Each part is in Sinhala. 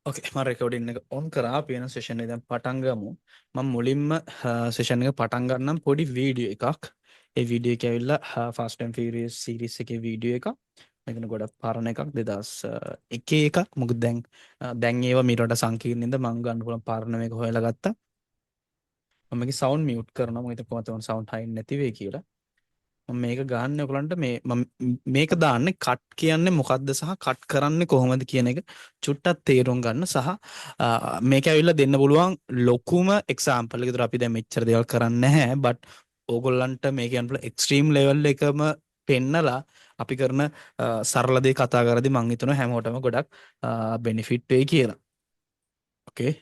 ඕකේ මම රෙකෝඩින් එක ඔන් කරා පේන සෙෂන් එක දැන් පටන් ගමු. මම මුලින්ම සෙෂන් එක පටන් ගන්නම් පොඩි වීඩියෝ එකක්. ඒ වීඩියෝ එක ඇවිල්ලා Fast and Furious සීරීස් එකේ වීඩියෝ එකක්. මේකන ගොඩක් පරණ එකක් 2001 එකක්. මොකද දැන් ඒවා මීට සංකීර්ණින්ද මම ගන්න පුළුවන් පරණ මේක හොයලා ගත්තා. මම මේකේ සවුන්ඩ් මියුට් කරනවා. මොකද කොහොමද සවුන්ඩ් හයි නැති වෙයි කියලා. මේක ගන්න ඔයගලන්ට මේක දාන්නේ කට් කියන්නේ මොකද්ද සහ කට් කරන්නේ කොහොමද කියන එක චුට්ටක් තේරුම් ගන්න සහ මේක ඇවිල්ලා දෙන්න පුළුවන් ලොකුම එක්සැම්පල් එකකට අපි දැන් මෙච්චර දේවල් කරන්නේ නැහැ බට් ඕගොල්ලන්ට මේක යන එක්ස්ට්‍රීම් ලෙවල් එකම පෙන්නලා අපි කරන සරල දේ කතා කරද්දී මම හිතනවා හැමෝටම ගොඩක් බෙනිෆිට් වෙයි කියලා. ඕකේ.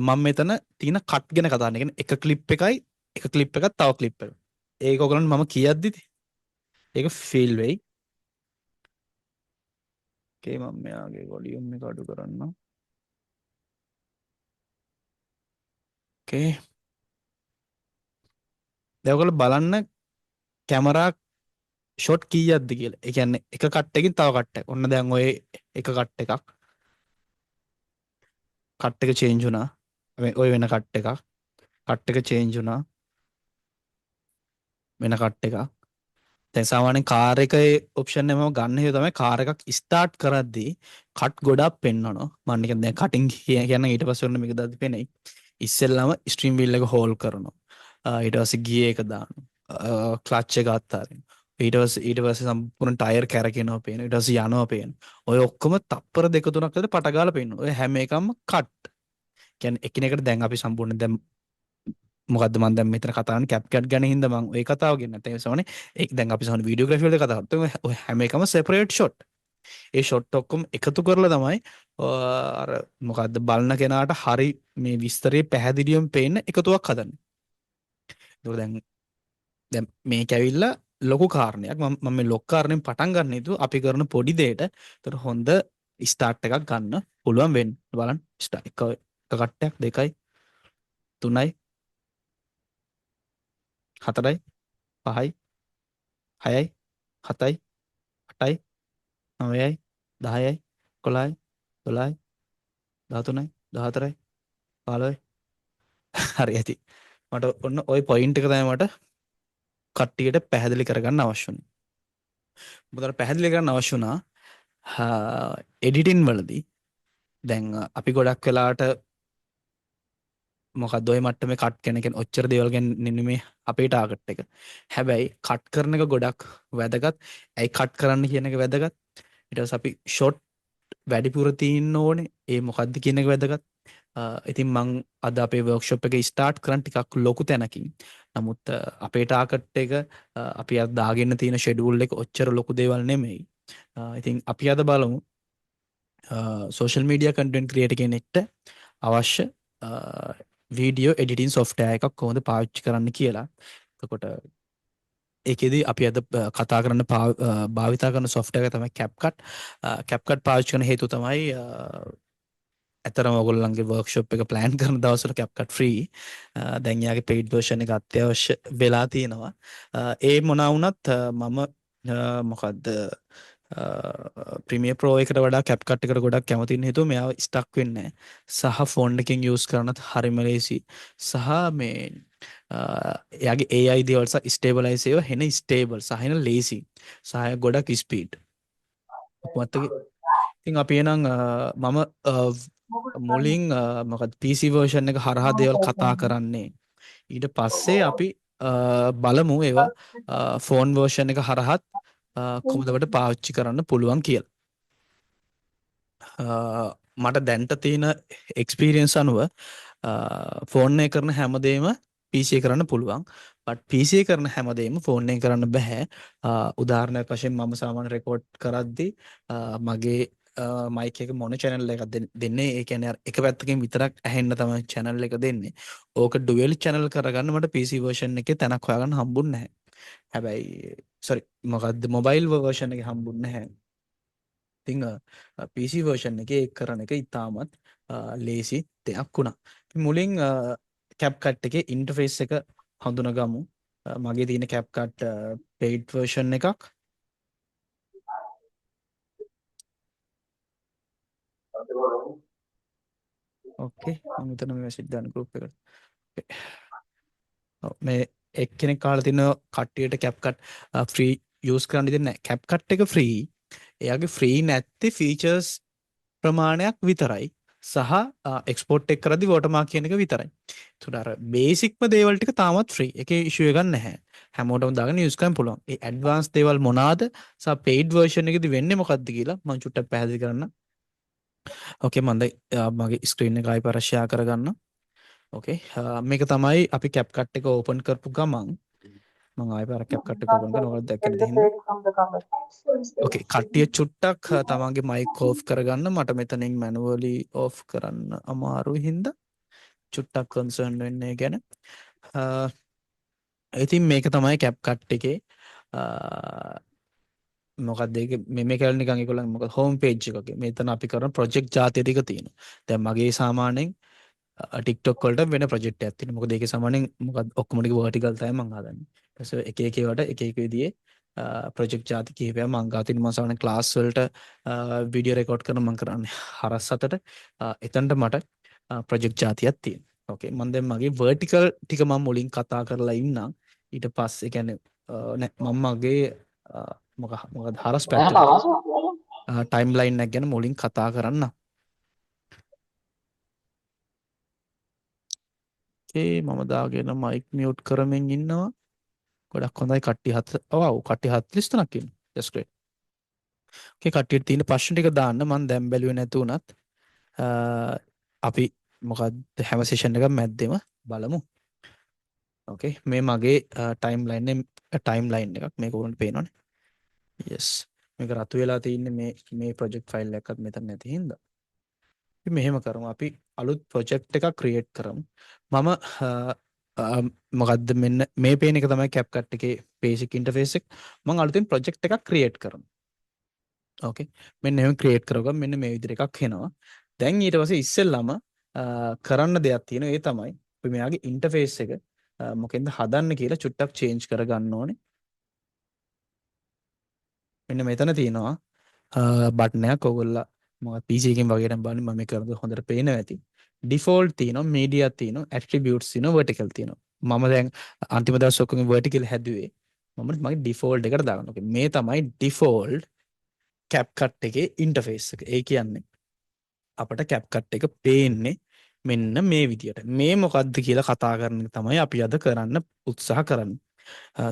මම මෙතන තියෙන කට් ගැන කතා කරන. එක ක්ලිප් එකයි එක ක්ලිප් එකක් තව ක්ලිප් එකක්. ඒක ඔයගලන්ට මම කියද්දි ඒක ෆීල් වෙයි. ඕකේ මම මෙයාගේ වොලියුම් එක අඩු කරන්න. ඕකේ. දැන් ඔයගොල්ලෝ බලන්න කැමරා ෂොට් කීයක්ද කියලා. ඒ කියන්නේ එක කට් එකකින් තව කට් එකක්. ඔන්න දැන් ඔය එක කට් එකක්. කට් එක චේන්ජ් වුණා. ඔය වෙන කට් එකක්. කට් එක චේන්ජ් වුණා. වෙන කට් එකක්. දැන් සාමාන්‍යයෙන් කාර් එකේ ඔප්ෂන් එක මම ගන්න හේතුව තමයි කාර් එකක් ස්ටාර්ට් කරද්දී කට් ගොඩක් පෙන්වනවා. මම නිකන් දැන් කටින් කියන්නේ ඊට පස්සේ ඔන්න මේක දාද්දි පෙනෙයි. ඉස්සෙල්ලාම ස්ට්‍රීම් වීල් එක හෝල්ඩ් කරනවා. ඊට පස්සේ ගියර් එක දානවා. ක්ලච් එක අත්හරිනවා. ඊට පස්සේ සම්පූර්ණ ටයර් කැරකෙනවා පේනවා. ඊට පස්සේ යනවා පේනවා. ඔය ඔක්කොම තප්පර දෙක තුනක් විතර පට ගාලා පේනවා. ඔය හැම එකම කට්. කියන්නේ එකිනෙකට දැන් අපි සම්පූර්ණ දැන් මොකද්ද මම දැන් මෙතන කතා කරන්නේ කැප්කට් ගැන හින්දා මම ওই කතාව ගෙන නැත්නම් ඒ සමනේ ඒක දැන් අපි සමහර වීඩියෝග්‍රැෆි වලදී කතා කරා. ඔය හැම එකම සෙපරේට් ෂොට්. ඒ ෂොට් ඔක්කොම එකතු කරලා තමයි අර මොකද්ද බලන කෙනාට හරි මේ විස්තරේ පැහැදිලිවම පේන්න එකතුවක් හදන්නේ. ඒක දැන් මේක ඇවිල්ලා ලොකු කාරණයක්. මම මේ ලොකු කාරණෙන් පටන් ගන්න හේතුව අපි කරන පොඩි දෙයට ඒතර හොඳ ස්ටාර්ට් එකක් ගන්න පුළුවන් වෙන්න. බලන්න එක කට්ටයක් දෙකයි තුනයි හතරයි පහයි හයයි හතයි අටයි නවයයි දහයයි කොළහයි දොළහයි දහතුනයි දහතරයි පාලොයි හරි ඇති මට ඔන්න ඔය පොයින්ට් එක තමයි මට කට්ටියට පැහැදිලි කරගන්න අවශ්‍ය වුණේ. මොකද පැහැදිලි කරන්න අවශ්‍ය වුණා එඩිටින් වලදී දැන් අපි ගොඩක් වෙලාට මොකක්ද ඔය මට්ටමේ කට් කෙනකෙන් ඔච්චර දේවල් ගැන නෙමෙයි අපේ ටාගට් එක. හැබැයි කට් කරන එක ගොඩක් වැදගත්. ඇයි කට් කරන්න කියන එක වැදගත්. ඊට පස්සේ අපි ෂොට් වැඩිපුර තියෙන්න ඕනේ. ඒ මොකද්ද කියන එක වැදගත්. ඉතින් මං අද අපේ වර්ක්ෂොප් එක ස්ටාර්ට් කරන් ටිකක් ලොකු තැනකින්. නමුත් අපේ ටාගට් එක අපි අද දාගෙන තියෙන ෂෙඩියුල් එක ඔච්චර ලොකු දේවල් නෙමෙයි. ඉතින් අපි අද බලමු සෝෂල් මීඩියා කන්ටෙන්ට් ක්‍රියේටර් කෙනෙක්ට අවශ්‍ය වීඩියෝ එඩිටින් සොෆ්ට්වෙයාර් එකක් කොහොමද පාවිච්චි කරන්න කියලා. එතකොට ඒකෙදි අපි අද කතා කරන්න භාවිතා කරන සොෆ්ට්වෙයාර් එක තමයි CapCut. CapCut පාවිච්චි කරන හේතුව තමයි ඇතරම ඔයගොල්ලන්ගේ වර්ක්ෂොප් එක ප්ලෑන් කරන දවස්වල CapCut ෆ්‍රී. දැන් යාගේ පේඩ් වර්ෂන් එක අත්‍යවශ්‍ය වෙලා තියෙනවා. ඒ මොනවා වුණත් මම මොකද්ද ප්‍රීමියර් ප්‍රෝ එකට වඩා CapCut එකට ගොඩක් කැමති වෙන හේතුව මෙයාව ස්ටක් වෙන්නේ නැහැ. සහ ෆෝන් එකකින් යූස් කරනත් හරිම ලේසි. සහ මේ එයාගේ AI දේවල් සහ ස්ටේබලයිස් ඒවා හෙන ස්ටේබල් සහ හෙන ලේසි. සහ ගොඩක් ස්පීඩ්. මතක ඉතින් අපි එනම් මම මුලින් මොකද PC version එක හරහා දේවල් කතා කරන්නේ. ඊට පස්සේ අපි බලමු ඒවා ෆෝන් version එක හරහත් කොහොමද අපිට පාවිච්චි කරන්න පුළුවන් කියලා. මට දැන්ට තියෙන එක්ස්පීරියන්ස් අනුව ෆෝන් එක කරන හැමදේම PC කරන්න පුළුවන්. බට් PC කරන හැමදේම ෆෝන් එකෙන් කරන්න බෑ. උදාහරණයක් වශයෙන් මම සාමාන්‍ය රෙකෝඩ් කරද්දී මගේ මයික් එක මොන channel එකක් දෙන්නේ. ඒ කියන්නේ එක පැත්තකින් විතරක් ඇහෙන්න තමයි channel එක දෙන්නේ. ඕක ඩුවෙල් channel කරගන්න මට PC version එකේ තැනක් හොයාගන්න හම්බුන්නේ නැහැ. හැබැයි sorry මොකද්ද mobile version එකේ හම්බුන්නේ නැහැ. ඉතින් PC version එකේ ඒක කරන එක ඉතාමත් ලේසි දෙයක් වුණා. මුලින් CapCut එකේ ඉන්ටර්ෆේස් එක හඳුනගමු. මගේ තියෙන CapCut paid version එකක්. ඕකේ මම හිතනවා මේ මැසේජ් දාන්න group එකට. ඔව්, මේ එක්කෙනෙක් අහලා තිනවා කට්ටියට CapCut ෆ්‍රී යූස් කරන්න දෙන්නේ නැහැ. CapCut එක ෆ්‍රී. එයාගේ ෆ්‍රී නැත්තේ ෆීචර්ස් ප්‍රමාණයක් විතරයි. සහ එක්ස්පෝර්ට් එක කරද්දි වෝටර්මාක් කියන එක විතරයි. ඒතකොට අර බේසික්ම දේවල් ටික තාමත් ෆ්‍රී. ඒකේ ඉෂුව එකක් නැහැ. හැමෝටම දාගෙන යූස් කරන්න පුළුවන්. ඒ ඇඩ්වාන්ස් දේවල් මොනවාද? සහ පේයිඩ් වර්ෂන් එකේදී වෙන්නේ මොකක්ද කියලා මම චුට්ටක් පැහැදිලි කරන්න. ඕකේ මම මගේ ස්ක්‍රීන් එක ආයෙ පාර ෂෙයා කරගන්න. ඕකේ මේක තමයි අපි CapCut එක ඕපන් කරපු ගමන් මම ආයෙ පාර CapCut එක ඕපන් කරනවා. ඔයාලා දැක්කේ නැති හින්දා. ඕකේ කට්ටිය චුට්ටක් තමන්ගේ මයික් ඕෆ් කරගන්න. මට මෙතනින් මැනුවලි ඕෆ් කරන්න අමාරුයි හින්දා චුට්ටක් කන්සර්න් වෙන්නේ ගැන. ඉතින් මේක තමයි CapCut එකේ මොකක්ද ඒක මේ කැලේ නිකන් ඒගොල්ලන් මොකද හෝම් පේජ් එකක මෙතන අපි කරන ප්‍රොජෙක්ට් ජාතිය ටික තියෙනවා. දැන් මගේ සාමාන්‍යයෙන් TikTok වලට වෙන ප්‍රොජෙක්ට් එකක් තියෙනවා. මොකද ඒකේ සාමාන්‍යයෙන් මොකද ඔක්කොම ටික vertical තමයි මම හදන්නේ. ඊට පස්සේ එක එක ඒවාට එක එක විදිහේ ප්‍රොජෙක්ට් ජාති කිහිපයක් මම ගා තිනවා. මම සාමාන්‍යයෙන් ක්ලාස් වලට වීඩියෝ රෙකෝඩ් කරන මම කරන්නේ හරස් 7ට. එතනට මට ප්‍රොජෙක්ට් ජාතියක් තියෙනවා. ඕකේ මම දැන් මගේ vertical ටික මම මුලින් කතා කරලා ඉන්නම්. ඊට පස්සේ කියන්නේ මම මගේ මොකද හරස් පැත්තට ටයිම් ලයින් එක ගැන මුලින් කතා කරන්න. මම දාගෙන මයික් මියුට් කරමින් ඉන්නවා. ගොඩක් හොඳයි කට්ටිය 43ක් ඉන්නවා. That's great. ඕකේ කට්ටියට තියෙන ප්‍රශ්න ටික දාන්න මම දැන් බැලුවේ නැතු උනත් අපි මොකක්ද හැම සෙෂන් එකක් මැද්දෙම බලමු. ඕකේ මේ මගේ ටයිම් ලයින් එකක් මේක උඩට පේනවනේ. yes මේක රතු වෙලා තියෙන්නේ මේ ප්‍රොජෙක්ට් ෆයිල් එකක්වත් මෙතන නැති හින්දා. අපි මෙහෙම කරමු. අපි අලුත් ප්‍රොජෙක්ට් එකක් ක්‍රියේට් කරමු. මම මොකද්ද මෙන්න මේ පේන එක තමයි CapCut එකේ බේසික් ඉන්ටර්ෆේස් එක. මම අලුතෙන් ප්‍රොජෙක්ට් එකක් ක්‍රියේට් කරමු. ඕකේ. මෙන්න එහෙම ක්‍රියේට් කරගම මෙන්න මේ විදිහට එකක් එනවා. දැන් ඊට පස්සේ ඉස්සෙල්ලාම කරන්න දෙයක් තියෙනවා. ඒ තමයි අපි මෙයාගේ ඉන්ටර්ෆේස් එක මොකෙන්ද හදන්න කියලා චුට්ටක් චේන්ජ් කරගන්න ඕනේ. මෙන්න මෙතන තියෙනවා බටනයක් ඔයගොල්ලෝ මොකද PC එකෙන් වගේ නම් බලන්න මම මේ කරනකොට හොඳට පේනවා ඇති. ඩිෆෝල්ට් තියෙනවා, මීඩියා තියෙනවා, ඇට්‍රිබියුට්ස් තියෙනවා, වර්ටිකල් තියෙනවා. මම දැන් අන්තිම දවස් ඔක්කොම වර්ටිකල් හැදුවේ. මම මගේ ඩිෆෝල්ට් එකට දාගන්න. ඕකේ මේ තමයි ඩිෆෝල්ට් CapCut එකේ ඉන්ටර්ෆේස් එක. ඒ කියන්නේ අපිට CapCut එක පේන්නේ මෙන්න මේ විදියට. මේ මොකද්ද කියලා කතා කරන එක තමයි අපි අද කරන්න උත්සාහ කරන්නේ.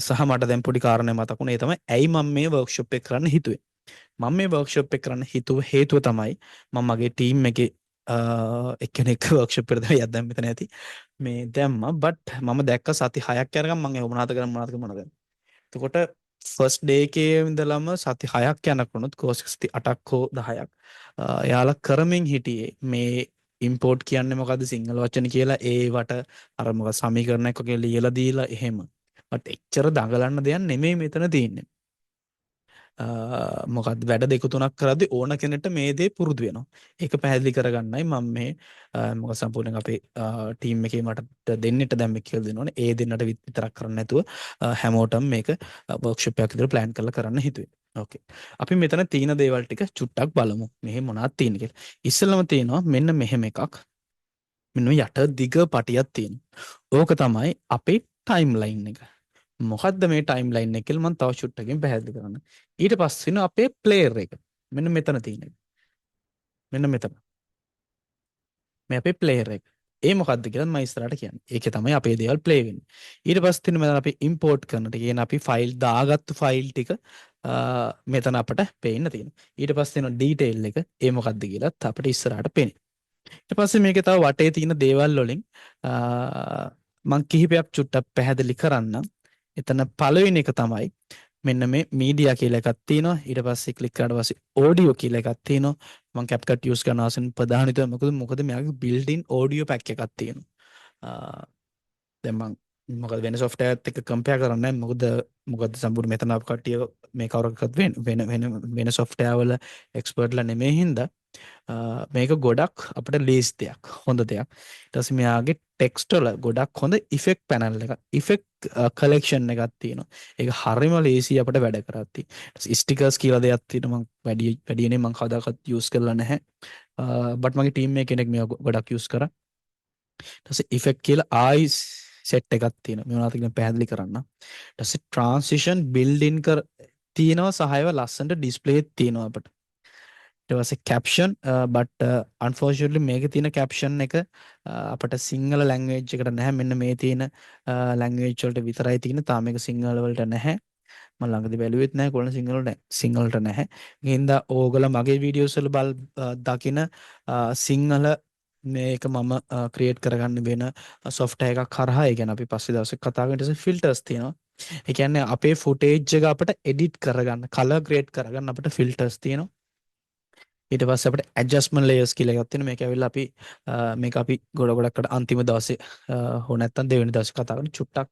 සහ මට දැන් පොඩි කාරණයක් මතකුණා. ඒ තමයි ඇයි මම මේ වර්ක්ෂොප් එක කරන්න හිතුවේ. මම මේ වර්ක්ෂොප් එක කරන්න හිතුව හේතුව තමයි මම මගේ ටීම් එකේ එක්කෙනෙක් වර්ක්ෂොප් එකට දැන් යද්දම් මෙතන ඇති මේ දැම්මා බට් මම දැක්ක සති 6ක් යනකම් මම ඒක මොනවද කරන්නේ. එතකොට ෆස්ට් ඩේ එකේ ඉඳලම සති 6ක් යනකොනුත් කෝස් සති 8ක් හෝ 10ක් යාලා කරමින් හිටියේ මේ ඉම්පෝර්ට් කියන්නේ මොකද්ද සිංහල වචන කියලා ඒවට අර මොකද සමීකරණයක් වගේ ලියලා දීලා එහෙම. බට් එච්චර දඟලන්න දෙයක් නෙමෙයි මෙතන තියෙන්නේ. මොකක්ද වැඩ දෙක තුනක් කරද්දී ඕන කෙනෙක්ට මේ දේ පුරුදු වෙනවා. ඒක පැහැදිලි කරගන්නයි මම මේ මොකද සම්පූර්ණයෙන් අපේ ටීම් එකේ මට දෙන්නෙට දැන් මේ කියලා දෙනවනේ. ඒ දෙන්නට විතරක් කරන්න නැතුව හැමෝටම මේක වර්ක්ෂොප් එකක් විතර ප්ලෑන් කරලා කරන්න හිතුවේ. ඕකේ. අපි මෙතන තියෙන දේවල් ටික චුට්ටක් බලමු. මෙහෙ මොනවද තියෙන්නේ කියලා. ඉස්සෙල්ලම තියෙනවා මෙන්න මෙහෙම එකක්. මෙන්න යට දිග පටියක් තියෙනවා. ඕක තමයි අපේ ටයිම් ලයින් එක. මොකද්ද මේ ටයිම් ලයින් එක කියලා මම තව චුට්ටකින් පැහැදිලි කරන්න. ඊට පස්සේ ඉන්න අපේ ප්ලේයර් එක. මෙන්න මෙතන තියෙන එක. මෙන්න මෙතන. මේ අපේ ප්ලේයර් එක. ඒ මොකද්ද කියලා මම ඉස්සරහට කියන්නේ. ඒකේ තමයි අපේ දේවල් ප්ලේ වෙන්නේ. ඊට පස්සේ තියෙන මෙතන අපි ඉම්පෝර්ට් කරනට කියන අපි ෆයිල් දාගත්තු ෆයිල් ටික මෙතන අපට පේන්න තියෙනවා. ඊට පස්සේ තියෙන ඩීටේල් එක ඒ මොකද්ද කියලාත් අපිට ඉස්සරහට පේන්නේ. ඊට පස්සේ මේකේ තව වටේ තියෙන දේවල් වලින් මම කිහිපයක් චුට්ටක් පැහැදිලි කරන්නම්. එතන පළවෙනි එක තමයි මෙන්න මේ මීඩියා කියලා එකක් තියෙනවා. ඊට පස්සේ ක්ලික් කරාට පස්සේ ඔඩියෝ කියලා එකක් තියෙනවා. මම CapCut use කරන ආසන ප්‍රධානිතව මොකද මෙයාගේ built in audio pack එකක් තියෙනවා. දැන් මම මොකද වෙන software එකත් එක්ක compare කරන්නේ නැහැ. මොකද සම්පූර්ණ මෙතන අප කට්ටිය මේ කවුරක්වත් වෙන software වල expert ලා නෙමෙයි හින්දා මේක ගොඩක් අපිට ලේසි දෙයක්. හොඳ දෙයක්. ඊට පස්සේ මෙයාගේ ටෙක්ස්ට් වල ගොඩක් හොඳ ඉෆෙක්ට් පැනල් එක, ඉෆෙක්ට් කලෙක්ෂන් එකක් තියෙනවා. ඒක හරිම ලේසි අපිට වැඩ කරද්දි. ස්ටිකර්ස් කියලා දෙයක් තියෙනවා. මම වැඩියනේ මම කවදාකවත් යූස් කරලා නැහැ. බට් මගේ ටීම් එකේ කෙනෙක් මේක ගොඩක් යූස් කරා. ඊට පස්සේ ඉෆෙක්ට් කියලා ආයි සෙට් එකක් තියෙනවා. මේ මොනවද කියලා පැහැදිලි කරන්න. ඊට පස්සේ ට්‍රාන්සිෂන් බිල්ඩ් ඉන් කර තියෙනවා සහයව ලස්සනට ඩිස්ප්ලේ තියෙනවා අපිට. ඊට පස්සේ කැප්ෂන් බට් අන්ෆෝර්චුනට්ලි මේකේ තියෙන කැප්ෂන් එක අපිට සිංහල ලැන්ග්වේජ් එකට නැහැ. මෙන්න මේ තියෙන ලැන්ග්වේජ් වලට විතරයි තියෙන. තාම මේක සිංහල වලට නැහැ. මම ළඟදී බැලුවෙත් නැහැ කොළන සිංහලට නැහැ. ගින්ද ඕගොල්ලෝ මගේ වීඩියෝස් වල දකින සිංහල මේක මම ක්‍රියේට් කරගන්න වෙන සොෆ්ට්වෙයාර් එකක් කරහා. ඒ කියන්නේ අපි පස්සේ දවසක් කතා කරන ඊට පස්සේ ෆිල්ටර්ස් තියෙනවා. ඒ කියන්නේ අපේ ෆුටේජ් එක අපිට එඩිට් කරගන්න, කලර් ග්‍රේඩ් කරගන්න අපිට ෆිල්ටර්ස් තියෙනවා. ඊට පස්සේ අපිට ඇඩ්ජස්ට්මන්ට් ලේයර්ස් කියලා එකක් තියෙනවා. මේක ඇවිල්ලා අපි මේක අපි ගොඩකට අන්තිම දවසේ හෝ නැත්තම් දෙවෙනි දවසේ කතා කරන චුට්ටක්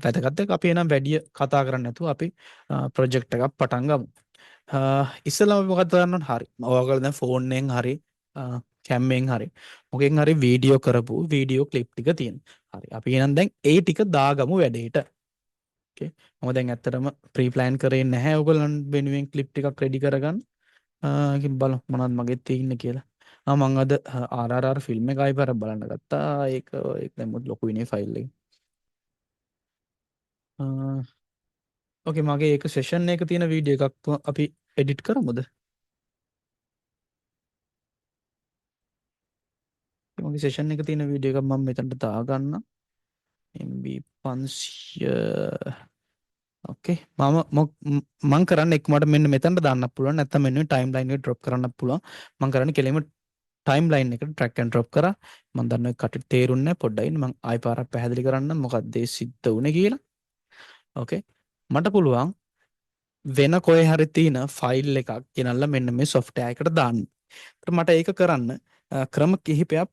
වැදගත් එක. අපි එනම් වැඩි කතා කරන්නේ නැතුව අපි ප්‍රොජෙක්ට් එකක් පටන් ගමු. ඉස්සෙල්ලාම අපි මොකක්ද කරන්න ඕන? හරි. ඔයාලා දැන් ෆෝන් එකෙන් හරි කැම් එකෙන් හරි මොකෙන් හරි වීඩියෝ කරපු වීඩියෝ ක්ලිප් ටික තියෙනවා. හරි. අපි එහෙනම් දැන් ඒ ටික දාගමු වැඩේට. ඕකේ. මම දැන් ඇත්තටම ප්‍රී ප්ලෑන් කරේ නැහැ ඔයගොල්ලන් වෙනුවෙන් ක්ලිප් ටිකක් රෙඩි කරගන්න. බලමු මොනවද මගේ තියෙන්නේ කියලා. මම අද RRR ෆිල්ම් එක ආයෙ පාරක් බලන්න ගත්තා. ඒක දැන් මොකද ලොකු විනේ ෆයිල් එක. ඕකේ මගේ ඒක සෙෂන් එක තියෙන වීඩියෝ එකක් අපි එඩිට් කරමුද? මගේ සෙෂන් එක තියෙන වීඩියෝ එකක් මම මෙතනට දාගන්න. MB 500 ඕකේ මම කරන්න එක මට මෙන්න මෙතනට දාන්න පුළුවන්. නැත්නම් මෙන්න ටයිම්ලයින් එක ඩ්‍රොප් කරන්න පුළුවන්. මම කරන්නේ කෙලින්ම ටයිම්ලයින් එකට ඩ්‍රැග් ඇන්ඩ් ඩ්‍රොප් කරා. මම දන්නවා කටට තේරුන්නේ නැහැ පොඩ්ඩයි. මම ආයි පාරක් පැහැදිලි කරන්න මොකක්ද ඒ සිද්ධ වුනේ කියලා. ඕකේ මට පුළුවන් වෙන කොහේ හරි තියෙන ෆයිල් එකක් ගෙනල්ලා මෙන්න මේ software එකට දාන්න. ඒත් මට ඒක කරන්න ක්‍රම කිහිපයක්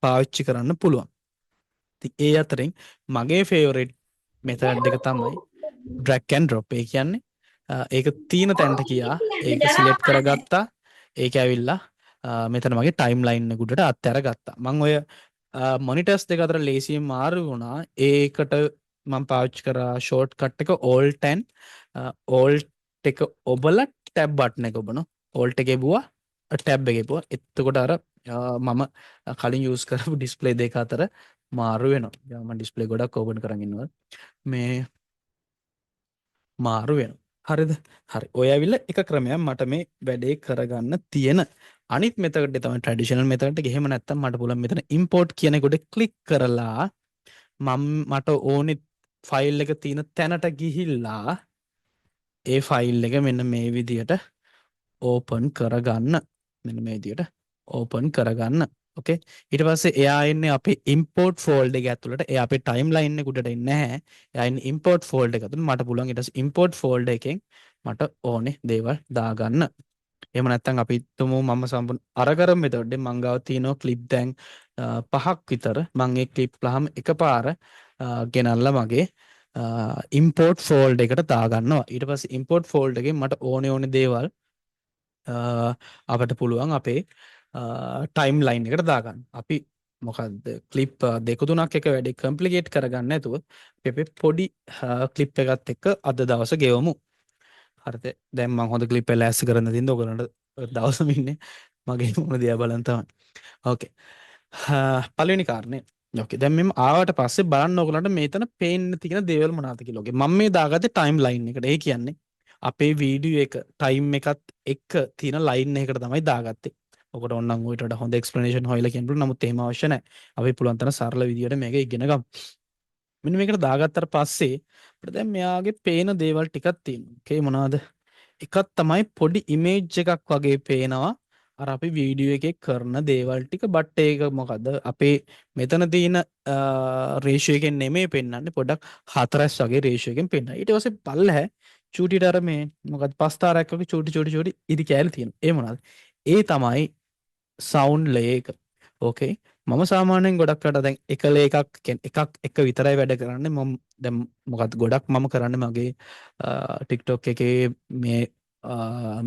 පාවිච්චි කරන්න පුළුවන්. ඉතින් ඒ අතරින් මගේ ෆේවරේට් මෙතඩ් එක තමයි drag and drop. ඒ කියන්නේ ඒක තියෙන තැනට ගියා. ඒක සිලෙක්ට් කරගත්තා. ඒක ඇවිල්ලා මෙතන මගේ ටයිම්ලයින් එක උඩට අත්හැරගත්තා. මම ඔය මොනිටර්ස් දෙක අතර ලේසියෙන් මාරු වුණා. ඒකට මම පාවිච්චි කරා ෂෝට්කට් එක Alt 10 Alt එක ඔබලා ටැබ් බටන් එක ඔබනවා. Alt එක එබුවා ටැබ් එක එබුවා. එතකොට අර මම කලින් යූස් කරපු ඩිස්ප්ලේ දෙක අතර මාරු වෙනවා. මම ඩිස්ප්ලේ ගොඩක් ඕපන් කරන් ඉන්නවා. මේ මාරු වෙනවා. හරිද? හරි. ඔය ඇවිල්ලා එක ක්‍රමයක් මට මේ වැඩේ කරගන්න තියෙන. අනිත් මෙතඩ් එක තමයි ට්‍රැඩිෂනල් මෙතඩ් එක. එහෙම නැත්නම් මට පුළුවන් මෙතන ඉම්පෝට් කියන එකට ක්ලික් කරලා මට ඕනේ ෆයිල් එක තියෙන තැනට ගිහිල්ලා ඒ ෆයිල් එක මෙන්න මේ විදියට ඕපන් කරගන්න. මෙන්න මේ විදියට ඕපන් කරගන්න. ඕකේ. ඊට පස්සේ එයා එන්නේ අපේ import folder එක ඇතුළට. එයා අපේ timeline එක උඩට එන්නේ නැහැ. එයා ඉන්නේ import folder එක ඇතුළට. මට පුළුවන් ඊට පස්සේ import folder එකෙන් මට ඕනේ දේවල් දාගන්න. එහෙම නැත්නම් අපි තුමු මම සම්පූර්ණ අරකරම් මෙතොඩේ මං ගාව තියෙනවා ක්ලිප් දැන් 5ක් විතර. මං ඒ ක්ලිප් ලහම එකපාර ගෙනල්ලා මගේ import folder එකට දාගන්නවා. ඊට පස්සේ import folder එකෙන් මට ඕනේ දේවල් අපට පුළුවන් අපේ ටයිම්ලයින් එකට දාගන්න. අපි මොකක්ද ක්ලිප් දෙක තුනක් එක වැඩි කම්ප්ලිකේට් කරගන්න නැතුව අපි පොඩි ක්ලිප් එකත් එක්ක අද දවස ගෙවමු. හරිද? දැන් මම හොඳ ක්ලිප් එක ලෑස්ති කරන්න තින්ද ඔයගලන්ට දවසම ඉන්නේ මගේ මොන දිහා බලන් තමයි. ඕකේ. පළවෙනි කාරණේ. ඕකේ. දැන් මෙන්න ආවට පස්සේ බලන්න ඔයගලන්ට මේතන පේන්න තියෙන දේවල් මොනවද කියලා. ඕකේ. මම මේ දාගත්තේ ටයිම්ලයින් එකට. ඒ කියන්නේ අපේ වීඩියෝ එක ටයිම් එකත් එක්ක තියෙන ලයින් එකකට තමයි දාගත්තේ. ඔකට ඕනනම් ඌට වඩා හොඳ එක්ස්ප්ලනේෂන් හොයලා කියන්න පුළුවන්. නමුත් එහෙම අවශ්‍ය නැහැ. අපි පුළුවන් තරම් සරල විදියට මේක ඉගෙන ගමු. මෙන්න මේකට දාගත්තට පස්සේ අපිට දැන් මෙයාගේ පේන දේවල් ටිකක් තියෙනවා. ඕකේ මොනවද? එකක් තමයි පොඩි ඉමේජ් එකක් වගේ පේනවා. අර අපි වීඩියෝ එකේ කරන දේවල් ටික බට් ඒක මොකද අපේ මෙතන තියෙන රේෂියෝ එකෙන් නෙමෙයි පෙන්වන්නේ පොඩක් හතරස් වගේ රේෂියෝ එකෙන් පෙන්වනවා. ඊට පස්සේ පල්ලහැ චූටිට අර මේ මොකද පස්තාරයක් වගේ චූටි ඉදි කැලේ තියෙනවා. ඒ මොනවද? ඒ තමයි සවුන්ඩ් ලේ එක. ඕකේ. මම සාමාන්‍යයෙන් ගොඩක් රට දැන් එක ලේ එකක් එක විතරයි වැඩ කරන්නේ. මම දැන් මොකද ගොඩක් මම කරන්නේ මගේ TikTok එකේ මේ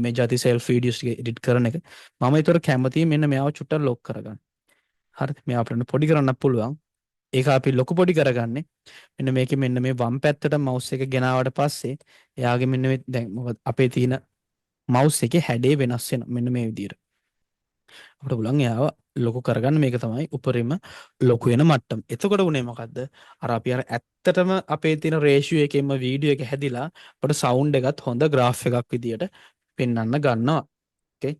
මේ ජාති සෙල්ෆ් වීඩියෝස් ටික එඩිට් කරන එක. මම ඒතර කැමතියි මෙන්න මෙයාව චුට්ටක් ලොක් කරගන්න. හරිද? මෙයා අපිට පොඩි කරන්නත් පුළුවන්. ඒක අපි ලොකු පොඩි කරගන්නේ මෙන්න මේකේ මෙන්න මේ වම් පැත්තට මවුස් එක ගෙනාවට පස්සේ එයාගේ මෙන්න මේ දැන් මොකද අපේ තියෙන මවුස් එකේ හැඩේ වෙනස් වෙනවා මෙන්න මේ විදිහට. අපිට පුළුවන් එයාව ලොකු කරගන්න මේක තමයි උපරිම ලොකු වෙන මට්ටම. එතකොට උනේ මොකද්ද? අර අපි අර ඇත්තටම අපේ තියෙන රේෂියෝ එකෙන්ම වීඩියෝ එක හැදිලා අපිට සවුන්ඩ් එකත් හොඳ ග්‍රාෆ් එකක් විදියට පෙන්වන්න ගන්නවා. ඕකේ.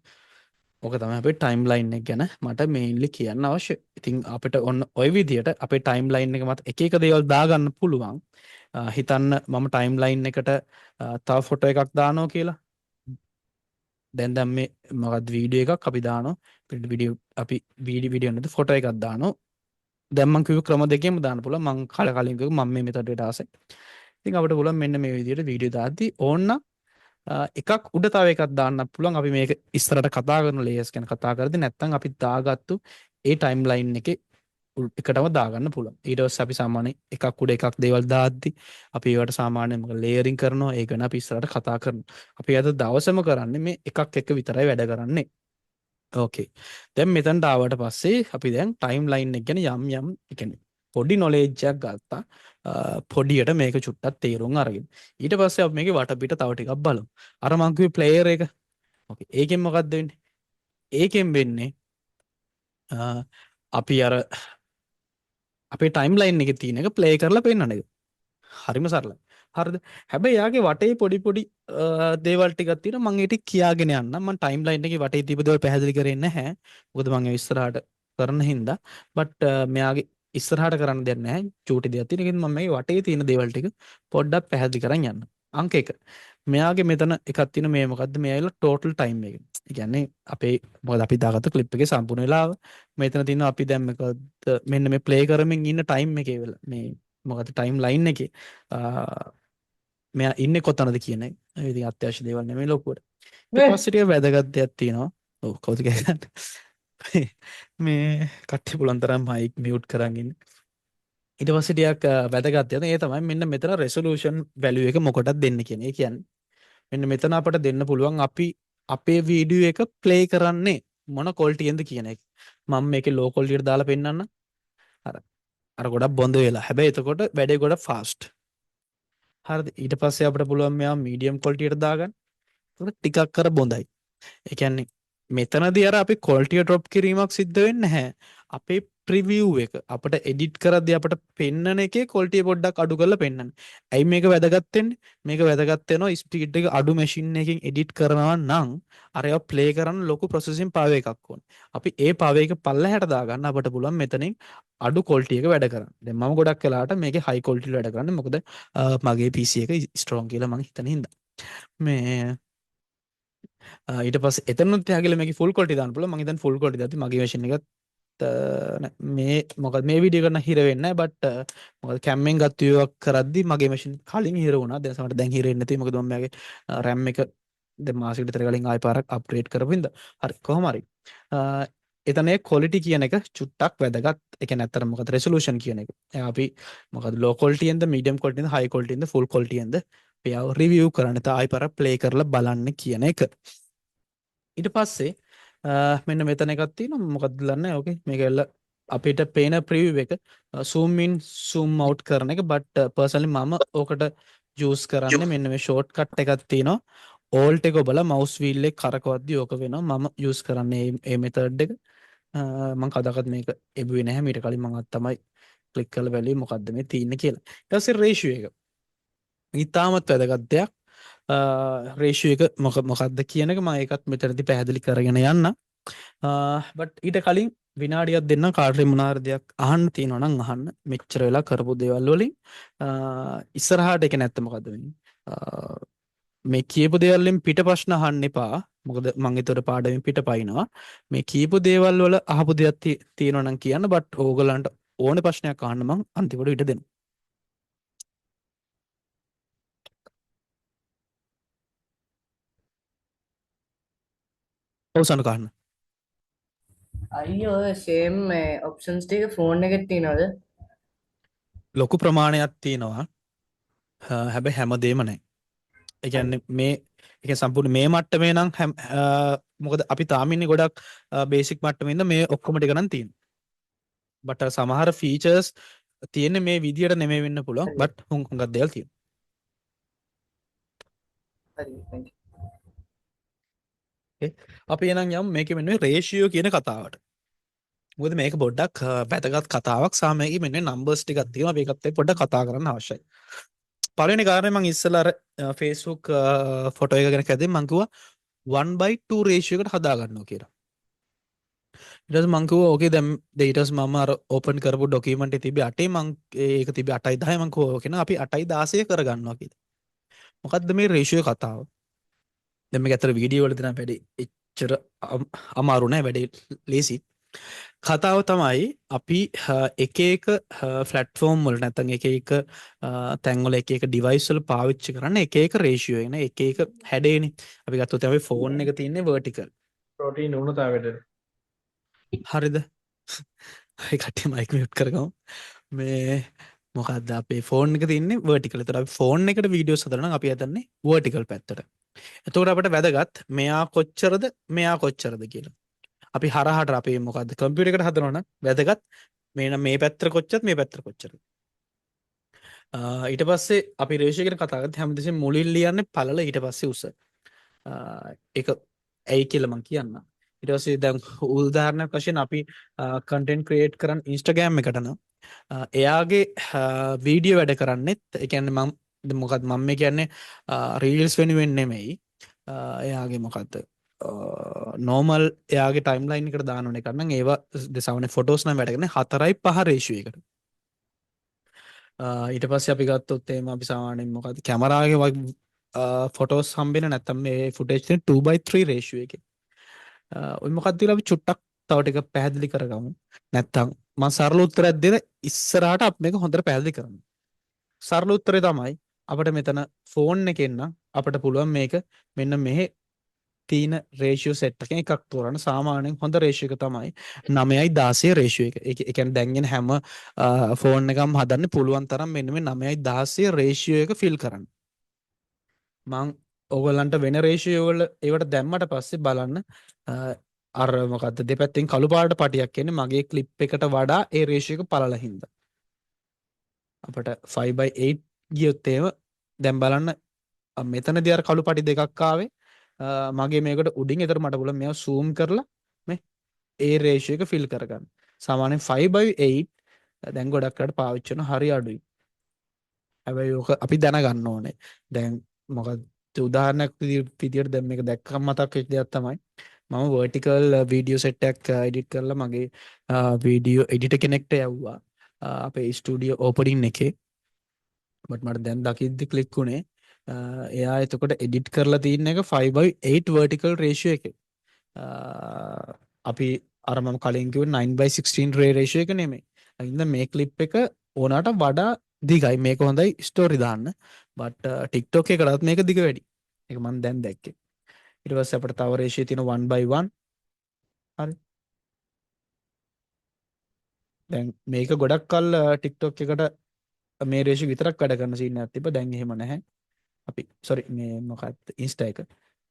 ඕක තමයි අපේ ටයිම්ලයින් එක ගැන මට මේන්ලි කියන්න අවශ්‍ය. ඉතින් අපිට ඔන්න ওই විදියට අපේ ටයිම්ලයින් එක මත එක එක දේවල් දාගන්න පුළුවන්. හිතන්න මම ටයිම්ලයින් එකට තව ෆොටෝ එකක් දානවා කියලා. දැන් මේ මොකක්ද වීඩියෝ එකක් අපි දානවා. වීඩියෝ අපි වීඩියෝ නැද ෆොටෝ එකක් දානවා. දැන් මම කිව්ව ක්‍රම දෙකෙන්ම දාන්න පුළුවන්. මම කලින් කිව්ව මම මේ මෙතඩට ආසයි. ඉතින් අපිට පුළුවන් මෙන්න මේ විදියට වීඩියෝ දාද්දි ඕන්න එකක් උඩ තව එකක් දාන්න පුළුවන්. අපි මේක ඉස්සරහට කතා කරන ලේයර්ස් ගැන කතා කරද්දී නැත්නම් අපි දාගත්තු ඒ ටයිම්ලයින් එකේ එකටම දාගන්න පුළුවන්. ඊට පස්සේ අපි සාමාන්‍යයෙන් එකක් උඩ එකක් දේවල් දාද්දි අපි ඒවට සාමාන්‍යයෙන් මොකද ලේයරින් කරනවා. ඒක ගැන අපි ඉස්සරහට කතා කරනවා. අපි අද දවසම කරන්නේ මේ එකක් එක විතරයි වැඩ කරන්නේ. ඕකේ. දැන් මෙතනට ආවට පස්සේ අපි දැන් ටයිම්ලයින් එක ගැන යම් ඒ කියන්නේ පොඩි නොලෙජ් එකක් ගත්තා. පොඩියට මේක චුට්ටක් තේරුම් අරගෙන. ඊට පස්සේ අපි මේකේ වටපිට තව ටිකක් බලමු. අර මං කිව්වේ ප්ලේයර් එක. ඕකේ. ඒකෙන් මොකද්ද වෙන්නේ? ඒකෙන් වෙන්නේ අපි අර අපේ ටයිම්ලයින් එකේ තියෙන එක ප්ලේ කරලා පෙන්නන එක. හරිම සරලයි. හරිද? හැබැයි යාගේ වටේ පොඩි පොඩි දේවල් ටිකක් තියෙනවා. මම ඒ ටික කියාගෙන යන්නම්. මම ටයිම්ලයින් එකේ වටේ තිබ්බ දේවල් පැහැදිලි කරේ නැහැ. මොකද මම ඒ ඉස්සරහට කරන හින්දා. බට් මෙයාගේ ඉස්සරහට කරන්න දෙයක් නැහැ. චූටි දෙයක් තියෙන. ඒකෙන් මම මේ වටේ තියෙන දේවල් ටික පොඩ්ඩක් පැහැදිලි කරන් යන්න. අංක 1. මෙයාගේ මෙතන එකක් තියෙන මේ මොකද්ද? මේ ඇවිල්ලා ටෝටල් ටයිම් එක. ඒ කියන්නේ අපේ මොකද අපි දාගත්ත ක්ලිප් එකේ සම්පූර්ණ වෙලාව. මෙතන තියෙනවා අපි දැන් මොකද මෙන්න මේ ප්ලේ කරමින් ඉන්න ටයිම් එකේ වෙලා මේ මොකද ටයිම් ලයින් එකේ මෙයා ඉන්නේ කොතනද කියන එක. ඉතින් අත්‍යවශ්‍ය දේවල් නෙමෙයි ලොකුවට. ඊට පස්සේ ටික වැදගත් දෙයක් තියෙනවා. ඔව් කවුද කියන්නේ? මේ කට්ටිය පුළුවන් තරම් මයික් මියුට් කරන් ඉන්න. ඊට පස්සේ ටිකක් වැදගත් දෙයක්. ඒ තමයි මෙන්න මෙතන රෙසොලූෂන් වැලියු එක මොකටද දෙන්න කියන්නේ. ඒ කියන්නේ මෙන්න මෙතන අපට දෙන්න පුළුවන් අපි අපේ වීඩියෝ එක ප්ලේ කරන්නේ මොන ක්වොලිටියෙන්ද කියන එක. මම මේකේ ලෝ ක්වොලිටියට දාලා පෙන්නන්න. අර ගොඩක් බොඳ වෙලා. හැබැයි එතකොට වැඩේ ගොඩක් ෆාස්ට්. හරිද? ඊට පස්සේ අපිට පුළුවන් මෙයා මීඩියම් ක්වොලිටියට දාගන්න. ඒක ටිකක් කර බොඳයි. ඒ කියන්නේ මෙතනදී අර අපි ක්වොලිටිය ඩ්‍රොප් කිරීමක් සිද්ධ වෙන්නේ නැහැ. අපේ ප්‍රිවිව් එක අපිට එඩිට් කරද්දී අපිට පෙන්නන එකේ ක්වොලිටිය පොඩ්ඩක් අඩු කරලා පෙන්නන්න. ඇයි මේක වැදගත් වෙන්නේ? මේක වැදගත් වෙනවා ස්පීඩ් එක අඩු මැෂින් එකකින් එඩිට් කරනවා නම් අර ඒවා ප්ලේ කරන්න ලොකු ප්‍රොසෙසින් පවර් එකක් ඕනේ. අපි ඒ පවර් එක පල්ලෙහාට දාගන්න අපිට පුළුවන් මෙතනින් අඩු ක්වොලිටි එක වැඩ කරන්න. දැන් මම ගොඩක් වෙලාවට මේකේ හයි ක්වොලිටි වැඩ කරන්නේ මොකද මගේ PC එක ස්ට්‍රෝං කියලා මම හිතන හින්දා. මේ ඊට පස්සේ එතනත් යාගල මේකේ ෆුල් ක්වොලිටි දාන්න පුළුවන්. මම හිතන්නේ ෆුල් ක්වොලිටි දාද්දි මගේ මැෂින් එකත් මේ මොකද මේ වීඩියෝ කරන හිර වෙන්නේ නැහැ. බට් මොකද කැම්මෙන් ගත්ත වීඩියෝ කරද්දි මගේ මැෂින් කලින් හිර වුණා. දැන් සමහරට දැන් හිර වෙන්නේ නැති. මොකද මම මගේ RAM එක දැන් මාසෙකට විතර කලින් ආයෙ පාරක් අප්ග්‍රේඩ් කරපු හින්දා. හරි කොහොම හරි. එතන ඒ ක්වොලිටි කියන එක චුට්ටක් වැදගත්. ඒ කියන්නේ අතර මොකද රෙසොලූෂන් කියන එක. අපි මොකද ලෝ ක්වොලිටියෙන්ද මීඩියම් ක්වොලිටියෙන්ද හයි ක්වොලිටියෙන්ද ෆුල් ක්වොලිටියෙන්ද එයාව රිවිව් කරන්න ආයෙ පාරක් ප්ලේ කරලා බලන්න කියන එක. ඊට පස්සේ මෙන්න මෙතන එකක් තියෙනවා. මොකක්ද දන්නේ? ඕකේ මේක ඇල්ල අපිට පේන ප්‍රිවිව් එක zoom in zoom out කරන එක. බට් පර්සනලි මම ඕකට යූස් කරන්නේ මෙන්න මේ ෂෝට් කට් එකක් තියෙනවා. ඕල්ට් එක ඔබලා මවුස් වීල් එක කරකවද්දි ඕක වෙනවා. මම යූස් කරන්නේ මේ මෙතඩ් එක. මම කදාකත් මේක එබුවේ නැහැ. මීට කලින් මම අත් තමයි ක්ලික් කරලා බැලුවේ මොකද්ද මේ තියෙන්නේ කියලා. ඊට පස්සේ රේෂියෝ එක. ඉතාමත් වැදගත් දෙයක්. රේෂියෝ එක මොකක්ද කියන එක මම ඒකත් මෙතනදී පැහැදිලි කරගෙන යන්න. බට් ඊට කලින් විනාඩියක් දෙන්න කාටරි මොනාර දෙයක් අහන්න තියෙනවා නම් අහන්න. මෙච්චර වෙලා කරපු දේවල් වලින් ඉස්සරහට එක නැත්නම් මොකද්ද වෙන්නේ? මේ කියපු දේවල් වලින් පිට ප්‍රශ්න අහන්න එපා. මොකද මම ඒතර පාඩමෙන් පිට පයින්නවා. මේ කියපු දේවල් වල අහපු දෙයක් තියෙනවා නම් කියන්න. බට් ඕගලන්ට ඕනේ ප්‍රශ්නයක් අහන්න මම අන්තිමට ඉඩ දෙනවා. ඔව්සන් කන්න. අයියෝ සේම් ඔප්ෂන්ස් ටික ෆෝන් එකෙත් තියෙනවද? ලොකු ප්‍රමාණයක් තියෙනවා. හැබැයි හැමදේම නැහැ. ඒ කියන්නේ මේ ඒක සම්පූර්ණ මේ මට්ටමේ නම් මොකද අපි තාම ඉන්නේ ගොඩක් බේසික් මට්ටමේ ඉඳන් මේ ඔක්කොම ටික නම් තියෙනවා. බට සමහර ෆීචර්ස් තියෙන්නේ මේ විදියට නෙමෙයි වෙන්න පුළුවන්. හරි බට් හුඟක් දේවල් තියෙනවා. හරි thank you. Okay. අපි එනම් යමු මේකේ මෙන්න රේෂියෝ කියන කතාවට. මොකද මේක පොඩ්ඩක් වැදගත් කතාවක් සාමයේ මෙන්න නම්බර්ස් ටිකක් තියෙනවා. අපි ඒකත් එක්ක පොඩ්ඩක් කතා කරන්න අවශ්‍යයි. පළවෙනි කාරණේ මම ඉස්සෙල්ලා අර Facebook ෆොටෝ එක ගැන කැදෙන් මම කිව්වා 1/2 රේෂියෝ එකට හදා ගන්නවා කියලා. ඊට පස්සේ මම කිව්වා ඕකේ දැන් ඊට පස්සේ මම අර ඕපන් කරපු ඩොකියුමන්ට් එකේ තිබ්බේ 8 මම ඒක තිබ්බේ 8යි 10යි මම කිව්වා ඕකේ නම් අපි 8යි 16 කරගන්නවා කියලා. මොකද්ද මේ රේෂියෝ කතාව? දැන් මේක ඇත්තට වීඩියෝ වල දෙන වැඩි එච්චර අමාරු නෑ වැඩි ලේසි. කතාව තමයි අපි එක එක ෆ්ලට්ෆෝම් වල නැත්නම් එක එක තැන්වල එක එක ඩිවයිස් වල පාවිච්චි කරන්න එක එක රේෂියෝ එන එක එක හැඩේනේ. අපි ගත්තොත් අපි ෆෝන් එක තියෙන්නේ vertical. ප්‍රෝටීන් උණුතාවයට හරිද? ඒ කට්ටිය මයික් මියුට් කරගමු. මේ මොකද්ද අපේ ෆෝන් එක තියෙන්නේ vertical. ඒතර අපි ෆෝන් එකට වීඩියෝස් හදනවා නම් අපි හදන්නේ vertical පැත්තට. එතකොට අපිට වැදගත් මෙයා කොච්චරද මෙයා කොච්චරද කියලා. අපි හරහට අපේ මොකද්ද කම්පියුටර් එකට හදනවා නම් වැදගත් මේ පැත්තට කොච්චරද මේ පැත්තට කොච්චරද. ඊට පස්සේ අපි රේෂියෝ ගැන කතා කරද්දී හැමදෙස්සෙම මුලින් ලියන්නේ පළල ඊට පස්සේ උස. ඒක ඇයි කියලා මම කියන්නම්. ඊට පස්සේ දැන් උදාහරණයක් වශයෙන් අපි කන්ටෙන්ට් ක්‍රියේට් කරන් Instagram එකට නම් එයාගේ වීඩියෝ වැඩ කරන්නෙත් ඒ කියන්නේ මොකක්ද මම මේ කියන්නේ රීල්ස් වෙනුවෙන් නෙමෙයි. එයාගේ මොකද්ද නෝමල් එයාගේ ටයිම්ලයින් එකට දාන ඕනේ කරනම් ඒවා දෙසවනේ ෆොටෝස් නම් වැඩ කරන්නේ 4:5 රේෂියෝ එකට. ඊට පස්සේ අපි ගත්තොත් එහෙම අපි සාමාන්‍යයෙන් මොකද්ද කැමරාවේ ෆොටෝස් හම්බෙන්නේ නැත්තම් මේ ෆුටේජ් තියෙන 2:3 රේෂියෝ එකේ. ඔය මොකක්ද කියලා අපි චුට්ටක් තව ටික පැහැදිලි කරගමු. නැත්තම් මම සරල උත්තරයක් දෙන ඉස්සරහට අපි මේක හොඳට පැහැදිලි කරමු. සරල උත්තරේ තමයි අපිට මෙතන ෆෝන් එකෙන් නම් අපිට පුළුවන් මේක මෙන්න මෙහෙ තියෙන රේෂියෝ සෙට් එකෙන් එකක් තෝරන්න. සාමාන්‍යයෙන් හොඳ රේෂියෝ එක තමයි 9යි 16 රේෂියෝ එක. ඒ කියන්නේ දැන් එන හැම ෆෝන් එකම හදන්න පුළුවන් තරම් මෙන්න මේ 9යි 16 රේෂියෝ එක ෆිල් කරන්න. මං ඔයගලන්ට වෙන රේෂියෝ වල ඒවට දැම්මට පස්සේ බලන්න අර මොකද්ද දෙපැත්තෙන් කළු පාට පටියක් එන්නේ මගේ ක්ලිප් එකට වඩා ඒ රේෂියෝ එක පළල හින්දා. අපිට 5/8 ගියොත් එහෙම දැන් බලන්න මෙතනදී අර කළු පටි දෙකක් ආවේ මගේ මේකට උඩින්. ඒතර මට පුළුවන් මේවා zoom කරලා මේ ඒ රේෂියෝ එක ෆිල් කරගන්න. සාමාන්‍යයෙන් 5/8 දැන් ගොඩක් අයට පාවිච්චි කරන හරි අඩුයි. හැබැයි ඕක අපි දැනගන්න ඕනේ. දැන් මොකද උදාහරණයක් විදියට දැන් මේක දැක්කම මතක් වෙච්ච දෙයක් තමයි මම vertical වීඩියෝ සෙට් එකක් එඩිට් කරලා මගේ වීඩියෝ එඩිටර් කෙනෙක්ට යවුවා අපේ ස්ටුඩියෝ ඕපනින් එකේ. බට් මට දැන් දකිද්දි ක්ලික් උනේ එයා එතකොට එඩිට් කරලා තියෙන එක 5/8 vertical ratio එකේ. අපි අර මම කලින් කිව්ව 9/16 ratio එක නෙමෙයි. අයින්ද මේ ක්ලිප් එක ඕනට වඩා දිගයි. මේක හොඳයි ස්ටෝරි දාන්න. බට් TikTok එකටත් මේක දිග වැඩි. ඒක මම දැන් දැක්කේ. ඊට පස්සේ අපිට තව රේෂියෝ තියෙන 1/1. හරි. දැන් මේක ගොඩක් කල් TikTok එකට මේ රේෂියෝ විතරක් වැඩ කරන සීන් එකක් තිබ්බ. දැන් එහෙම නැහැ. අපි සෝරි මේ මොකක්ද Insta එක.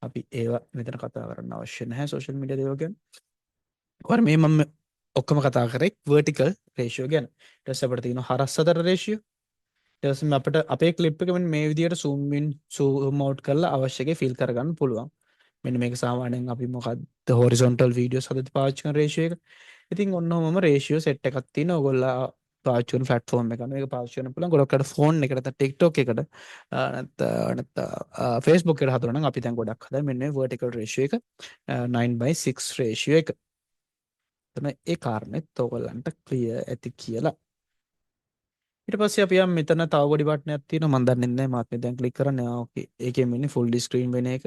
අපි ඒවා මෙතන කතා කරන්න අවශ්‍ය නැහැ සෝෂල් මීඩියා දේවල් ගැන. ඔයාලා මේ මම ඔක්කොම කතා කරේ vertical ratio ගැන. ඊට පස්සේ අපිට තියෙනවා හරස් අතර ratio. ඊට පස්සේ අපිට අපේ clip එක මෙන්න මේ විදියට zoom in zoom out කරලා අවශ්‍ය එකේ fill කරගන්න පුළුවන්. මෙන්න මේක සාමාන්‍යයෙන් අපි මොකද්ද horizontal videos හදද්දී පාවිච්චි කරන ratio එක. ඉතින් ඔන්න ඔහොමම ratio set එකක් තියෙනවා. ඔයගොල්ලෝ පාවිච්චි කරන platform එක මේක පාවිච්චි කරන්න පුළුවන්. ගොඩක් අර phone එකට නැත්නම් TikTok එකට නැත්නම් Facebook එකට හදනවා නම් අපි දැන් ගොඩක් හදන්නේ මෙන්න මේ vertical ratio එක 9/6 ratio එක. එතන ඒ කාරණෙත් ඔයගොල්ලන්ට ක්ලියර් ඇති කියලා. ඊට පස්සේ අපි යම් මෙතන තව පොඩි බටනයක් තියෙනවා මම දන්නේ නැහැ මාත් මේ දැන් ක්ලික් කරන්නේ. ඕකේ. ඒකෙන් වෙන්නේ full screen වෙන එක.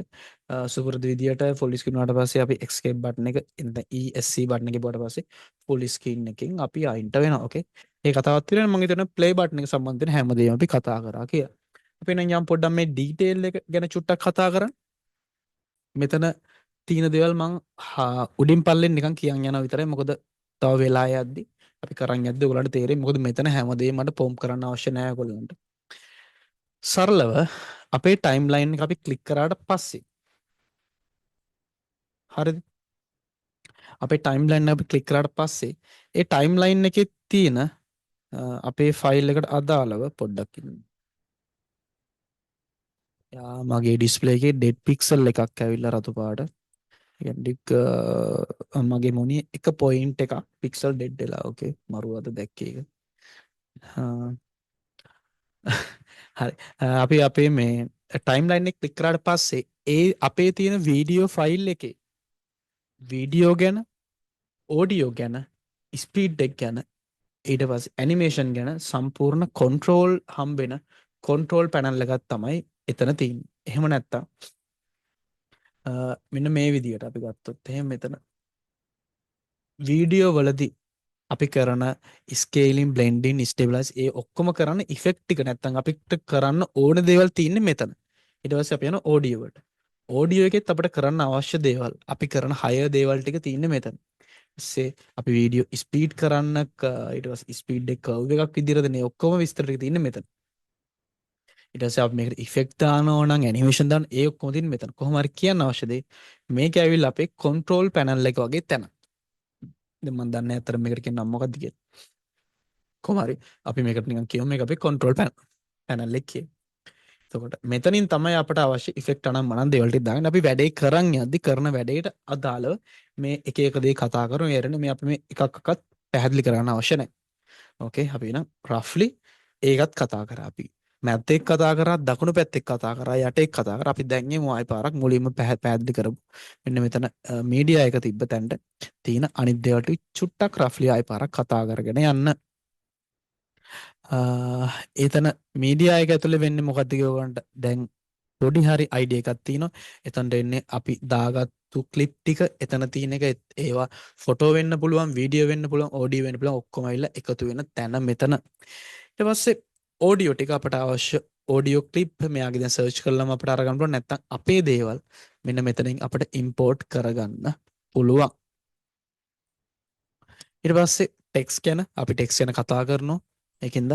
සුපුරුදු විදියට full screen වුණාට පස්සේ අපි escape button එක ESC button එකේ බොට පස්සේ full screen එකෙන් අපි අයින්ට වෙනවා. ඕකේ. ඒ කතාවත් පිළිගෙන මම හිතන play button එක සම්බන්ධයෙන් හැමදේම අපි කතා කරා කියලා. අපි නම් යම් පොඩ්ඩක් මේ detail එක ගැන චුට්ටක් කතා කරන්. මෙතන තියෙන දේවල් මං උඩින් පල්ලෙන් නිකන් කියන් යනවා විතරයි. මොකද තව වෙලා යද්දි අපි කරන් යද්දි ඔයගලන්ට තේරෙයි. මොකද මෙතන හැමදේම මට පොම් කරන්න අවශ්‍ය නැහැ ඔයගලන්ට. සරලව අපේ ටයිම්ලයින් එක අපි ක්ලික් කරාට පස්සේ හරිද? අපේ ටයිම්ලයින් එක අපි ක්ලික් කරාට පස්සේ ඒ ටයිම්ලයින් එකේ තියෙන අපේ ෆයිල් එකට අදාළව පොඩ්ඩක් ඉන්න. මගේ ඩිස්ප්ලේ එකේ ඩෙඩ් පික්සල් එකක් ඇවිල්ලා රතු පාට. මගේ මොනේ එක පොයින්ට් එකක් පික්සල් ඩෙඩ් වෙලා. ඕකේ මරුවද දැක්කේ එක. හරි. අපි අපේ මේ ටයිම්ලයින් එක ක්ලික් කරාට පස්සේ ඒ අපේ තියෙන වීඩියෝ ෆයිල් එකේ වීඩියෝ ගැන, ඕඩියෝ ගැන, ස්පීඩ් එක ගැන, ඊට පස්සේ ඇනිමේෂන් ගැන සම්පූර්ණ කන්ට්‍රෝල් හම්බෙන කන්ට්‍රෝල් පැනල් එකක් තමයි එතන තියෙන්නේ. එහෙම නැත්තම් මෙන්න මේ විදිහට අපි ගත්තොත් එහෙනම් මෙතන වීඩියෝ වලදී අපි කරන ස්කේලින්, බ්ලෙන්ඩින්, ස්ටේබලයිස් ඒ ඔක්කොම කරන්න ඉෆෙක්ට් ටික නැත්තම් අපිට කරන්න ඕන දේවල් තියෙන්නේ මෙතන. ඊට පස්සේ අපි යනවා ඕඩියෝ වලට. ඕඩියෝ එකෙත් අපිට කරන්න අවශ්‍ය දේවල්, අපි කරන 6 දේවල් ටික තියෙන්නේ මෙතන. ඊස්සේ අපි වීඩියෝ ස්පීඩ් කරන්න ඊට පස්සේ ස්පීඩ් එක කර්ව් එකක් විදිහට දෙන්නේ ඔක්කොම විස්තර ටික තියෙන්නේ මෙතන. ඊට පස්සේ අපි මේකට ඉෆෙක්ට් දානවා නම් ඇනිමේෂන් දාන්න ඒ ඔක්කොම තියෙන්නේ මෙතන. කොහොම හරි කියන්න අවශ්‍ය දේ මේක ඇවිල්ලා අපේ කන්ට්‍රෝල් පැනල් එක වගේ තැන. දැන් මම දන්නේ අතර මේකට කියන නම මොකක්ද කියලා. කොහොම හරි අපි මේකට නිකන් කියමු මේක අපේ කන්ට්‍රෝල් පැනල් එක කියලා. එතකොට මෙතනින් තමයි අපට අවශ්‍ය ඉෆෙක්ට් අනම් මනම් දේවල් ටික දාන්න. අපි වැඩේ කරන් යද්දි කරන වැඩේට අදාළව මේ එක එක දේ කතා කරමු. ඒරෙන්න මේ අපි මේ එකක්වත් පැහැදිලි කරන්න අවශ්‍ය නැහැ. ඕකේ අපි නම් රෆ්ලි ඒකත් කතා කරා අපි. මැද්දෙක් කතා කරා, දකුණු පැත්තෙක් කතා කරා, යටෙක් කතා කරා. අපි දැන් යමු ආයි පාරක් මුලින්ම පැහැදිලි කරමු. මෙන්න මෙතන මීඩියා එක තිබ්බ තැනට තියෙන අනිත් දේවල් ටික චුට්ටක් රෆ්ලි ආයි පාරක් කතා කරගෙන යන්න. එතන මීඩියා එක ඇතුලේ වෙන්නේ මොකද්ද කියවන්ට දැන් පොඩි හරි අයිඩියා එකක් තියෙනවා. එතනට එන්නේ අපි දාගත්තු ක්ලිප් ටික එතන තියෙන එක ඒවා ෆොටෝ වෙන්න පුළුවන්, වීඩියෝ වෙන්න පුළුවන්, ඔඩියෝ වෙන්න පුළුවන් ඔක්කොම ඇවිල්ලා එකතු වෙන තැන මෙතන. ඊට පස්සේ ඔඩියෝ ටික අපට අවශ්‍ය ඔඩියෝ ක්ලිප් මෙයාගේ දැන් සර්ච් කළාම අපට අරගන්න පුළුවන්. නැත්නම් අපේ දේවල් මෙන්න මෙතනින් අපිට ඉම්පෝර්ට් කරගන්න පුළුවන්. ඊට පස්සේ ටෙක්ස්ට් ගැන අපි ටෙක්ස්ට් ගැන කතා කරනවා. ඒකෙන්ද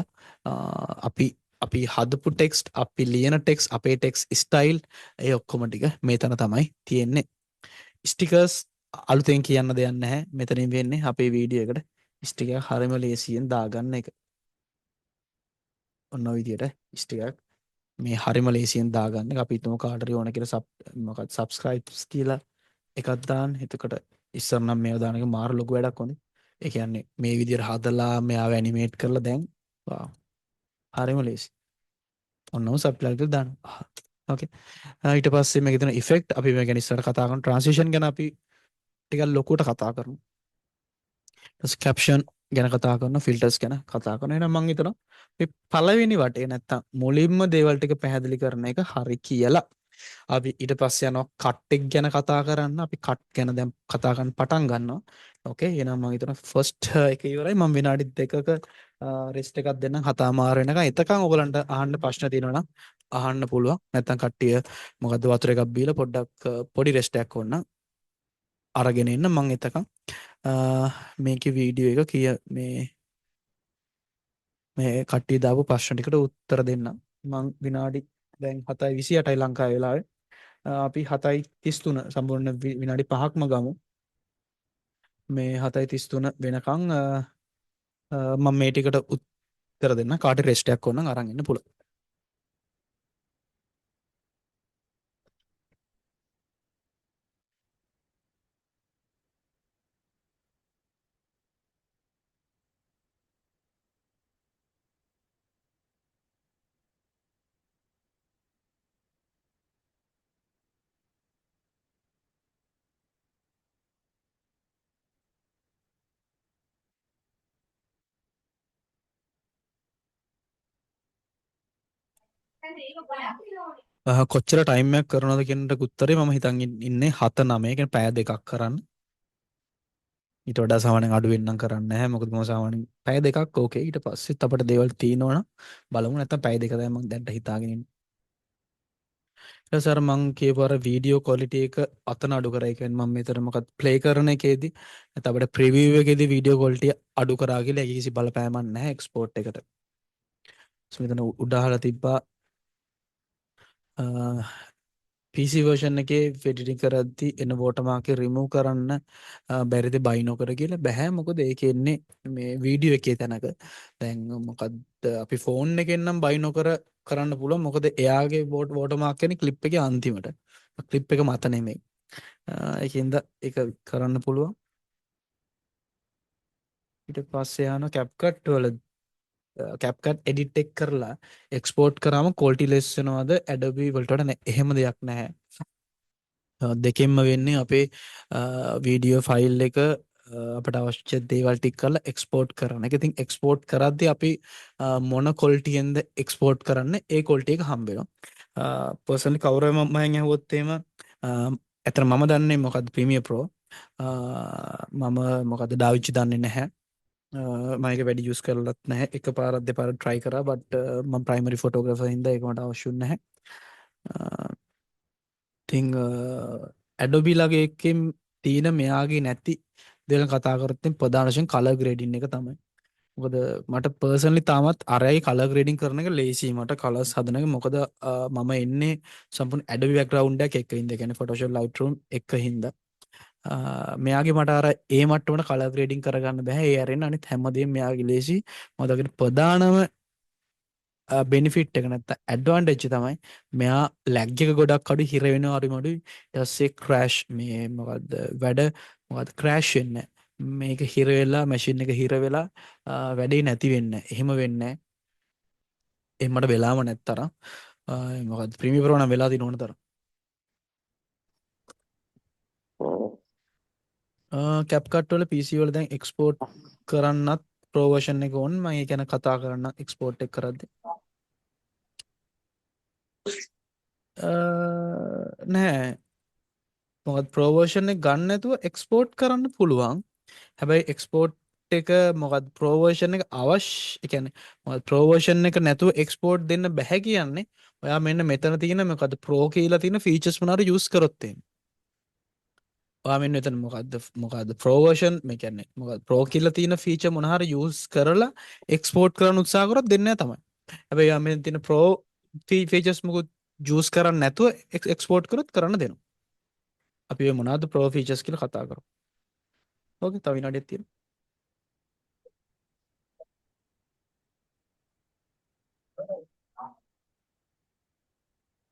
අපි හදපු ටෙක්ස්ට්, අපි ලියන ටෙක්ස්ට්, අපේ ටෙක්ස්ට් ස්ටයිල් ඒ ඔක්කොම ටික මෙතන තමයි තියෙන්නේ. ස්ටිකර්ස් අලුතෙන් කියන්න දෙයක් නැහැ. මෙතනින් වෙන්නේ අපේ වීඩියෝ එකට ස්ටිකර් හරිම ලේසියෙන් දාගන්න එක. ඔන්න ඔය විදියට ස්ටිකර් මේ හරිම ලේසියෙන් දාගන්න එක. අපි හිතමු කාට හරි ඕන කියලා මොකක්ද සබ්ස්ක්‍රයිබ්ස් කියලා එකක් දාන්න. එතකොට ඉස්සර නම් මේව දාන එක මාර ලොකු වැඩක් වුණේ. ඒ කියන්නේ මේ විදියට හදලා මෙයාව ඇනිමේට් කරලා දැන් හරිම ලේසි. ඔන්නම සබ්ටයිටල් දාන්න. ඕකේ. ඊට පස්සේ මේකේ තියෙන ඉෆෙක්ට් අපි මේ ගැන ඉස්සරහ කතා කරමු. ට්‍රාන්සිෂන් ගැන අපි ටිකක් ලොකුවට කතා කරමු. ඊට කැප්ෂන් ගැන කතා කරනවා, ෆිල්ටර්ස් ගැන කතා කරනවා. එහෙනම් මම හිතනවා මේ පළවෙනි වටේ නැත්තම් මුලින්ම දේවල් ටික පැහැදිලි කරන එක හරි කියලා. අපි ඊට පස්සේ යනවා කට් එක ගැන කතා කරන්න. අපි කට් ගැන දැන් කතා කරන්න පටන් ගන්නවා. ඕකේ. එහෙනම් මම හිතනවා ෆස්ට් එක ඉවරයි. මම විනාඩි 2ක රෙස්ට් එකක් දෙන්නම් 7:00 වෙනකන්. එතකන් ඔයගලන්ට අහන්න ප්‍රශ්න තියෙනවා නම් අහන්න පුළුවන්. නැත්තම් කට්ටිය මොකද්ද වතුර එකක් බීලා පොඩ්ඩක් පොඩි රෙස්ට් එකක් ඕන නම් අරගෙන ඉන්න. මම එතකන් මේකේ වීඩියෝ එක මේ කට්ටිය දාපු ප්‍රශ්න ටිකට උත්තර දෙන්න. මං විනාඩි දැන් 7:28යි ලංකාවේ වෙලාවේ. අපි 7:33 සම්පූර්ණ විනාඩි 5ක්ම ගමු. මේ 7:33 වෙනකන් මම මේ ටිකට උත්තර දෙන්න. කාට රෙස්ට් එකක් ඕන නම් අරන් ඉන්න පුළුවන්. කොච්චර ටයිම් එකක් කරනවද කියනට උත්තරේ මම හිතන් ඉන්නේ 7-9 කියන්නේ පැය දෙකක් කරන්න. ඊට වඩා සාමාන්‍යයෙන් අඩු වෙන්නම් කරන්නේ නැහැ. මොකද මම සාමාන්‍යයෙන් පැය දෙකක් ඕකේ. ඊට පස්සෙත් අපිට දේවල් තියෙනවනම් බලමු. නැත්නම් පැය දෙක තමයි මම දැන්ට හිතාගෙන ඉන්නේ. ඊට පස්සේ අර මං කියපු අර වීඩියෝ ක්වොලිටි එක අතන අඩු කරා. ඒ කියන්නේ මම මෙතන මොකක්ද ප්ලේ කරන එකේදී නැත්නම් අපිට ප්‍රිවිව් එකේදී වීඩියෝ ක්වොලිටි අඩු කරා කියලා ඒක කිසි බලපෑමක් නැහැ එක්ස්පෝර්ට් එකට. මෙතන උඩහලා තිබ්බා PC version එකේ editing කරද්දී එන watermark එක remove කරන්න බැරිද බයිනෝකර කියලා බෑ මොකද ඒකේ එන්නේ මේ වීඩියෝ එකේ තැනක දැන් මොකද්ද අපි ෆෝන් එකෙන් නම් බයිනෝකර කරන්න පුළුවන් මොකද එයාගේ watermark කියන්නේ clip එකේ අන්තිමට clip එක මත නෙමෙයි ඒකින්ද ඒක කරන්න පුළුවන් ඊට පස්සේ යන CapCut වල CapCut edit එක කරලා export කරාම quality less වෙනවද Adobe වලට වඩා එහෙම දෙයක් නැහැ දෙකෙන්ම වෙන්නේ අපේ වීඩියෝ ෆයිල් එක අපට අවශ්‍ය දේවල් ටික කරලා එක්ස්පෝර්ට් කරන එක. ඉතින් එක්ස්පෝර්ට් කරද්දී අපි මොන ක්වොලිටියෙන්ද එක්ස්පෝර්ට් කරන්නේ ඒ ක්වොලිටි එක හම්බ වෙනවා. පර්සනලි කවුරු මම ඇහුවොත් එහෙම ඇත්තට මම දන්නේ මොකද්ද ප්‍රීමියර් ප්‍රෝ මම මොකද්ද ඩාවින්චි දන්නේ නැහැ. මම ඒක වැඩි යූස් කරලත් නැහැ. එකපාරක් දෙපාරක් try කරා but මම primary photographer හින්දා ඒක මට අවශ්‍ය නැහැ. ඉතින් Adobe ලගේ එකකින් තියෙන මෙයාගේ නැති දෙයක් කතා කරත් ප්‍රධාන වශයෙන් color grading එක තමයි. මොකද මට personally තාමත් අරයි color grading කරන එක ලේසි. මට colors හදන එක මොකද මම එන්නේ සම්පූර්ණ Adobe background එකක් එක්ක හින්දා. කියන්නේ Photoshop Lightroom එක හින්දා. මෙයාගේ මට අර ඒ මට්ටමට color grading කරගන්න බෑ. ඒ අරින්න අනිත් හැමදේම මෙයාගේ ලේසි. මොකද අගේ ප්‍රධානම බෙනිෆිට් එක නැත්නම් ඇඩ්වාන්ටේජ් තමයි මෙයා ලැග් එක ගොඩක් අඩු හිර වෙනවා අඩු අඩුයි ඊට පස්සේ ක්‍රෑෂ් මේ මොකද්ද වැඩ මොකද්ද ක්‍රෑෂ් වෙන්නේ මේක හිර වෙලා මැෂින් එක හිර වෙලා වැඩේ නැති වෙන්නේ එහෙම වෙන්නේ එහෙම මට වෙලාම නැත්තරම් මොකද්ද ප්‍රීමියර් ප්‍රෝ නම් වෙලා තියෙන ඕන තරම් CapCut වල PC වල දැන් එක්ස්පෝර්ට් කරන්නත් ප්‍රෝ version එක ඕන මම ඒ ගැන කතා කරන්න එක්ස්පෝර්ට් එක කරද්දී නෑ මොකද ප්‍රෝ version එක ගන්න නැතුව එක්ස්පෝර්ට් කරන්න පුළුවන් හැබැයි එක්ස්පෝර්ට් එක මොකද ප්‍රෝ version එක අවශ්‍ය ඒ කියන්නේ මොකද ප්‍රෝ version එක නැතුව එක්ස්පෝර්ට් දෙන්න බෑ කියන්නේ ඔයා මෙන්න මෙතන තියෙන මොකද ප්‍රෝ කියලා තියෙන ෆීචර්ස් මොනවාරි යූස් කරොත් එහෙම ඔයා මෙන්න මෙතන මොකද්ද ප්‍රෝ version මේ කියන්නේ මොකද ප්‍රෝ කියලා තියෙන ෆීචර් මොන හරි යූස් කරලා එක්ස්පෝර්ට් කරන්න උත්සාහ කරොත් දෙන්නේ නැහැ තමයි හැබැයි ඔයා මෙතන තියෙන ප්‍රෝ ෆීචර්ස් මොකද යූස් කරන්නේ නැතුව එක්ස්පෝර්ට් කරොත් කරන්න දෙනවා අපි ඔය මොනවද ප්‍රෝ ෆීචර්ස් කියලා කතා කරමු ඕකේ තව විනාඩියක් තියෙනවා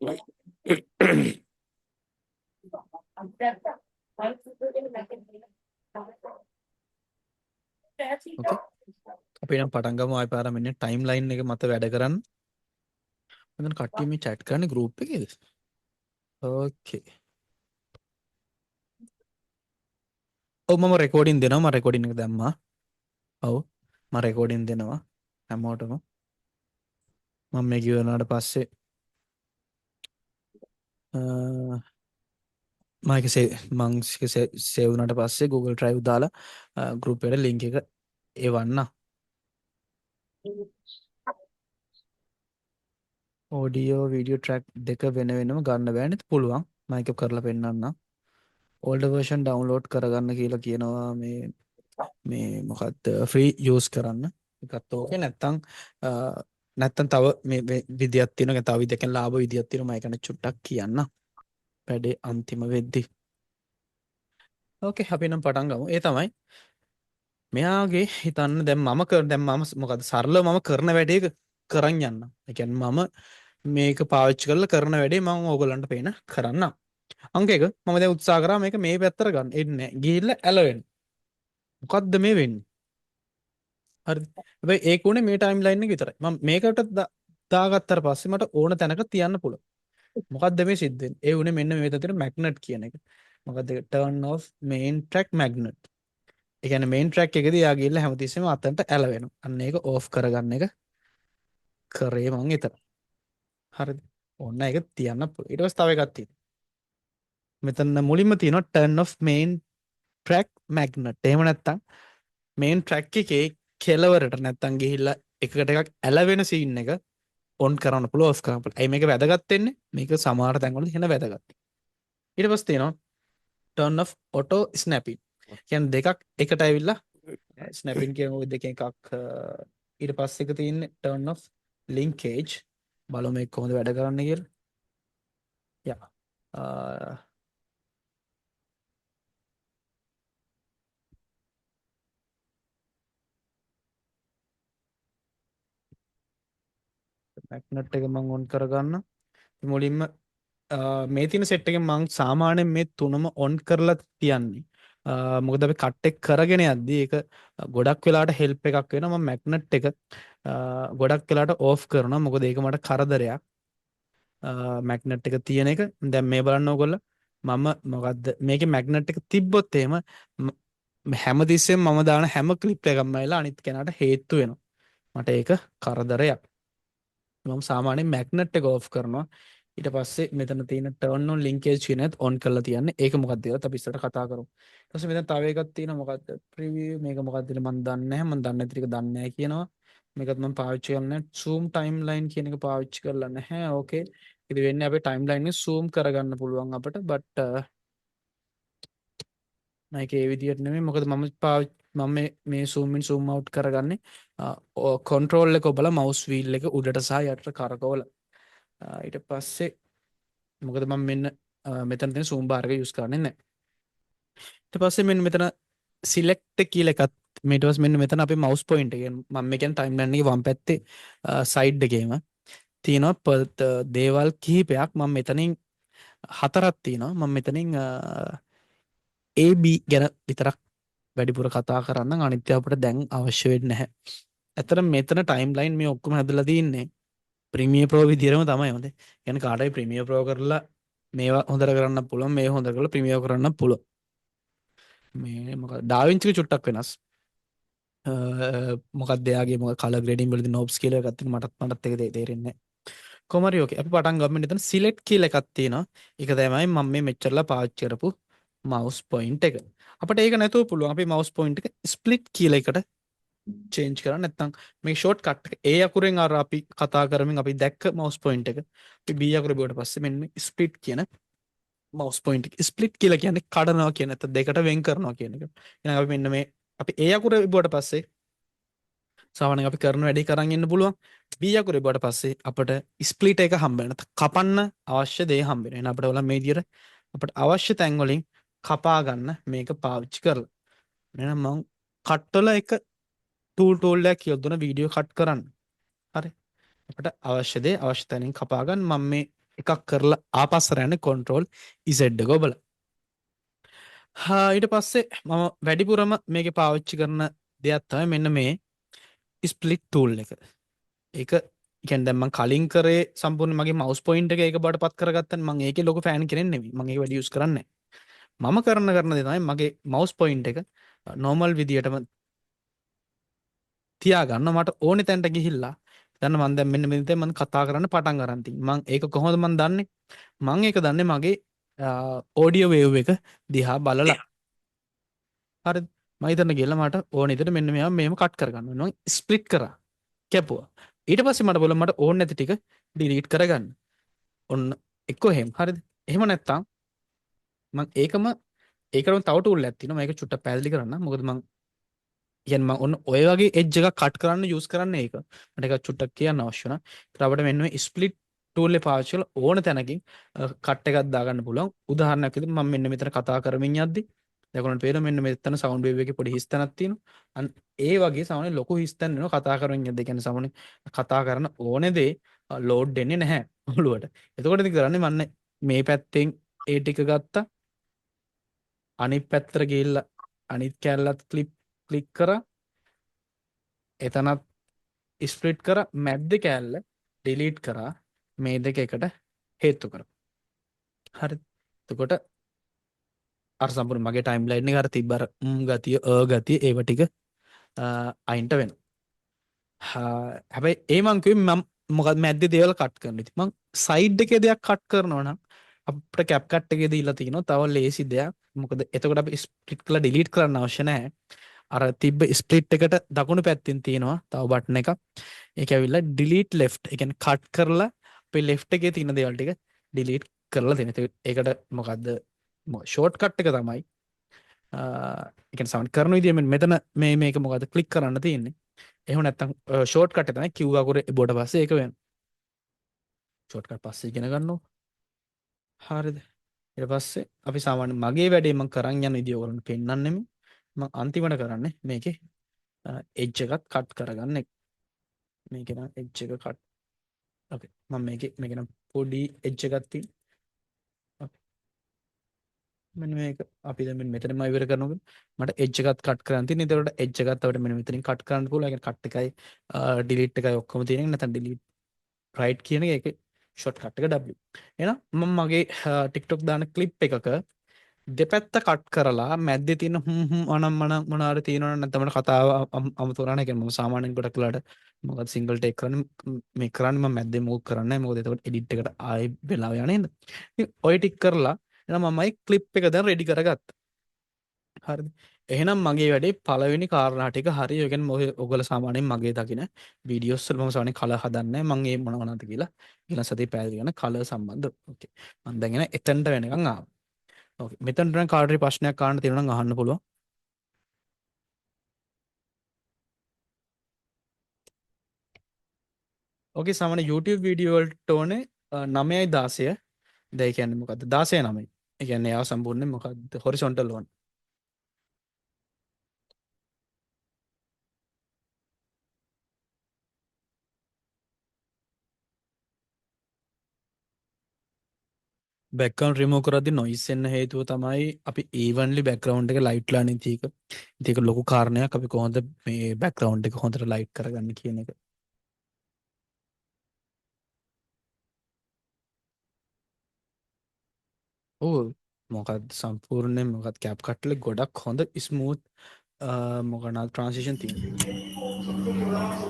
ඕකේ අපි නම් පටන් ගමු ආයෙ පාර මෙන්න ටයිම් ලයින් එක මත වැඩ කරන්න මම කට්ටිය මේ chat කරන්නේ group එකේද ඕකේ ඔව් මම රෙකෝඩින් දෙනවා මම රෙකෝඩින් එක දැම්මා ඔව් මම රෙකෝඩින් දෙනවා හැමෝටම මම මේ කියවනාට පස්සේ මම ඒක සේව් වුණාට පස්සේ Google Drive දාලා group එකට link එක එවන්න audio video track දෙක වෙන වෙනම ගන්න බෑ නේද පුළුවන් මම ඒක කරලා පෙන්නන්නම් older version download කරගන්න කියලා කියනවා මේ මොකක්ද free use කරන්න එකත් ඕකේ නැත්තම් තව මේ විදියක් තියෙනවා තව විදියකින් ලාභ විදියක් තියෙනවා මම ඒකන චුට්ටක් කියන්න වැඩේ අන්තිම වෙද්දි ඕකේ අපි නම් පටන් ගමු ඒ තමයි මෙයාගේ හිතන්න දැන් මම මොකද සරලව මම කරන වැඩේ කරන් යන්න ඒ කියන්නේ මම මේක පාවිච්චි කරලා කරන වැඩේ මම ඕගලන්ට පේන කරන්න අංක එක මම දැන් උත්සාහ කරා මේක මේ පැත්තට ගන්න එන්නේ ගිහිල්ලා ඇලවෙන්න මොකද්ද මේ වෙන්නේ හරිද හැබැයි ඒක උනේ මේ ටයිම් ලයින් එක විතරයි මම මේකට දාගත්තට පස්සේ මට ඕන තැනක තියන්න පුළුවන් මොකද්ද මේ සිද්ධ වෙන්නේ ඒ උනේ මෙන්න මේ විතර මැග්නට් කියන එක මොකද්ද turn off main track magnet ඒ කියන්නේ main track එකේදී යා ගිහලා හැමතිස්සෙම අතන්ට ඇලවෙනවා අන්න ඒක off කරගන්න එක කරේ මං එතන හරිද ඕන්න ඒක තියන්න පුළුවන් ඊට පස්සේ තව එකක් තියෙනවා මෙතන මුලින්ම තියෙනවා turn off main track magnet එහෙම නැත්නම් main track එකේ කෙලවරට නැත්තම් ගිහිල්ලා එකකට එකක් ඇලවෙන සීන් එක ඔන් කරන්න පුළුවන් ඔෆ් කරන්න පුළුවන්. ඇයි මේක වැදගත් වෙන්නේ? මේක සමහර තැන්වල එන වැදගත්. ඊට පස්සේ තියෙනවා turn off auto snapping. කියන්නේ දෙකක් එකට ඇවිල්ලා snapping කියන ওই දෙකෙන් එකක් ඊට පස්සේ එක තියෙන්නේ turn off linkage බලමු මේක කොහොමද වැඩ කරන්නේ කියලා. යා මැග්නට් එක මම ඔන් කරගන්න. මුලින්ම මේ තියෙන සෙට් එකෙන් මම සාමාන්‍යයෙන් මේ තුනම ඔන් කරලා තියන්නේ. මොකද අපි කට් එක කරගෙන යද්දී ඒක ගොඩක් වෙලාවට හෙල්ප් එකක් වෙනවා. මම මැග්නට් එක ගොඩක් වෙලාවට ඕෆ් කරනවා. මොකද ඒක මට කරදරයක්. මැග්නට් එක තියෙන එක. දැන් මේ බලන්න ඕගොල්ලෝ මම මොකද්ද මේකේ මැග්නට් එක තිබ්බොත් එහෙම හැමතිස්සෙම මම දාන හැම ක්ලිප් එකක්ම ඇවිල්ලා අනිත් කෙනාට හේතු වෙනවා. මට ඒක කරදරයක්. මම සාමාන්‍යයෙන් මැග්නට් එක ඕෆ් කරනවා. ඊට පස්සේ මෙතන තියෙන turn on linkage කියන එකත් on කරලා තියන්නේ. ඒක මොකක්ද කියලා අපි ඉස්සරට කතා කරමු. ඊට පස්සේ මෙතන තව එකක් තියෙනවා මොකක්ද? preview මේක මොකක්ද කියලා මම දන්නේ නැහැ. මම දන්නේ නැති ටික දන්නේ නැහැ කියනවා. මේකත් මම පාවිච්චි කරන්නේ නැහැ. zoom timeline කියන එක පාවිච්චි කරලා නැහැ. ඕකේ. ඉතින් වෙන්නේ අපේ timeline එක zoom කරගන්න පුළුවන් අපිට. but මේක ඒ විදිහට නෙමෙයි. මොකද මම මේ zoom in zoom out කරගන්නේ control එක ඔබලා mouse wheel එක උඩට සහ යටට කරකවලා. ඊට පස්සේ මොකද මම මෙන්න මෙතන තියෙන zoom bar එක use කරන්නේ නැහැ. ඊට පස්සේ මෙන්න මෙතන select කියලා එකත් ඊට පස්සේ මෙන්න මෙතන අපේ mouse point එක මම මේ කියන්නේ timeline එකේ වම් පැත්තේ side එකේම තියෙනවා දේවල් කිහිපයක්. මම මෙතනින් හතරක් තියෙනවා. මම මෙතනින් AB ගැන විතරක් වැඩිපුර කතා කරන්න. අනිත් ඒවා අපිට දැන් අවශ්‍ය වෙන්නේ නැහැ. ඇත්තට මෙතන timeline මේ ඔක්කොම හැදලා තියෙන්නේ ප්‍රීමියර් ප්‍රෝ විදියටම තමයි හොඳේ. يعني කාටයි ප්‍රීමියර් ප්‍රෝ කරලා මේවා හොඳට කරන්න පුළුවන්. මේ හොඳ කරලා ප්‍රීමියර් කරන්න පුළුවන්. මේ මොකද ඩාවින්චි චුට්ටක් වෙනස්. මොකක්ද එයාගේ මොකද කලර් ග්‍රේඩින් වලදී knobs කියලා එකක් තියෙනවා. මටත් ඒක තේරෙන්නේ නැහැ. කොහමද ඕකේ. අපි පටන් ගමු. මෙතන select කියලා එකක් තියෙනවා. ඒක තමයි මම මේ මෙච්චරලා පාවිච්චි කරපු mouse point එක. අපිට ඒක නැතුව පුළුවන් අපි mouse point එක split කියලා එකට change කරන්න. නැත්නම් මේ shortcut එක A අකුරෙන් අර අපි කතා කරමින් අපි දැක්ක mouse point එක අපි B අකුර බිව්වට පස්සේ මෙන්න split කියන mouse point එක split කියලා කියන්නේ කඩනවා කියන නැත්නම් දෙකට වෙන් කරනවා කියන එක. එහෙනම් අපි මෙන්න මේ අපි A අකුර බිව්වට පස්සේ සාමාන්‍යයෙන් අපි කරන වැඩේ කරන් ඉන්න පුළුවන්. B අකුර බිව්වට පස්සේ අපිට split එක හම්බ වෙනවා. කපන්න අවශ්‍ය දේ හම්බ වෙනවා. එහෙනම් අපිට ඔයාලා මේ විදිහට අපිට අවශ්‍ය තැන් වලින් කපා ගන්න මේක පාවිච්චි කරලා. එහෙනම් මම කට්ටල එක ටූල් එකක් කියලා දුන වීඩියෝ කට් කරන්න. හරි. අපිට අවශ්‍ය දේ අවශ්‍ය තැනින් කපා ගන්න. මම මේ එකක් කරලා ආපස්සට යන්නේ control Z එක ඔබලා. ඊට පස්සේ මම වැඩිපුරම මේකේ පාවිච්චි කරන දෙයක් තමයි මෙන්න මේ split tool එක. ඒක කියන්නේ දැන් මම කලින් කරේ සම්පූර්ණ මගේ mouse point එක ඒක බඩ පත් කරගත්තා. මම ඒකේ ලොකු ෆෑන් කෙනෙක් නෙමෙයි. මම ඒක වැඩි යූස් කරන්නේ නැහැ. මම කරන දේ තමයි මගේ mouse point එක normal විදියටම තියාගන්න. මට ඕනේ තැනට ගිහිල්ලා දැන් මම දැන් මෙන්න මෙතන මම කතා කරන්න පටන් ගන්න තියෙනවා. මම ඒක කොහොමද මම දන්නේ? මම ඒක දන්නේ මගේ audio wave එක දිහා බලලා. හරිද? මම හිතන්න ගිහලා මට ඕන විදිහට මෙන්න මේවා මෙහෙම කට් කරගන්න ඕන. මම ස්ප්ලිට් කරා. කැපුවා. ඊට පස්සේ මට බලන්න මට ඕන නැති ටික ඩිලීට් කරගන්න. ඔන්න එක්කෝ එහෙම. හරිද? එහෙම නැත්තම් මම ඒකටම තව ටූල් එකක් තියෙනවා. මේක චුට්ටක් පැහැදිලි කරන්න. මොකද මම කියන්නේ මම ඔන්න ඔය වගේ එජ් එකක් කට් කරන්න යූස් කරන්නේ ඒක. මට ඒක චුට්ටක් කියන්න අවශ්‍ය වුණා. ඒත් අපිට මෙන්න මේ ස්ප්ලිට් ටූල් එක පාවිච්චි කරලා ඕන තැනකින් කට් එකක් දාගන්න පුළුවන්. උදාහරණයක් විදිහට මම මෙන්න මෙතන කතා කරමින් යද්දි දැන් පේනවා මෙන්න මෙතන සවුන්ඩ් වේව් එකේ පොඩි හිස් තැනක් තියෙනවා. අන්න ඒ වගේ සාමාන්‍ය ලොකු හිස් තැන් වෙනවා කතා කරමින් යද්දි. ඒ කියන්නේ සාමාන්‍ය කතා කරන ඕනේ දේ ලෝඩ් වෙන්නේ නැහැ ඔළුවට. එතකොට ඉතින් කරන්නේ මම මේ පැත්තෙන් ඒ ටික ගත්තා. අනිත් පැත්තට ගිහිල්ලා අනිත් කැලලත් ක්ලික් කරා. එතනත් ස්ප්ලිට් කරා. මැද්ද කැලල ඩිලීට් කරා. මේ දෙක එකට හේතු කරා. හරිද? එතකොට අර සම්පූර්ණ මගේ ටයිම්ලයින් එක අර තිබ්බ අර ගතිය ගතිය ඒව ටික අයින්ට වෙනවා. හැබැයි ඒ මං කිව්වේ මම මොකද මැද්දේ දේවල් කට් කරන්න. ඉතින් මං සයිඩ් එකේ දෙයක් කට් කරනවා නම් අපිට කැප් කට් එකේ දීලා තිනවා තව ලේසි දෙයක්. මොකද එතකොට අපි ස්ප්ලිට් කරලා ඩිලීට් කරන්න අවශ්‍ය නැහැ. අර තිබ්බ ස්ප්ලිට් එකට දකුණු පැත්තෙන් තියෙනවා තව බටන් එකක්. ඒක ඇවිල්ලා delete left. ඒ කියන්නේ කට් කරලා අපේ left එකේ තියෙන දේවල් ටික delete කරලා දෙන. ඒකට මොකද්ද ෂෝට් කට් එක තමයි එකන සවන්් කරන විදිය මෙතන මේක මොකද කලික් කරන්න තියන්නේ. එහෙම නැත්තම් ෂෝට් කට් තමයි කිව් අකුර බොඩ පස්සේ ඒක වෙන ෂෝට් කට් පස්සේ ඉගෙන ගන්නවා. හරිද? ඊට පස්සේ අපි සාමාන්‍ය මගේ වැඩේ මම කරන් යන විදිය ඔයගොල්ලන්ට පෙන්නන්නෙමු. මම අන්තිමට කරන්නේ මේකේ එජ් එකත් කට් කරගන්න එක. මේකේ නම් එජ් එක කට්. ඕකේ. මම මේකේ නම් පොඩි එජ් එකක් තියෙන. ඕකේ. මෙන්න මේක අපි දැන් මෙතනම ඉවර කරනකොට මට එජ් එකත් කට් කරන්න තියෙන. ඒතරට එජ් එකත් අපිට මෙන්න මෙතනින් කට් කරන්න පුළුවන්. ඒ කියන්නේ කට් එකයි ඩිලීට් එකයි ඔක්කොම තියෙන එක. නැත්නම් ඩිලීට් රයිට් කියන එක ඒකේ ෂොට්කට් එක W. එහෙනම් මම මගේ TikTok දාන ක්ලිප් එකක දෙපැත්ත කට් කරලා මැද්දේ තියෙන අනම්මන මොනාර තියෙනවනම් නැත්නම් මට කතාව අමුතු කරන්නේ. ඒ කියන්නේ මම සාමාන්‍යයෙන් ගොඩක් වෙලාට මොකද සිංගල් ටේක් කරන්නේ මේ කරන්නේ මම මැද්දේ මූව් කරන්නේ නැහැ. මොකද එතකොට එඩිට් එකට ආයෙ වෙලාව යන්නේ නේද? ඉතින් ඔය ටික කරලා එහෙනම් මමයි ක්ලිප් එක දැන් රෙඩි කරගත්තා. හරිද? එහෙනම් මගේ වැඩේ පළවෙනි කාරණා ටික හරි. ඒ කියන්නේ ඔයගොල්ලෝ සාමාන්‍යයෙන් මගේ දකින වීඩියෝස් වල මම සාමාන්‍යයෙන් කලර් හදන්නේ නැහැ. මම ඒ මොනවද කියලා ඊළඟ සතියේ පැහැදිලි කරන කලර් සම්බන්ධ. ඕකේ. මම දැන් එන එතනට වෙනකන් ආවා. ඕකේ. මෙතනට නම් කාට හරි ප්‍රශ්නයක් අහන්න තියෙනවා නම් අහන්න පුළුවන්. ඕකේ සාමාන්‍ය YouTube වීඩියෝ වලට ඕනේ 9යි 16. දැන් ඒ කියන්නේ මොකද්ද? 16 9. ඒ කියන්නේ ඒව සම්පූර්ණයෙන් මොකද්ද? හොරිසොන්ටල් ඕන. බැක්ග්‍රවුන්ඩ් රිමූව් කරද්දී නොයිස් එන්න හේතුව තමයි අපි ඊවන්ලි බැක්ග්‍රවුන්ඩ් එක ලයිට් ලා නෙති එක. ඉතින් ඒක ලොකු කාරණයක් අපි කොහොමද මේ බැක්ග්‍රවුන්ඩ් එක හොඳට ලයිට් කරගන්න කියන එක. ඔව් මොකක්ද සම්පූර්ණයෙන් මොකක්ද කැප් කට් වල ගොඩක් හොඳ ස්මූත් මොකක්ද ට්‍රාන්සිෂන් තියෙනවා.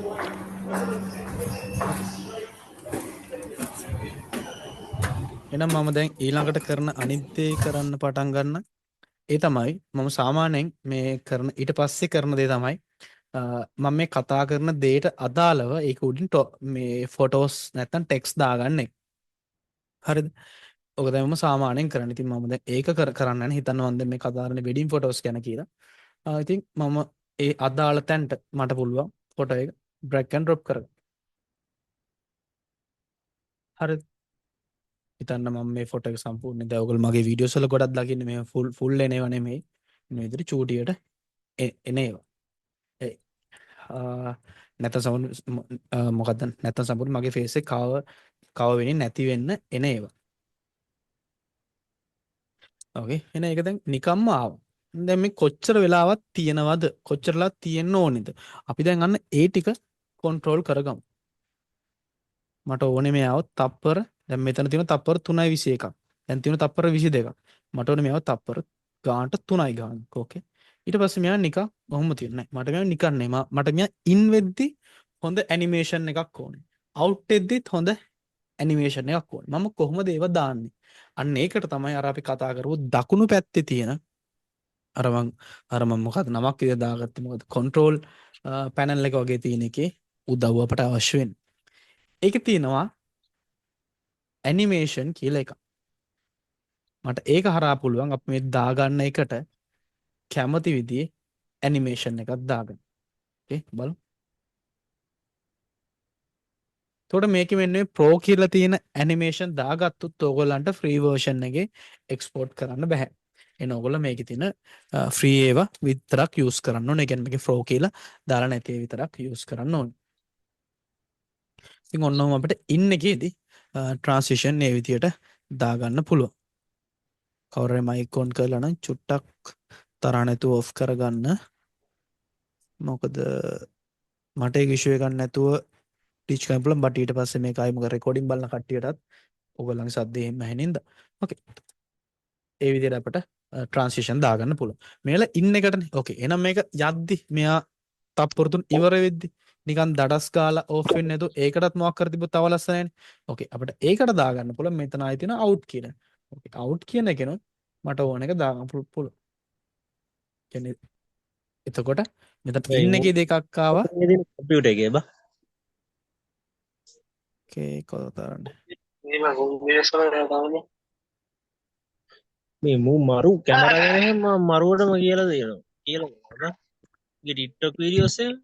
ඕකේ. එහෙනම් මම දැන් ඊළඟට කරන අනිත් දේ කරන්න පටන් ගන්න. ඒ තමයි මම සාමාන්‍යයෙන් මේ කරන ඊට පස්සේ කරන දේ තමයි මම මේ කතා කරන දේට අදාළව ඒක උඩින් මේ ෆොටෝස් නැත්තම් ටෙක්ස්ට් දාගන්න එක. හරිද? ඔක තමයි මම සාමාන්‍යයෙන් කරන්නේ. ඉතින් මම දැන් ඒක කරන්න යන හිතන්න මම දැන් මේ කතා කරන වෙඩින් ෆොටෝස් ගැන කියලා. ඉතින් මම ඒ අදාළ තැනට මට පුළුවන් ෆොටෝ එක ඩ්‍රැග් ඇන්ඩ් ඩ්‍රොප් කරගන්න. හරිද? හිතන්න මම මේ ෆොටෝ එක සම්පූර්ණයෙන් දැන් ඔයගොල්ලෝ මගේ වීඩියෝස් වල ගොඩක් දකින්නේ මේ ෆුල් එනේව නෙමෙයි. මේ විදිහට චූටියට එනේවා. ඒ නැත්නම් මොකද්ද නැත්නම් සම්පූර්ණ මගේ ෆේස් එක කව වෙන්නේ නැති වෙන්න එන ඒවා. ඕකේ. එහෙනම් ඒක දැන් නිකම්ම ආවා. දැන් මේ කොච්චර වෙලාවක් තියෙනවද? කොච්චරලා තියෙන්න ඕනේද? අපි දැන් අන්න ඒ ටික කන්ට්‍රෝල් කරගමු. මට ඕනේ මේ આવොත් තප්පර දැන් මෙතන තියෙන තප්පර 3:21ක්. දැන් තියෙන තප්පර 22ක්. මට ඕනේ මේ આવොත් තප්පර ගානට 3යි ගාන. ඕකේ. ඊට පස්සේ මෙයා නිකන් කොහොම තියන්නේ මට මෙයා නිකන් නේ මට මෙයා ඉන් වෙද්දි හොඳ ඇනිමේෂන් එකක් ඕනේ. අවුට් වෙද්දිත් හොඳ ඇනිමේෂන් එකක් ඕනේ. මම කොහොමද ඒව දාන්නේ? අන්න ඒකට තමයි අර අපි කතා කරපු දකුණු පැත්තේ තියෙන අර මම මොකද නමක් විදිහට දාගත්තේ මොකද කන්ට්‍රෝල් පැනල් එක වගේ තියෙන එකේ උදව්ව අපට අවශ්‍ය වෙන්නේ. ඒකේ තියෙනවා ඇනිමේෂන් කියලා එකක්. මට ඒක හරහා පුළුවන් අපි මේ දාගන්න එකට කැමති විදිහේ ඇනිමේෂන් එකක් දාගන්න. ඕකේ බලමු. එතකොට මේකේ මෙන්න මේ ප්‍රෝ කියලා තියෙන ඇනිමේෂන් දාගත්තොත් ඕගොල්ලන්ට ෆ්‍රී වර්ෂන් එකේ එක්ස්පෝර්ට් කරන්න බෑ. එන ඕගොල්ලෝ මේකේ තියෙන ෆ්‍රී ඒවා විතරක් යූස් කරන්න ඕනේ. ඒ කියන්නේ මේකේ ප්‍රෝ කියලා දාලා නැති ඒවා විතරක් යූස් කරන්න ඕනේ. ඉතින් ඔන්නෝම අපිට ඉන් එකේදී ට්‍රාන්සිෂන් මේ විදියට දාගන්න පුළුවන්. කවුරුහරි මයික් ඔන් කරලා නම් චුට්ටක් තරහ නැතුව ඔෆ් කරගන්න. මොකද මට ඒක ඉෂුව එකක් නැතුව ටීච් කරන්න පුළුවන්. බට ඊට පස්සේ මේක ආයි මොකද රෙකෝඩින් බලන කට්ටියටත් ඔයගොල්ලන්ගේ සද්දේ එහෙම ඇහෙනින්ද. ඕකේ. ඒ විදිහට අපිට ට්‍රාන්සිෂන් දාගන්න පුළුවන්. මේලා ඉන් එකටනේ. ඕකේ. එහෙනම් මේක යද්දි මෙයා තප්පර තුන ඉවර වෙද්දි නිකන් දඩස් ගාලා ඕෆ් වෙන්නේ නැතුව ඒකටත් මොකක් කර තිබ්බොත් තව ලස්සනයිනේ. ඕකේ. අපිට ඒකට දාගන්න පුළුවන් මෙතන ආයි තියෙන අවුට් කියන. ඕකේ. අවුට් කියන එකනොත් මට ඕන එක දාගන්න පුළුවන්. කියන්නේ එතකොට මෙතන ඉන් එකේ දෙකක් ආවා. කම්පියුටර් එකේ බා ඕකේ කොතරම්ද? මේ මූ මරු කැමරා ගැන එහෙම මරුවටම කියලා දෙනවා කියලා ගේ ටික්ටොක් වීඩියෝස් එක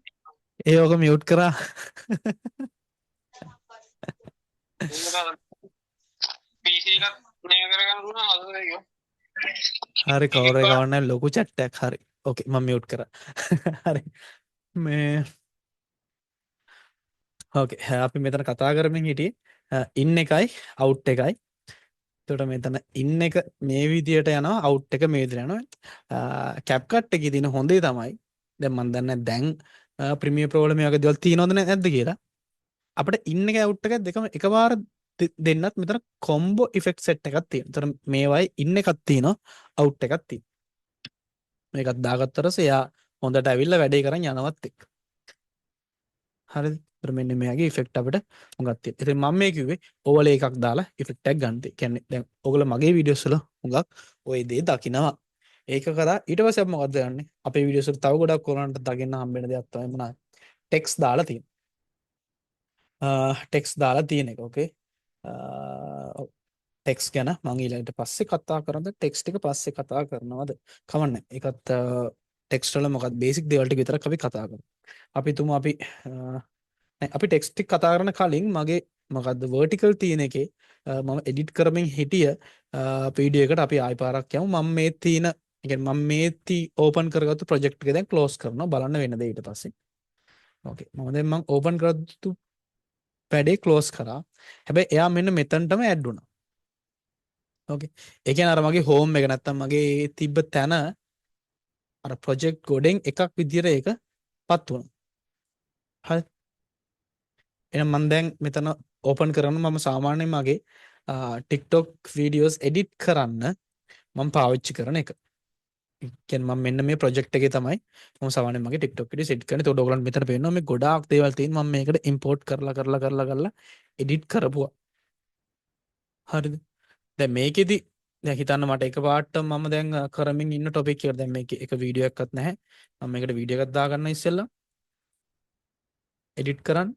ඒ ඔක මියුට් කරා. හරි කවුරු හරි කවන්නේ ලොකු chat එකක් හරි. ඕකේ මම mute කරා. හරි. මේ ඕකේ අපි මෙතන කතා කරමින් හිටියේ in එකයි out එකයි. එතකොට මෙතන in එක මේ විදියට යනවා out එක මේ විදියට යනවා. CapCut එකේ තියෙන හොඳේ තමයි දැන් මම දන්නේ දැන් Premiere Pro වල මේ වගේ දේවල් තියෙනවද නැද්ද කියලා. අපිට in එක out එක දෙකම එකපාර දෙන්නත් මෙතන combo effect set එකක් තියෙනවා. එතකොට මේවයි in එකක් තියෙනවා out එකක් තියෙනවා. මේකත් දාගත්තට පස්සේ එයා හොඳට ඇවිල්ලා වැඩේ කරන් යනවත් එක්ක. හරිද? ඒතර මෙන්න මෙයාගේ ඉෆෙක්ට් අපිට හුඟක් තියෙනවා. ඉතින් මම මේ කිව්වේ ඕවලේ එකක් දාලා ඉෆෙක්ට් එකක් ගන්න. ඒ කියන්නේ දැන් ඔයගොල්ලෝ මගේ වීඩියෝස් වල හුඟක් ওই දේ දකිනවා. ඒක කරා ඊට පස්සේ අපි මොකද කරන්නේ? අපේ වීඩියෝස් වල තව ගොඩක් ඔයගොල්ලන්ට දකින්න හම්බෙන දෙයක් තමයි මොනවාද? ටෙක්ස්ට් දාලා තියෙන. ටෙක්ස්ට් දාලා තියෙන එක. ඕකේ. ටෙක්ස්ට් ගැන මම ඊළඟට පස්සේ කතා කරනද ටෙක්ස්ට් එක පස්සේ කතා කරනවද? කවන්නේ. ඒකත් ටෙක්ස්ට් වල මොකක්ද බේසික් දේවල් ටික විතරක් අපි කතා කරමු. අපි තුමු අපි අපි ටෙක්ස්ට් එක කතා කරන කලින් මගේ මොකද්ද vertical තියෙන එකේ මම එඩිට් කරමින් හිටිය වීඩියෝ එකට අපි ආයි පාරක් යමු. මම මේ තියෙන ඒ කියන්නේ මම මේ ඕපන් කරගත්තු ප්‍රොජෙක්ට් එක දැන් ක්ලෝස් කරනවා බලන්න වෙන දේ ඊට පස්සේ. ඕකේ. මම ඕපන් කරගත්තු වැඩේ ක්ලෝස් කරා. හැබැයි එයා මෙන්න මෙතනටම ඇඩ් වුණා. ඕකේ. ඒ කියන්නේ අර මගේ හෝම් එක නැත්තම් මගේ තිබ්බ තැන අර ප්‍රොජෙක්ට් ගොඩෙන් එකක් විදියට ඒක පත් වුණා. හරි. එහෙනම් මම දැන් මෙතන ඕපන් කරන මම සාමාන්‍යයෙන් මගේ TikTok වීඩියෝස් එඩිට් කරන්න මම පාවිච්චි කරන එක. ඒ කියන්නේ මම මෙන්න මේ ප්‍රොජෙක්ට් එකේ තමයි මම සාමාන්‍යයෙන් මගේ TikTok වීඩියෝස් එඩිට් කරන්නේ. ඒකට ඔයගොල්ලන්ට මෙතන පේනවා මේ ගොඩාක් දේවල් තියෙනවා. මම මේකට ඉම්පෝර්ට් කරලා එඩිට් කරපුවා. හරිද? දැන් මේකෙදි දැන් හිතන්න මට එකපාරට මම දැන් කරමින් ඉන්න ටොපික් එකට දැන් මේකේ එක වීඩියෝ එකක්වත් නැහැ. මම මේකට වීඩියෝ එකක් දාගන්න ඉස්සෙල්ලා එඩිට් කරන්න.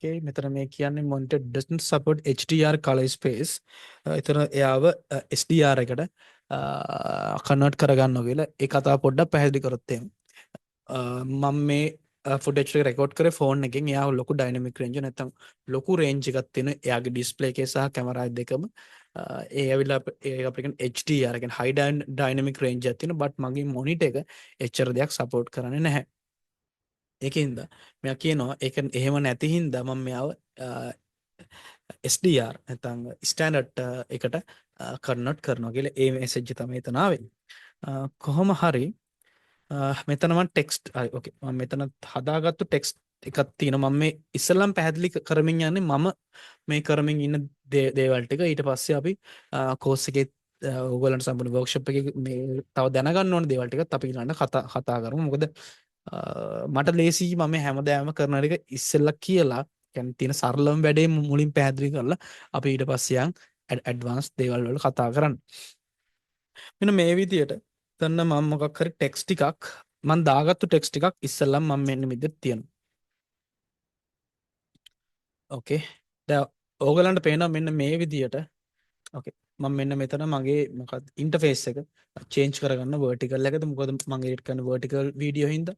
Okay, මෙතන මේ කියන්නේ monitor doesn't support HDR color space. එතන එයාව SDR එකට කන්වර්ට් කරගන්න කියලා ඒ කතාව පොඩ්ඩක් පැහැදිලි කරොත් එහෙම. මම මේ ෆුටේජ් එක රෙකෝඩ් කරේ ෆෝන් එකෙන්. එයා ලොකු ඩයිනමික් රේන්ජ් නැත්නම් ලොකු රේන්ජ් එකක් තියෙන එයාගේ ඩිස්ප්ලේ එකේ සහ කැමරා දෙකම ඒ ඇවිල්ලා ඒ අපිට කියන්නේ HDR කියන්නේ high dynamic range එකක් තියෙන බට් මගේ මොනිටර් එක එච්චර දෙයක් සපෝට් කරන්නේ නැහැ. ඒකින්ද මෙයා කියනවා ඒක එහෙම නැති හින්දා මම මෙයාව SDR නැත්නම් ස්ටෑන්ඩඩ් එකට කන්වර්ට් කරනවා කියලා ඒ මෙසේජ් එක තමයි එතන ආවේ. කොහොම හරි මෙතන මම ටෙක්ස්ට් හරි ඕකේ මම මෙතන හදාගත්තු ටෙක්ස්ට් එකක් තියෙනවා. මම මේ ඉස්සෙල්ලම පැහැදිලි කරමින් යන්නේ මම මේ කරමින් ඉන්න දේවල් ටික. ඊට පස්සේ අපි කෝස් එකේ ඕගොල්ලන්ට සම්පූර්ණ වර්ක්ෂොප් එකේ මේ තව දැනගන්න ඕන දේවල් ටිකත් අපි ඊළඟ කතා කරමු. මොකද මට ලේසි මම හැමදාම කරන එක ඉස්සෙල්ලා කියලා කියන්නේ තියෙන සරලම වැඩේ මුලින් පැහැදිලි කරලා අපි ඊට පස්සේ යන් ඇඩ්වාන්ස් දේවල් වල කතා කරන්න. මෙන්න මේ විදියට තන්න මම මොකක් හරි ටෙක්ස්ට් ටිකක් මම දාගත්තු ටෙක්ස්ට් ටිකක් ඉස්සෙල්ලා මම මෙන්න මෙතන තියෙනවා. ඕකේ. දැන් ඕගලන්ට පේනවා මෙන්න මේ විදියට. ඕකේ. මම මෙන්න මෙතන මගේ මොකක්ද ඉන්ටර්ෆේස් එක චේන්ජ් කරගන්න vertical එකද මොකද මම එඩිට් කරන vertical වීඩියෝ හින්දා.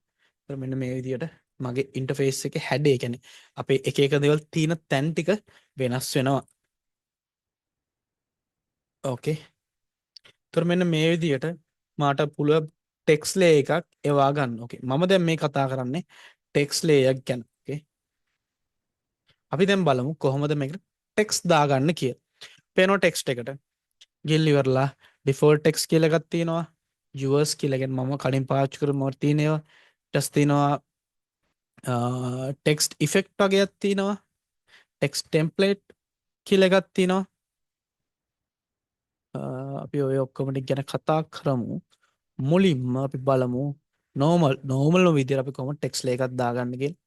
මෙන්න මේ විදියට මගේ ඉන්ටර්ෆේස් එකේ හැඩය කියන්නේ අපේ එක එක දේවල් තියෙන තැන් ටික වෙනස් වෙනවා. ඕකේ. ඒතර මෙන්න මේ විදියට මාට පුළුවන් ටෙක්ස්ට් ලේ එකක් එවා ගන්න. ඕකේ. මම දැන් මේ කතා කරන්නේ ටෙක්ස්ට් ලේ එකක් ගැන. ඕකේ. අපි දැන් බලමු කොහොමද මේකට ටෙක්ස්ට් දාගන්න කියලා. පේනවා ටෙක්ස්ට් එකට. ගිහින් ඉවරලා ඩිෆෝල්ට් ටෙක්ස්ට් කියලා එකක් තියෙනවා. yours කියලා කියන්නේ මම කලින් පාවිච්චි කරපු මොකක්ද තියෙනවා. ඊට තියෙනවා ටෙක්ස්ට් ඉෆෙක්ට් වගේක් තියෙනවා. ටෙක්ස්ට් ටෙම්ප්ලේට් කියලා එකක් තියෙනවා. අපි ඔය ඔක්කොම ටික ගැන කතා කරමු. මුලින්ම අපි බලමු normal විදියට අපි කොහොමද ටෙක්ස්ට් එකක් දාගන්න කියලා.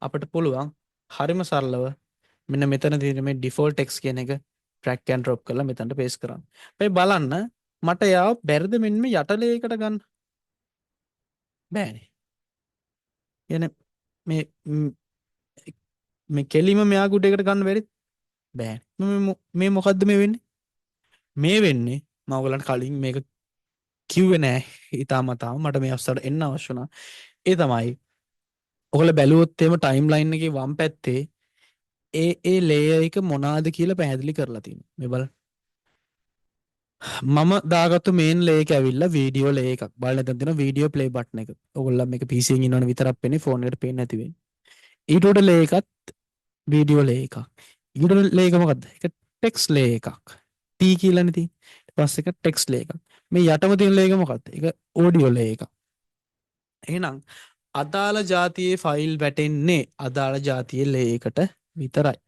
අපිට පුළුවන් හරිම සරලව මෙන්න මෙතන තියෙන මේ default text කියන එක drag and drop කරලා මෙතනට paste කරන්න. මේ බලන්න මට යාව බැරිද මෙන්න මේ යට ලේයකට ගන්න? බෑනේ. කියන්නේ මේ කෙලිම මෙයා ගුඩේකට ගන්න බැරිද? බෑනේ. මේ මොකද්ද මේ වෙන්නේ? මේ වෙන්නේ මම ඔයගලන්ට කලින් මේක කිව්වේ නෑ. ඊටමතාව මට මේ අවස්ථාවට එන්න අවශ්‍ය වුණා. ඒ තමයි ඔයගොල්ලෝ බැලුවොත් එහෙම ටයිම්ලයින් එකේ වම් පැත්තේ ඒ ලේයර් එක මොනවාද කියලා පැහැදිලි කරලා තියෙනවා. මේ බලන්න. මම දාගත්තු මේන් ලේ එක ඇවිල්ලා වීඩියෝ ලේ එකක්. බලන්න දැන් තියෙනවා වීඩියෝ ප්ලේ බටන් එක. ඔයගොල්ලෝ මේක PC එකකින් ඉන්නවනේ විතරක් පේන්නේ ෆෝන් එකට පේන්නේ නැති වෙන්නේ. ඊට උඩ ලේ එකත් වීඩියෝ ලේ එකක්. ඊට උඩ ලේ එක මොකද්ද? ඒක ටෙක්ස්ට් ලේ එකක්. T කියලානේ තියෙන්නේ. ඊට පස්සේ එක ටෙක්ස්ට් ලේ එකක්. මේ යටම තියෙන ලේ එක මොකද්ද? ඒක ඔඩියෝ ලේ එකක්. එහෙනම් අදාළ જાතියේ ෆයිල් වැටෙන්නේ අදාළ જાතියේ ලේ එකට විතරයි.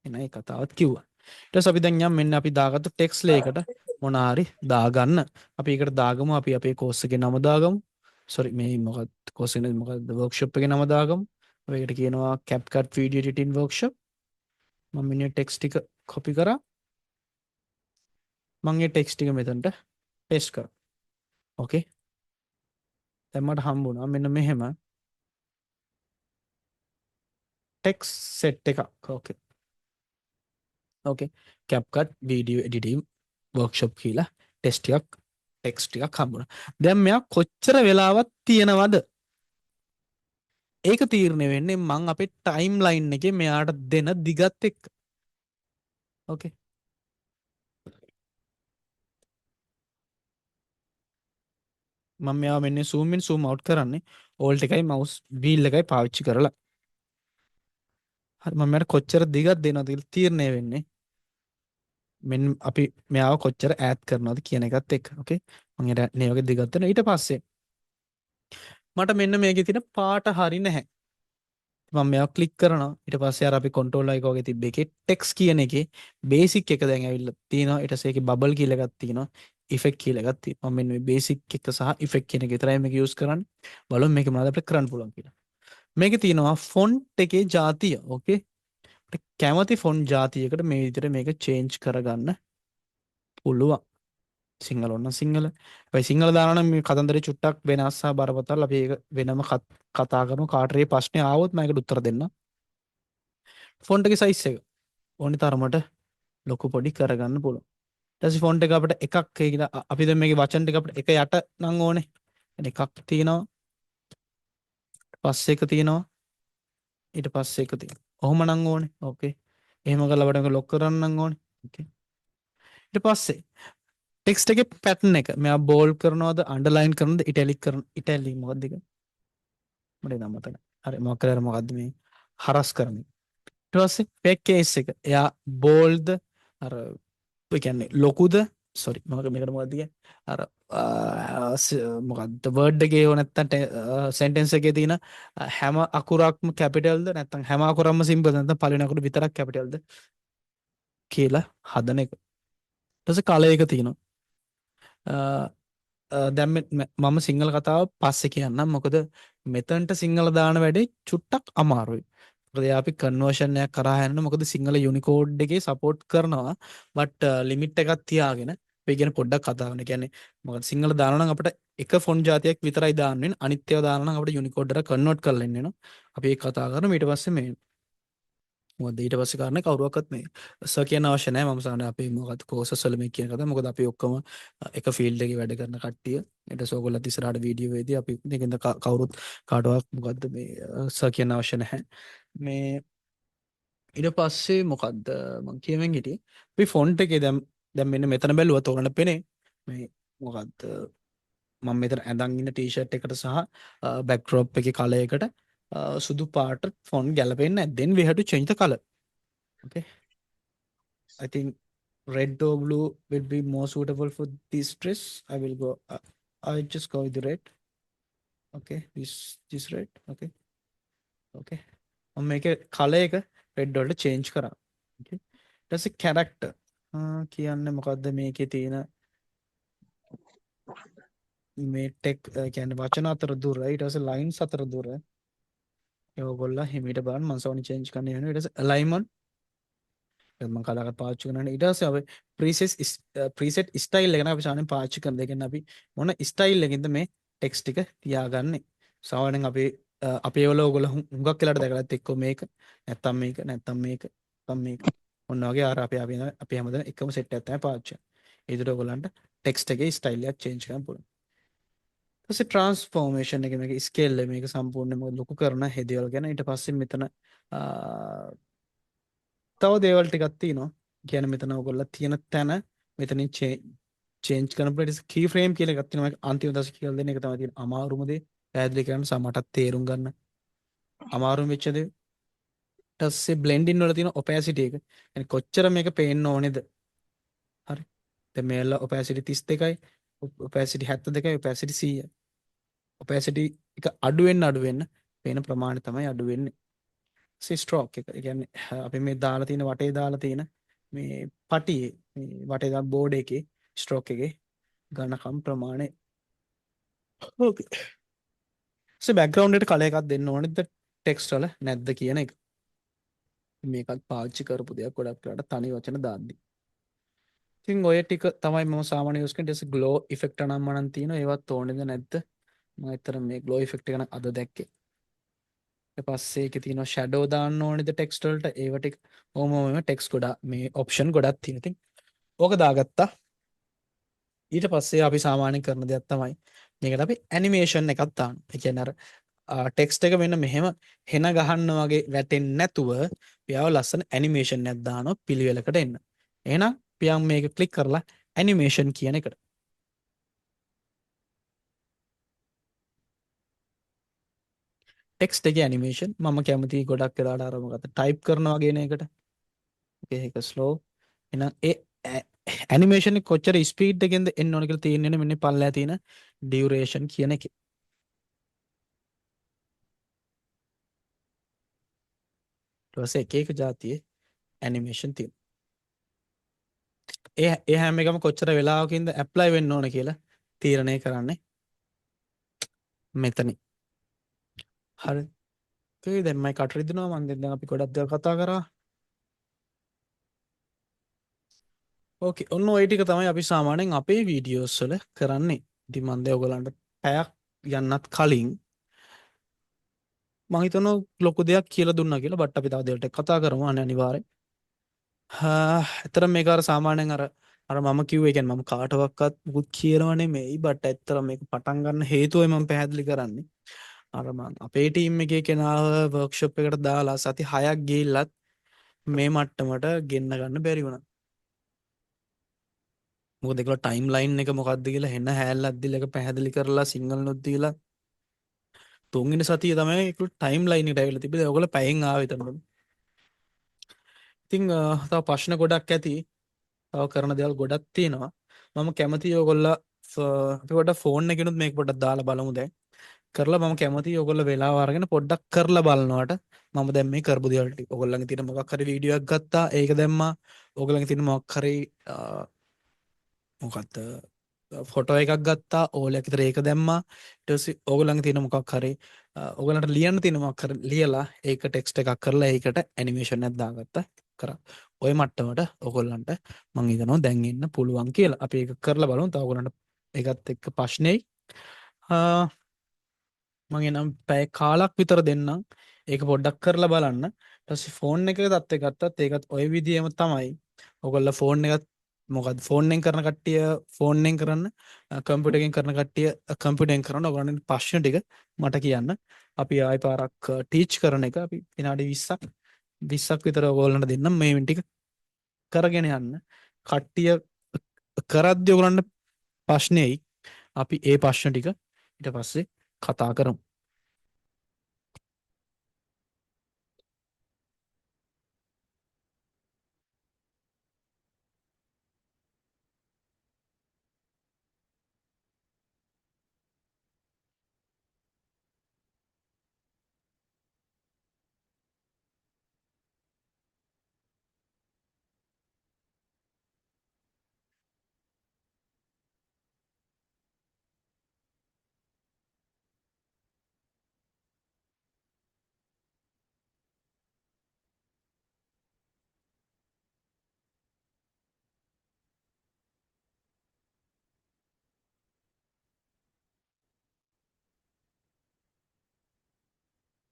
එන ඒ කතාවත් කිව්වා. ඊට පස්සේ අපි දැන් යම් මෙන්න අපි දාගත්තු ටෙක්ස්ට් ලේ එකට මොන හරි දාගන්න. අපි ඒකට දාගමු අපි අපේ කෝස් එකේ නම දාගමු. සෝරි මේ මොකක්ද කෝස් එකේ මොකක්ද වර්ක්ෂොප් එකේ නම දාගමු. අපි ඒකට කියනවා CapCut video editing workshop. මම මෙන්න ටෙක්ස්ට් ටික කොපි කරා. මම මේ ටෙක්ස්ට් ටික මෙතනට පේස්ට් කරා. ඕකේ. දැන් මට හම්බුණා මෙන්න මෙහෙම ටෙක්ස්ට් සෙට් එකක්. ඕකේ. ඕකේ. CapCut video editing workshop කියලා ටෙක්ස්ට් ටිකක් හම්බුණා. දැන් මෙයා කොච්චර වෙලාවක් තියෙනවද? ඒක තීරණය වෙන්නේ මං අපේ ටයිම් ලයින් එකේ මෙයාට දෙන දිගත් එක්ක. ඕකේ. මම මෙයා මෙන්න zoom in zoom out කරන්නේ alt එකයි mouse wheel එකයි පාවිච්චි කරලා. හරි මම මෙයාට කොච්චර දිගක් දෙනවද කියලා තීරණය වෙන්නේ මෙන්න අපි මෙයාව කොච්චර ඈඩ් කරනවද කියන එකත් එක්ක. ඕකේ. මම ඊට මේ වගේ දිගක් දෙනවා. ඊට පස්සේ මට මෙන්න මේකේ තියෙන පාට හරි නැහැ. මම මෙයා ක්ලික් කරනවා. ඊට පස්සේ අර අපි control එක වගේ තිබ්බ එකේ text කියන එකේ basic එක දැන් ඇවිල්ලා තියෙනවා. ඊට පස්සේ ඒකේ bubble කියලා එකක් තියෙනවා. effect කියලා එකක් තියෙනවා. මම මෙන්න මේ basic එක සහ effect කියන එක විතරයි මේක use කරන්නේ. බලමු මේක මොනවද අපිට කරන්න පුළුවන් කියලා. මේකේ තියෙනවා font එකේ જાතිය. ඕකේ. අපිට කැමති font જાතියකට මේ විදිහට මේක change කරගන්න පුළුවන්. සිංහල ඔන්න සිංහල. හැබැයි සිංහල දානවා නම් මේ කතන්දරේ චුට්ටක් වෙනස් සහ බරපතල. අපි ඒක වෙනම කතා කරමු. කාටරේ ප්‍රශ්නේ ආවොත් මම ඒකට උත්තර දෙන්නම්. ෆොන්ට් එකේ size එක ඕනි තරමට ලොකු පොඩි කරගන්න පුළුවන්. ඊට පස්සේ ෆොන්ට් එක අපිට එකක් කියලා අපි දැන් මේකේ වචන ටික අපිට එක යට නම් ඕනේ. يعني එකක් තියෙනවා. පස්සේ එක තියෙනවා. ඊට පස්සේ එක තියෙනවා. ඔහොම නම් ඕනේ. ඕකේ. එහෙම කරලා අපිට මේක ලොක් කරන්න නම් ඕනේ. ඕකේ. ඊට පස්සේ ටෙක්ස්ට් එකේ පැටර්න් එක මෙයා බෝල්ඩ් කරනවද අන්ඩර්ලයින් කරනවද ඉටැලික් කරන ඉටැලි මොකක්ද ඒක මට නම් මතක හරි මොකක් කරලා මොකද්ද මේ හරස් කරන්නේ ඊට පස්සේ පෙක් කේස් එක එයා බෝල්ඩ්ද අර ඒ කියන්නේ ලොකුද සෝරි මම මේකට මොකද්ද කියන්නේ අර මොකද්ද වර්ඩ් එකේ හෝ නැත්තම් සෙන්ටෙන්ස් එකේ තියෙන හැම අකුරක්ම කැපිටල්ද නැත්තම් හැම අකුරක්ම සිම්පල් නැත්තම් පළවෙනි අකුර විතරක් කැපිටල්ද කියලා හදන එක ඊට පස්සේ කලර් එක තියෙනවා දැන් මම සිංහල කතාව පස්සේ කියන්නම් මොකද මෙතනට සිංහල දාන වැඩේ චුට්ටක් අමාරුයි. මොකද අපි කන්වර්ෂන් එකක් කරා යන්න මොකද සිංහල යුනිකෝඩ් එකේ සපෝට් කරනවා බට් ලිමිට් එකක් තියාගෙන අපි කියන පොඩ්ඩක් කතා කරන්න. කියන්නේ මොකද සිංහල දානවා නම් අපිට එක ෆොන්ට් જાතියක් විතරයි දාන්න වෙන්නේ. අනිත් ඒවා දානවා නම් අපිට යුනිකෝඩ් එකට කන්වර්ට් කරලා ඉන්න වෙනවා. අපි ඒක කතා කරමු ඊට පස්සේ මේ මොකද ඊට පස්සේ කාරණේ කවුරුවක්වත් මේ සර් කියන අවශ්‍ය නැහැ මම සාමාන්‍ය අපි මොකද කෝසස් වල මේ කියන කතාව මොකද අපි ඔක්කොම එක ෆීල්ඩ් එකේ වැඩ කරන කට්ටිය ඊට පස්සේ ඔයගොල්ලෝ ඉස්සරහට වීඩියෝ වේදී අපි මේකෙන්ද කවුරුත් කාටවත් මොකද්ද මේ සර් කියන අවශ්‍ය නැහැ මේ ඊට පස්සේ මොකද්ද මම කියවෙන් හිටියේ අපි ෆොන්ට් එකේ දැන් මෙන්න මෙතන බැලුවත් ඔයගොල්ලන්ට පේන්නේ මේ මොකද්ද මම මෙතන ඇඳන් ඉන්න ටී-ෂර්ට් එකට සහ බෑක්ඩ්‍රොප් එකේ කලර් එකට සුදු පාට ෆොන්ට් ගැලපෙන්නේ නැහැ. Then we have to change the color. Okay. I think red or blue will be more suitable for this dress. I will go. I just go with the red. Okay. This red. Okay. Okay. මම මේකේ color එක red වලට change කරා. Okay. ඊට පස්සේ character. කියන්නේ මොකද්ද මේකේ තියෙන මේ ටෙක් කියන්නේ වචන අතර දුර ඊට පස්සේ lines අතර දුර ඒගොල්ලෝ හිමීට බලන්න මම සෝනි චේන්ජ් කරන්න යනවා ඊට පස්සේ alignment මම කලාකට පාවිච්චි කරනවා ඊට පස්සේ අපි preset style එක නේ අපි සාමාන්‍යයෙන් පාවිච්චි කරන දෙකෙන් අපි මොන style එකකින්ද මේ text ටික තියාගන්නේ සාමාන්‍යයෙන් අපේ වල ඔයගොල්ලෝ හුඟක් වෙලාට දැකලාත් එක්ක මේක නැත්තම් මේක නැත්තම් මේක නැත්තම් මේක ඔන්න වගේ ආර අපි හැමදාම එකම set එකක් තමයි පාවිච්චි කරන්නේ ඒකට ඔයගොල්ලන්ට text එකේ style එකක් change කරන්න පුළුවන් ඊට පස්සේ transformation එක මේක scale එක මේක සම්පූර්ණයෙන්ම ලොකු කරන හෙදිවල ගැන ඊට පස්සේ මෙතන තව දේවල් ටිකක් තියෙනවා. කියන්නේ මෙතන ඔයගොල්ලෝ තියෙන තැන මෙතනින් චේන්ජ් කරන ප්ලේස් කී ෆ්‍රේම් කියලා එකක් තියෙනවා. මේක අන්තිම දශක කියලා දෙන එක තමයි තියෙන අමාරුම දේ. පැහැදිලි කරන්න සමටත් තේරුම් ගන්න අමාරුම වෙච්ච දේ. ඊට පස්සේ බ්ලෙන්ඩින් වල තියෙන ඔපැසිටි එක. يعني කොච්චර මේක පේන්න ඕනේද? හරි. දැන් මේල ඔපැසිටි 32යි, ඔපැසිටි 72යි, ඔපැසිටි 100යි. ඔපැසිටි එක අඩු වෙන්න පේන ප්‍රමාණය තමයි අඩු වෙන්නේ. ස්ට්‍රෝක් එක. ඒ කියන්නේ අපි මේ දාලා තියෙන වටේ දාලා තියෙන මේ පටියේ මේ වටේ දාන බෝඩ් එකේ ස්ට්‍රෝක් එකේ ඝනකම් ප්‍රමාණය. ඕකේ. බෑග්‍රවුන්ඩ් එකට කලර් එකක් දෙන්න ඕනේද ටෙක්ස්ට් වල නැද්ද කියන එක. මේකත් පාවිච්චි කරපු දෙයක් ගොඩක් වෙලාට තනි වචන දාද්දි. ඉතින් ඔය ටික තමයි මම සාමාන්‍ය යූස් කරන ඊට ග්ලෝ ඉෆෙක්ට් නම් මනම් තියෙනවා. ඒවත් ඕනේද නැද්ද? මම අතර මේ ග්ලෝ ඉෆෙක්ට් එක නම් අද දැක්කේ. ඊට පස්සේ ඒකේ තියෙනවා ෂැඩෝ දාන්න ඕනේද ටෙක්ස්ට් වලට. ඒව ටික ඕම ටෙක්ස්ට් ගොඩක් මේ ඔප්ෂන් ගොඩක් තියෙනවා. ඉතින් ඕක දාගත්තා. ඊට පස්සේ අපි සාමාන්‍යයෙන් කරන දෙයක් තමයි මේකට අපි ඇනිමේෂන් එකක් දාන්න. ඒ කියන්නේ අර ටෙක්ස්ට් එක මෙන්න මෙහෙම හෙන ගහන්න වගේ වැටෙන්නේ නැතුව පියාව ලස්සන ඇනිමේෂන් එකක් දානවා පිළිවෙලකට එන්න. එහෙනම් පියාම් මේක ක්ලික් කරලා ඇනිමේෂන් කියන එකට. ටෙක්ස්ට් එකේ ඇනිමේෂන් මම කැමති ගොඩක් වෙලාට අර මොකද ටයිප් කරනවා වගේ නේ එකට. ඒක ස්ලෝ. එහෙනම් ඒ ඇනිමේෂන් එක කොච්චර ස්පීඩ් එකෙන්ද එන්න ඕන කියලා තියෙන්නේ මෙන්න පල්ලෑ තියෙන ඩියුරේෂන් කියන එකේ. ඊට පස්සේ එක එක જાතියේ ඇනිමේෂන් තියෙනවා. ඒ හැම එකම කොච්චර වෙලාවකින්ද ඇප්ලයි වෙන්න ඕන කියලා තීරණය කරන්නේ මෙතන. හරි. ඒ දැන් මම කට රිදෙනවා මම දැන් අපි ගොඩක් දේවල් කතා කරා. ඕකේ ඔන්න ඔය ටික තමයි අපි සාමාන්‍යයෙන් අපේ වීඩියෝස් වල කරන්නේ. ඉතින් මම දැන් ඔයගලන්ට පැයක් යන්නත් කලින් මම හිතනවා ලොකු දෙයක් කියලා දුන්නා කියලා. බට් අපි තව දේවල් ටික කතා කරමු අනිවාර්යෙන්. ඇත්තටම මේක අර සාමාන්‍යයෙන් අර මම කිව්වේ කියන්නේ මම කාටවත් මුකුත් කියනව නෙමෙයි බට් ඇත්තටම මේක පටන් ගන්න හේතුවයි මම පැහැදිලි කරන්නේ අර මම අපේ ටීම් එකේ කෙනාව වර්ක්ෂොප් එකට දාලා සති 6ක් ගිහිල්ලත් මේ මට්ටමට ගෙන්න ගන්න බැරි වුණා. මොකද ඒකල ටයිම් ලයින් එක මොකක්ද කියලා හෙන්න හැල්ලක් දීලා ඒක පැහැදිලි කරලා සිංගල් නොත් දීලා තුන්වෙනි සතිය තමයි ඒක ටයිම් ලයින් එකට ඇවිල්ලා තිබ්බේ. ඔයගොල්ලෝ පැයෙන් ආවේ එතනට. ඉතින් තව ප්‍රශ්න ගොඩක් ඇති. තව කරන දේවල් ගොඩක් තියෙනවා. මම කැමතියි ඔයගොල්ලෝ අපි පොඩ්ඩක් ෆෝන් එකකිනුත් මේක පොඩ්ඩක් දාලා බලමු දැන්. කරලා මම කැමතියි ඔයගොල්ලෝ වෙලාව අරගෙන පොඩ්ඩක් කරලා බලනවාට මම දැන් මේ කරපු දේවල් ටික. ඔයගොල්ලන්ගේ තියෙන මොකක් හරි වීඩියෝ එකක් ගත්තා. ඒක දැම්මා. ඔයගොල්ලන්ගේ තියෙන මොකක් හරි මොකක්ද ෆොටෝ එකක් ගත්තා. ඕලයක් විතර ඒක දැම්මා. ඊට පස්සේ ඔයගොල්ලන්ගේ තියෙන මොකක් හරි ඔයගොල්ලන්ට ලියන්න තියෙන මොකක් හරි ලියලා ඒක ටෙක්ස්ට් එකක් කරලා ඒකට ඇනිමේෂන් එකක් දාගත්තා. කරා. ඔය මට්ටමට ඔයගොල්ලන්ට මම හිතනවා දැන් ඉන්න පුළුවන් කියලා. අපි ඒක කරලා බලමු. තව ඔයගොල්ලන්ට ඒකත් එක්ක ප්‍රශ්නෙයි. මම එනම් පැය කාලක් විතර දෙන්නම්. ඒක පොඩ්ඩක් කරලා බලන්න. ඊට පස්සේ ෆෝන් එකේ තත්ත්වය ගත්තත් ඒකත් ওই විදිහම තමයි. ඔයගොල්ලෝ ෆෝන් එකත් මොකද ෆෝන් එකෙන් කරන කට්ටිය ෆෝන් එකෙන් කරන්න, කම්පියුටර් එකෙන් කරන කට්ටිය කම්පියුටර් එකෙන් කරන්න. ඔයගොල්ලන්ගේ ප්‍රශ්න ටික මට කියන්න. අපි ආයි පාරක් ටීච් කරන එක අපි විනාඩි 20ක් විතර ඔයගොල්ලන්ට දෙන්නම් මේ ටික කරගෙන යන්න. කට්ටිය කරද්දී ඔයගොල්ලන්ට ප්‍රශ්නේයි. අපි ඒ ප්‍රශ්න ටික ඊට පස්සේ කතා කරමු.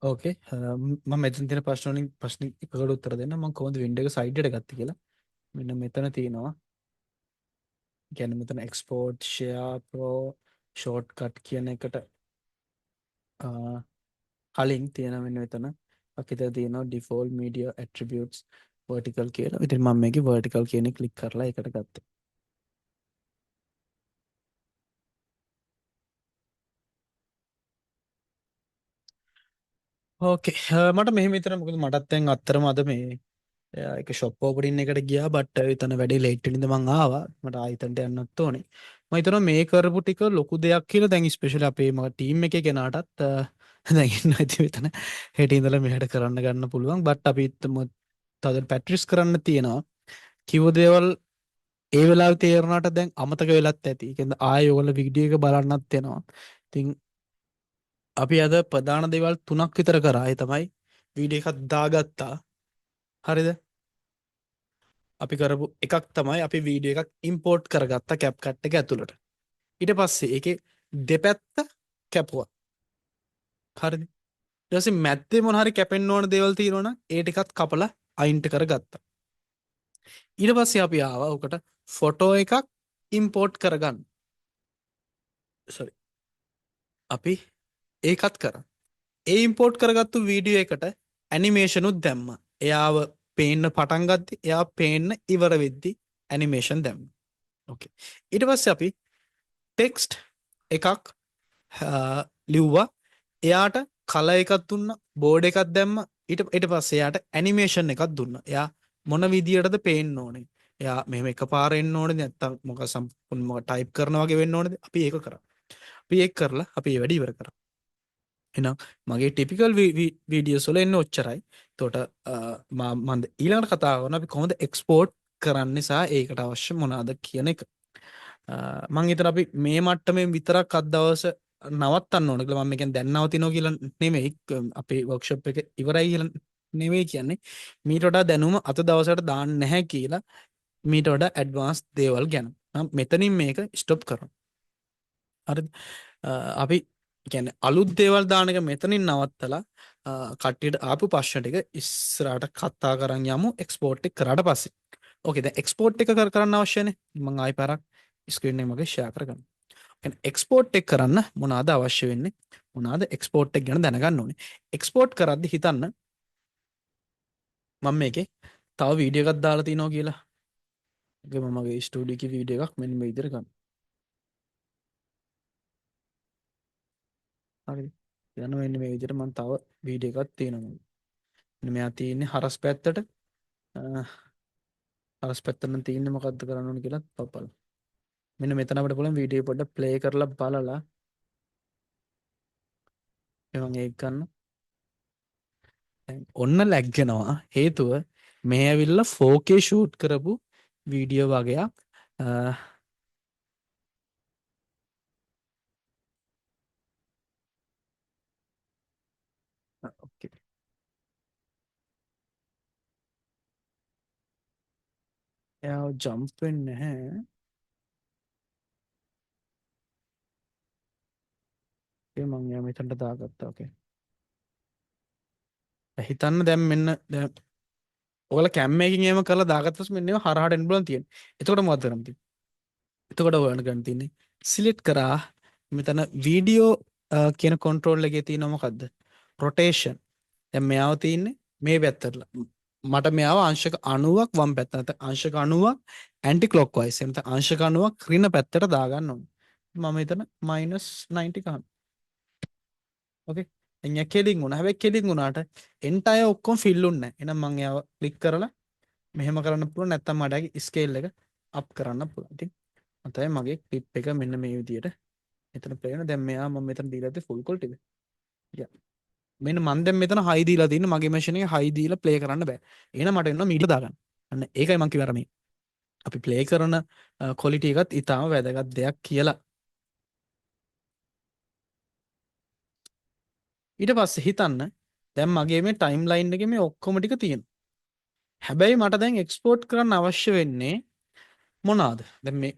ඕකේ මම මෙතන තියෙන ප්‍රශ්න වලින් ප්‍රශ්න එකකට උත්තර දෙන්න. මම කොහොමද වින්ඩෝ එක සයිඩ් එකට ගත්තේ කියලා. මෙන්න මෙතන තියෙනවා. කියන්නේ මෙතන export share pro shortcut කියන එකට කලින් තියෙන මෙන්න මෙතන. අපිට තියෙනවා default media attributes vertical කියලා. ඉතින් මම මේකේ vertical කියන එක ක්ලික් කරලා ඒකට ගත්තා. ඕකේ. මට මෙහෙම හිතෙනවා මොකද මටත් දැන් අත්‍තරම අද මේ එක ෂොප් ඕපනින් එකට ගියා බට් එතන වැඩි ලේට් වෙනින්ද මං ආවා. මට ආයිතන්ට යන්නත් ඕනේ. මම හිතනවා මේ කරපු ටික ලොකු දෙයක් කියලා දැන් ස්පෙෂලි අපේ මගේ ටීම් එකේ කෙනාටත් දැන් ඉන්න ඉතින් මෙතන හෙට ඉඳලා මෙහෙට කරන්න ගන්න පුළුවන්. බට් අපි තව පැට්‍රිස් කරන්න තියෙනවා. කිව්ව දේවල් ඒ වෙලාවේ තේරුණාට දැන් අමතක වෙලත් ඇති. ඒ කියන්නේ ආයෙ ඔයගොල්ලෝ වීඩියෝ එක බලන්නත් වෙනවා. ඉතින් අපි අද ප්‍රධාන දේවල් 3ක් විතර කරා. ඒ තමයි වීඩියෝ එකක් දාගත්තා. හරිද? අපි කරපු එකක් තමයි අපි වීඩියෝ එකක් ඉම්පෝර්ට් කරගත්තා CapCut එක ඇතුළට. ඊට පස්සේ ඒකේ දෙපැත්ත කැපුවා. හරිද? ඊට පස්සේ මැද්දේ මොන හරි කැපෙන්න ඕන දේවල් තියෙනවනම් ඒ ටිකත් කපලා අයින්ට කරගත්තා. ඊට පස්සේ අපි ආවා උකට ෆොටෝ එකක් ඉම්පෝර්ට් කරගන්න. sorry. අපි ඒකත් කරා. ඒ ඉම්පෝර්ට් කරගත්තු වීඩියෝ එකට ඇනිමේෂන් උත් දැම්මා. එයාව පේන්න පටන් ගද්දි එයා පේන්න ඉවර වෙද්දි ඇනිමේෂන් දැම්මා. ඕකේ. ඊට පස්සේ අපි ටෙක්ස්ට් එකක් ලිව්වා. එයාට කලර් එකක් දුන්නා, බෝඩ් එකක් දැම්මා. ඊට පස්සේ එයාට ඇනිමේෂන් එකක් දුන්නා. එයා මොන විදියටද පේන්න ඕනේ. එයා මෙහෙම එකපාර එන්න ඕනේද නැත්නම් මොකක් සම්පූර්ණ මොකක් ටයිප් කරනවා වගේ වෙන්න ඕනේද? අපි ඒක කරා. අපි ඒක කරලා අපි ඒ වැඩේ ඉවර කරා. එහෙනම් මගේ ටිපිකල් වීඩියෝස් වල එන්නේ ඔච්චරයි. එතකොට මම ඊළඟට කතා කරනවා අපි කොහොමද එක්ස්පෝර්ට් කරන්නේ සහ ඒකට අවශ්‍ය මොනවාද කියන එක. මම හිතන අපි මේ මට්ටමේ විතරක් අද දවස නවත්තන්න ඕන කියලා. මම කියන්නේ දැන් නවතිනවා කියලා නෙමෙයි. අපේ වර්ක්ෂොප් එක ඉවරයි කියලා නෙමෙයි කියන්නේ. මීට වඩා දැනුම අත දවසකට දාන්න නැහැ කියලා මීට වඩා ඇඩ්වාන්ස් දේවල් ගැන. මම මෙතනින් මේක ස්ටොප් කරනවා. හරිද? අපි කියන්නේ අලුත් දේවල් දාන එක මෙතනින් නවත්තලා කට්ටියට ආපු ප්‍රශ්න ටික ඉස්සරහට කතා කරන් යමු එක්ස්පෝර්ට් එක කරාට පස්සේ. ඕකේ දැන් එක්ස්පෝර්ට් එක කරන්න අවශ්‍යනේ. මම ආයි පාරක් ස්ක්‍රීන් එක මගේ ෂෙයා කරගන්න. කියන්නේ එක්ස්පෝර්ට් එක කරන්න මොනවාද අවශ්‍ය වෙන්නේ? මොනවාද එක්ස්පෝර්ට් එක ගැන දැනගන්න ඕනේ. එක්ස්පෝර්ට් කරද්දි හිතන්න මම මේකේ තව වීඩියෝ එකක් දාලා තිනවා කියලා. ඒකම මගේ ස්ටුඩියෝ එකේ වීඩියෝ එකක් මෙන්න මේ විදිහට ගන්න. හරිද? යන මෙන්න මේ විදිහට මම තව වීඩියෝ එකක් තියෙනවා. මෙන්න මෙයා තියෙන්නේ හරස් පැත්තට. හරස් පැත්තට නම් තියෙන්නේ මොකද්ද කරන්න ඕනේ කියලා බලන්න. මෙන්න මෙතන අපිට පුළුවන් වීඩියෝ පොඩ්ඩක් ප්ලේ කරලා බලලා මම ඒක ගන්න. දැන් ඔන්න ලැග්ගෙනවා හේතුව මේ ඇවිල්ලා 4K ෂූට් කරපු වීඩියෝ වගේක්. ඕකේ. එයා ජම්ප් වෙන්නේ නැහැ. ඒ මම යා මෙතනට දාගත්තා. ඕකේ. හිතන්න දැන් මෙන්න දැන් ඔයාලා කැම් එකකින් එහෙම කරලා දාගත්ත පස්සේ මෙන්න ඒවා හරහාට එන්න බලන් තියෙන්නේ. එතකොට මොකද කරන්න තියෙන්නේ? එතකොට ඔයාලට ගන්න තියෙන්නේ සිලෙක්ට් කරා මෙතන වීඩියෝ කියන කන්ට්‍රෝල් එකේ තියෙන මොකද්ද? රොටේෂන්. දැන් මෙයාව තියෙන්නේ මේ පැත්තට. මට මෙයාව අංශක 90ක් වම් පැත්ත නැත්නම් අංශක 90ක් ඇන්ටි ක්ලොක් වයිස් එහෙම නැත්නම් අංශක 90ක් ඍණ පැත්තට දාගන්න ඕනේ. මම හිතන -90 ගන්න. ඕකේ. එන්නේ කෙලින් වුණා. හැබැයි කෙලින් වුණාට එන්ටයර් ඔක්කොම ෆිල් උන්නේ නැහැ. එහෙනම් මම එයාව ක්ලික් කරලා මෙහෙම කරන්න පුළුවන්. නැත්නම් මට ස්කේල් එක අප් කරන්න පුළුවන්. ඉතින් මතයි මගේ ක්ලිප් එක මෙන්න මේ විදියට මෙතන ප්ලේ වෙනවා. දැන් මෙයා මම මෙතන දීලා තියෙන්නේ ෆුල් ක්වොලිටි එක. යා. මෙන්න මම දැන් මෙතන හයි දීලා තින්නේ. මගේ මැෂින් එකේ හයි දීලා ප්ලේ කරන්න බෑ. එහෙනම් මට එන්න මීටර් දාගන්න. අන්න ඒකයි මම කිව්වා මේ. අපි ප්ලේ කරන ක්වොලිටි එකත් ඊටාම වැදගත් දෙයක් කියලා. ඊට පස්සේ හිතන්න දැන් මගේ මේ ටයිම් ලයින් එකේ මේ ඔක්කොම ටික තියෙනවා. හැබැයි මට දැන් එක්ස්පෝර්ට් කරන්න අවශ්‍ය වෙන්නේ මොනවාද? දැන් මේ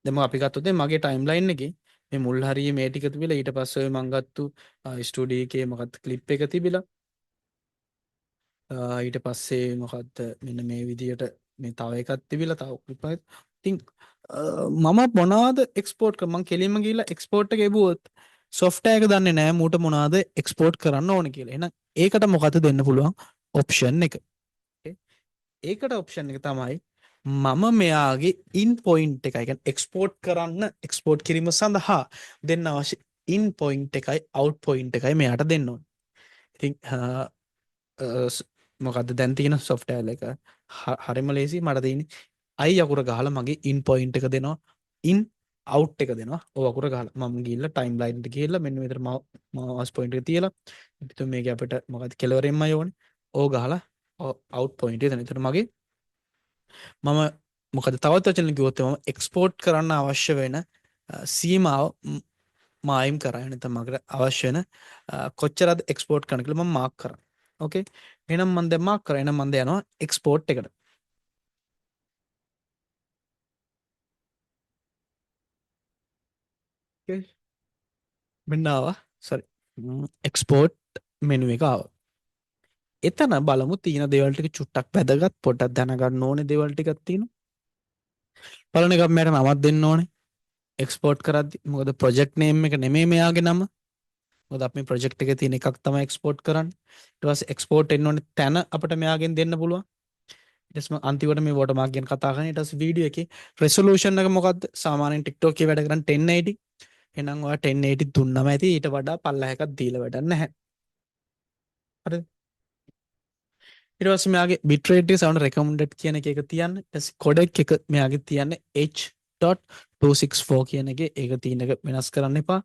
දැන් අපි ගත්තොත් මගේ ටයිම් ලයින් එකේ මේ මුල් හරියේ මේ ටික තිබිලා ඊට පස්සේ මම ගත්තු ස්ටුඩියෝ එකේ මොකක්ද ක්ලිප් එක තිබිලා ඊට පස්සේ මොකක්ද මෙන්න මේ විදියට මේ තව එකක් තිබිලා තව ක්ලිප් එකක්. ඉතින් මම මොනවද එක්ස්පෝර්ට් කර මම කෙලින්ම ගිහලා එක්ස්පෝර්ට් එක එබුවොත් software එක දන්නේ නැහැ මූට මොනවද export කරන්න ඕන කියලා. එහෙනම් ඒකට මොකද දෙන්න පුළුවන් option එක. Okay. ඒකට option එක තමයි මම මෙයාගේ in point එකයි කියන්නේ export කරන්න export කිරීම සඳහා දෙන්න අවශ්‍ය in point එකයි out point එකයි මෙයාට දෙන්න ඕනේ. ඉතින් මොකක්ද දැන් තියෙන software එක හරිම ලේසි මට තියෙන්නේ i අකුර ගහලා මගේ in point එක දෙනවා in out එක දෙනවා ඔය අකුර ගහලා මම ගිහිල්ලා timeline එකට ගිහිල්ලා මෙන්න මෙතන mouse point එක තියලා ඉතින් මේක අපිට මොකක්ද කෙලවරෙන්මයි ඕනේ ඕක ගහලා out point එක දෙන. එතන මගේ මම මොකද තවත් වචන කිව්වොත් මම export කරන්න අවශ්‍ය වෙන සීමාව මායිම් කරා නැත්නම් මකට අවශ්‍ය වෙන කොච්චරද export කරන්න කියලා මම මාක් කරා. ඕකේ. එහෙනම් මම දැන් මාක් කරා. එහෙනම් මම දැන් යනවා export එකට. ඕකේ. මෙන්න ආවා. sorry. export menu එක ආවා. එතන බලමු තියෙන දේවල් ටික චුට්ටක් වැදගත් පොඩ්ඩක් දැනගන්න ඕනේ දේවල් ටිකක් තියෙනවා. පළවෙනි එක මට නමක් දෙන්න ඕනේ. export කරද්දි මොකද project name එක නෙමෙයි මෙයාගේ නම. මොකද අපි project එකේ තියෙන එකක් තමයි export කරන්නේ. ඊට පස්සේ export එන්න ඕනේ තැන අපිට මෙයාගෙන් දෙන්න පුළුවන්. ඊට පස්සේ අන්තිමට මේ watermark ගැන කතා කරන්නේ. ඊට පස්සේ වීඩියෝ එකේ resolution එක මොකද්ද? සාමාන්‍යයෙන් TikTok එකේ වැඩ කරන්නේ 1080. එහෙනම් ඔයා 1080 දුන්නම ඇති ඊට වඩා පල්ලහ එකක් දීලා වැඩක් නැහැ. හරිද? ඊට පස්සේ මෙයාගේ bitrate එක sound recommended කියන එක තියන්න. ඊට පස්සේ codec එක මෙයාගේ තියන්නේ H.264 කියන එකේ ඒක තියෙන එක වෙනස් කරන්න එපා.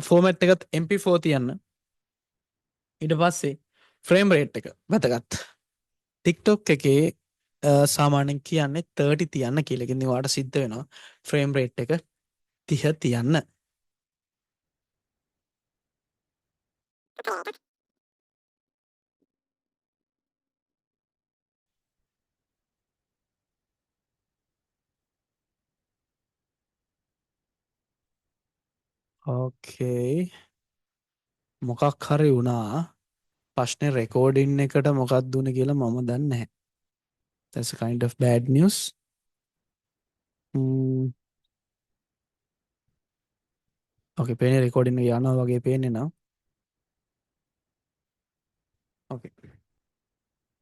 ෆෝමැට් එකත් MP4 තියන්න. ඊට පස්සේ ෆ්‍රේම් රේට් එක වැදගත්. TikTok එකේ සාමාන්‍යයෙන් කියන්නේ 30 තියන්න කියලා. ඉතින් ඔයාලට සිද්ධ වෙනවා ෆ්‍රේම් රේට් එක 30 තියන්න. ඕකේ. මොකක් හරි වුණා. ප්‍රශ්නේ රෙකෝඩින් එකට මොකක්ද උනේ කියලා මම දන්නේ නැහැ. That's a kind of bad news. ඕකේ පේන්නේ රෙකෝඩින් එක යනවා වගේ පේන්නේ නම්. ඕකේ.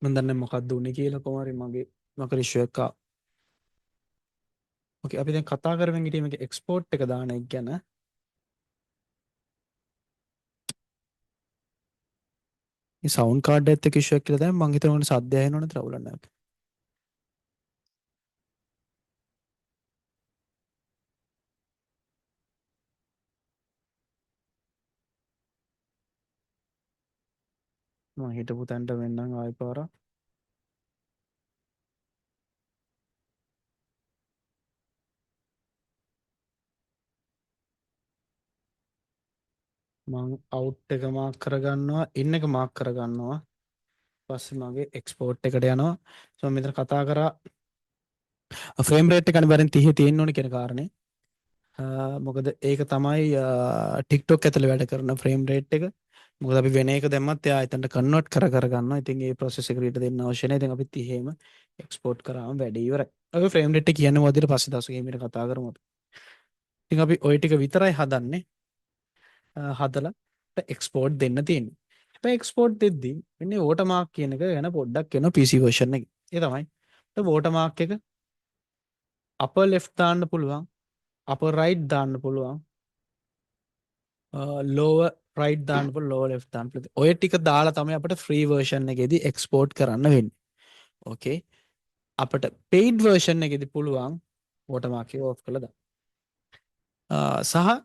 මම දන්නේ මොකක්ද උනේ කියලා කොහොම හරි මගේ මොකද ඉෂුව එකක් ආවා. ඕකේ අපි දැන් කතා කරමින් හිටියේ මේක එක්ස්පෝර්ට් එක දාන එක ගැන. මේ සවුන්ඩ් කාඩ් එකත් එක්ක ඉෂුව එකක් කියලා තමයි මං හිතනවා උනේ සද්ද ඇහෙනවනේ ත්‍රවුලක් නැහැ. මම හිතපු තැනට වෙන්නම් ආයෙ පාරක්. මං අවුට් එක මාක් කරගන්නවා ඉන් එක මාක් කරගන්නවා පස්සේ මගේ එක්ස්පෝර්ට් එකට යනවා සෝ මෙතන කතා කරා ෆ්‍රේම් රේට් එක අනිවාර්යෙන් 30 තියෙන්න ඕනේ කියන කාරණේ මොකද ඒක තමයි TikTok ඇතුලේ වැඩ කරන ෆ්‍රේම් රේට් එක මොකද අපි වෙන එක දැම්මත් එයා එතනට කන්වර්ට් කර ගන්නවා ඉතින් ඒ ප්‍රොසෙස් එක රීට දෙන්න අවශ්‍ය නැහැ ඉතින් අපි 30ෙම එක්ස්පෝර්ට් කරාම වැඩ ඉවරයි අපි ෆ්‍රේම් රේට් එක කියන්නේ මොකද ඊට පස්සේ දවසක මේක කතා කරමු ඉතින් අපි ওই ටික විතරයි හදන්නේ හදලා එක්ස්පෝර්ට් දෙන්න තියෙන්නේ. හැබැයි එක්ස්පෝර්ට් දෙද්දී මෙන්න වෝටර්මාක් කියන එක ගැන පොඩ්ඩක් වෙන PC version එකේ. ඒ තමයි. වෝටර්මාක් එක upper left දාන්න පුළුවන්, upper right දාන්න පුළුවන්, lower right දාන්න පුළුවන්, lower left දාන්න පුළුවන්. ඔය ටික දාලා තමයි අපිට free version එකේදී export කරන්න වෙන්නේ. Okay. අපිට paid version එකේදී පුළුවන් වෝටර්මාක් එක off කරලා දාන්න. සහ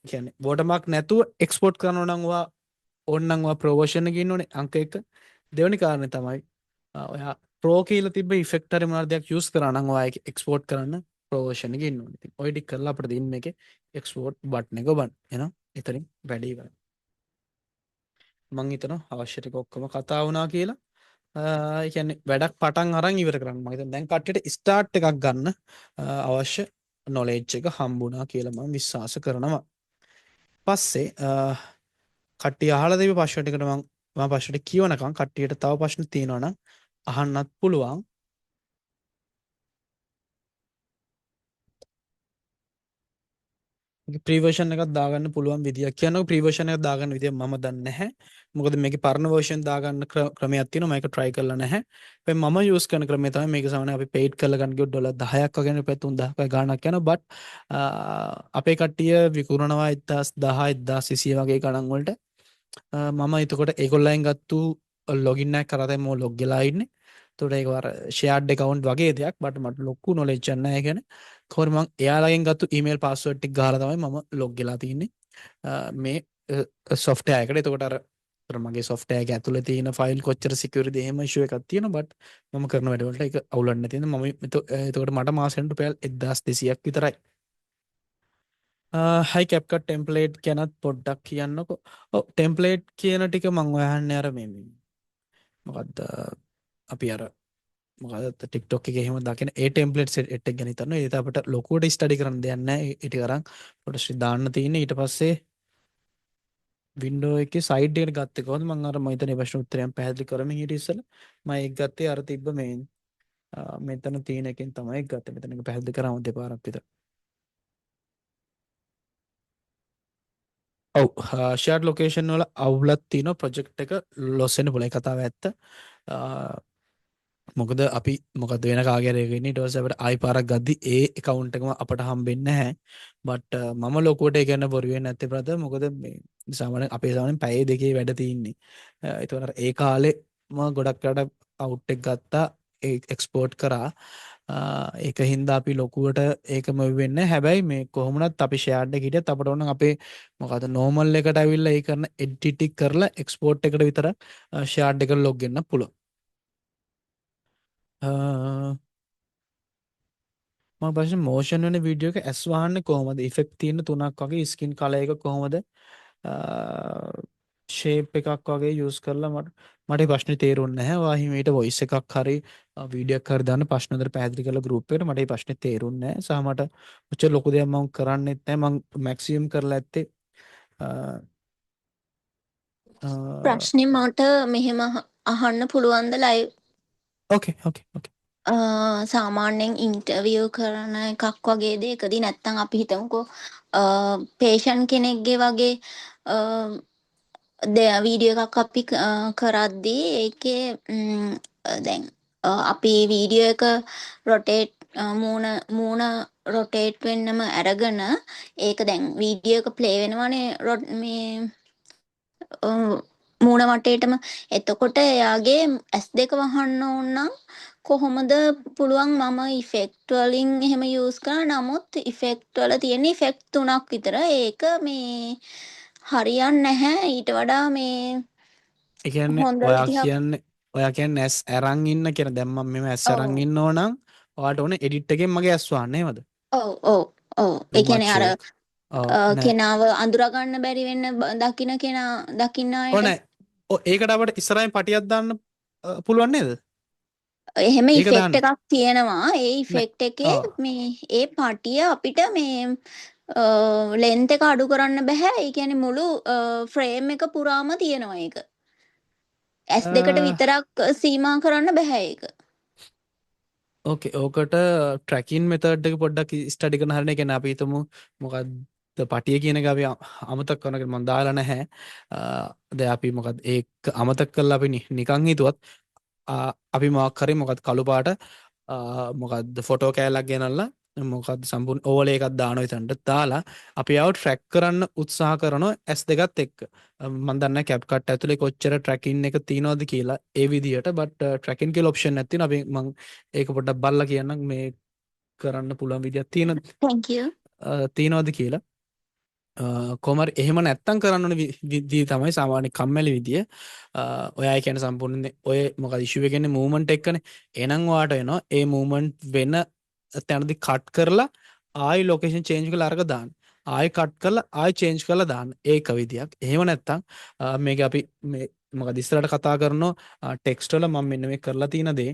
කියන්නේ වෝටර්මාක් නැතුව export කරනවා නම් ඔයා ඕන්නම් ඔයා ප්‍රෝ version එකේ ඉන්න ඕනේ අංක 1 දෙවෙනි කාරණේ තමයි ඔයා ප්‍රෝ කියලා තිබ්බ ඉෆෙක්ට් හරි මොනවාද දෙයක් යූස් කරා නම් ඔයා ඒක එක්ස්පෝර්ට් කරන්න ප්‍රෝ version එකේ ඉන්න ඕනේ. ඉතින් ඔය ටික කරලා අපිට දෙන්න මේකේ එක්ස්පෝර්ට් බටන් එක ඔබන්න. එහෙනම් එතනින් වැඩි ඉවරයි. මම හිතනවා අවශ්‍ය ටික ඔක්කොම කතා වුණා කියලා. ඒ කියන්නේ වැඩක් පටන් අරන් ඉවර කරන්න. මම හිතන්නේ දැන් කට්ටියට ස්ටාර්ට් එකක් ගන්න අවශ්‍ය නොලෙජ් එක හම්බුණා කියලා මම විශ්වාස කරනවා. පස්සේ කට්ටිය අහලා තිබ්බ ප්‍රශ්න ටිකට මම ප්‍රශ්න ටික කියවනකම් කට්ටියට තව ප්‍රශ්න තියෙනවා නම් අහන්නත් පුළුවන්. ප්‍රීවර්ෂන් එකක් දාගන්න පුළුවන් විදියක් කියනවා. ප්‍රීවර්ෂන් එකක් දාගන්න විදිය මම දන්නේ නැහැ. මොකද මේකේ පරණ වර්ෂන් දාගන්න ක්‍රමයක් තියෙනවා. මම ඒක try කරලා නැහැ. හැබැයි මම use කරන ක්‍රමය තමයි මේක සාමාන්‍යයෙන් අපි paid කරලා ගන්න ගියොත් $10ක් වගේ රුපියල් 3000ක් වගේ ගාණක් යනවා. but අපේ කට්ටිය විකුණනවා 1010 1200 වගේ ගණන් වලට. මම එතකොට ඒගොල්ලෙන් ගත්තු ලොගින් එකක් කරලා තමයි මම ලොග් වෙලා ඉන්නේ. එතකොට ඒක අර shared account වගේ දෙයක්. but මට ලොකු knowledge එකක් නැහැ. ඒ කියන්නේ කොහොමද මම එයාලගෙන් ගත්තු email password ටික ගහලා තමයි මම log වෙලා තින්නේ මේ software එකට. එතකොට අර මගේ software එක ඇතුලේ තියෙන file කොච්චර security එහෙම issue එකක් තියෙනවා. but මම කරන වැඩ වලට ඒක අවුලක් නැති වෙන මම එතකොට මට මාසෙට රුපියල් 1200ක් විතරයි. හයි CapCut template ගැනත් පොඩ්ඩක් කියන්නකෝ. ඔව් template කියන ටික මම හොයන්නේ අර මේ මොකද්ද අපි අර මොකද TikTok එකේ එහෙම දකින ඒ template set එක ගැන හිතනවා. ඒක අපිට ලොකුවට study කරන්න දෙයක් නැහැ. ඒ ටික අරන් පොඩ්ඩක් දාන්න තියෙන්නේ. ඊට පස්සේ window එකේ side එකට ගත්තේ කොහොමද? මම අර මම හිතන්නේ ප්‍රශ්න උත්තරයන් පැහැදිලි කරමින් හිටිය ඉස්සෙල්ලා මම ඒක ගත්තේ අර තිබ්බ මේ මෙතන තියෙන එකෙන් තමයි ඒක ගත්තේ. මෙතන එක පැහැදිලි කරාම දෙපාරක් විතර. ඔව් shared location වල අවුලක් තියෙනවා. project එක loss වෙන්න පුළුවන්. ඒ කතාව ඇත්ත. මොකද අපි මොකද වෙන කාගේරි එකක ඉන්නේ. ඊට පස්සේ අපිට ආයි පාරක් ගද්දි ඒ account එකම අපට හම්බෙන්නේ නැහැ. but මම ලොකුවට ඒ ගැන බොරු වෙන්නේ නැත්තේ brother. මොකද මේ සාමාන්‍යයෙන් අපේ සාමාන්‍යයෙන් පැය දෙකේ වැඩ තියෙන්නේ. ඒතකොට ඒ කාලේ මම ගොඩක් කරලා out එක ගත්තා. ඒ export කරා. ඒක හින්දා අපි ලොකුවට ඒකම වෙන්නේ. හැබැයි මේ කොහොමුණත් අපි shared එක හිටියත් අපට ඕන අපේ මොකද normal එකට ඇවිල්ලා ඒ කරන edit කරලා export එකට විතර shared එකට log වෙන්න පුළුවන්. මම පස්සේ motion වෙන වීඩියෝ එක ඇස් වහන්නේ කොහොමද? ඉෆෙක්ට් තියෙන තුනක් වගේ ස්කින් කලර් එක කොහොමද? ෂේප් එකක් වගේ යූස් කරලා මට ඒ ප්‍රශ්නේ තේරුන්නේ නැහැ. ඔයා හිම ඊට වොයිස් එකක් හරි වීඩියෝ එකක් හරි දාන්න ප්‍රශ්න උතර පැහැදිලි කරලා ගෲප් එකට මට ඒ ප්‍රශ්නේ තේරුන්නේ නැහැ. සහ මට ඔච්චර ලොකු දෙයක් මම කරන්නෙත් නැහැ. මම මැක්සිමම් කරලා ඇත්තේ ප්‍රශ්නේ මට මෙහෙම අහන්න පුළුවන්ද ලයිව්? ඕකේ ඕකේ ඕකේ. සාමාන්‍යයෙන් ඉන්ටර්වියු කරන එකක් වගේ දෙයකදී නැත්තම් අපි හිතමුකෝ පේෂන් කෙනෙක්ගේ වගේ වීඩියෝ එකක් අපි කරද්දී ඒකේ දැන් අපි වීඩියෝ එක රොටේට් මූණ රොටේට් වෙන්නම අරගෙන ඒක දැන් වීඩියෝ එක ප්ලේ වෙනවනේ මේ මූණ වටේටම. එතකොට එයාගේ S2 වහන්න ඕන නම් කොහොමද පුළුවන්? මම ඉෆෙක්ට් වලින් එහෙම යූස් කරා. නමුත් ඉෆෙක්ට් වල තියෙන ඉෆෙක්ට් 3ක් විතර. ඒක මේ හරියන්නේ නැහැ. ඊට වඩා මේ ඒ කියන්නේ හොඳ ඔයා කියන්නේ ඇස් අරන් ඉන්න කියන දැන් මම මෙහෙම ඇස් අරන් ඉන්න ඕන නම් ඔයාට ඕනේ එඩිට් එකෙන් මගේ ඇස් වහන්න එහෙමද? ඔව් ඔව් ඔව්. ඒ කියන්නේ අර නෑ. කෙනාව අඳුරා ගන්න බැරි වෙන්න දකින්න කෙනා දකින්න අයට නෑ. ඒකට අපිට ඉස්සරහින් පටියක් දාන්න පුළුවන් නේද? එහෙම ඒක ඉෆෙක්ට් දාන්න. එකක් තියෙනවා. ඒ නෑ. ඉෆෙක්ට් එකේ ආ. මේ ඒ පටිය අපිට මේ ලෙන්ත් එක අඩු කරන්න බෑ. ඒ කියන්නේ මුළු ෆ්‍රේම් එක පුරාම තියෙනවා ඒක. S2ට විතරක් සීමා කරන්න බෑ ඒක. ඕකේ. ඕකට ට්‍රැකින් මෙතඩ් එක පොඩ්ඩක් ස්ටඩි කරන හරිනේ. කියන්නේ අපි හිතමු මොකද්ද පටිය කියන එක අපි අමතක කරනකට මම දාලා නැහැ. දැන් අපි මොකද්ද ඒක අමතක කරලා අපි නිකන් හිතුවත් අපි මොකක් හරි මොකද්ද කළු පාට මොකද්ද ෆොටෝ කෑල්ලක් ගෙනල්ලා මොකද්ද සම්පූර්ණ ඕවර් එකක් දානවා එතනට දාලා අපි ආව ට්‍රැක් කරන්න උත්සාහ කරනවා S2ත් එක්ක. මම දන්නේ CapCut ඇතුලේ කොච්චර ට්‍රැකින් එක තියනවද කියලා ඒ විදිහට. but ට්‍රැකින් කියලා ඔප්ෂන් එකක් තියෙනවා. අපි මම ඒක පොඩ්ඩක් බලලා කියන්නම් මේ කරන්න පුළුවන් විදියක් Thank you. තියෙනවද කියලා. කොමර් එහෙම නැත්තම් කරන්න ඕන විදිය තමයි සාමාන්‍ය කම්මැලි විදිය. ඔයා කියන්නේ සම්පූර්ණයෙන් ඔය මොකද ඉෂුව එකනේ මූවමන්ට් එක්කනේ. එහෙනම් ඔයාට එනවා ඒ මූවමන්ට් වෙන තැනදී කට් කරලා ආයි ලොකේෂන් චේන්ජ් කරලා අරක දාන්න. ආයි කට් කරලා ආයි චේන්ජ් කරලා දාන්න. ඒක විදියක්. එහෙම නැත්තම් මේක අපි මේ මොකද ඉස්සරහට කතා කරනවා ටෙක්ස්ට් වල මම මෙන්න මේ කරලා තියෙන දේ.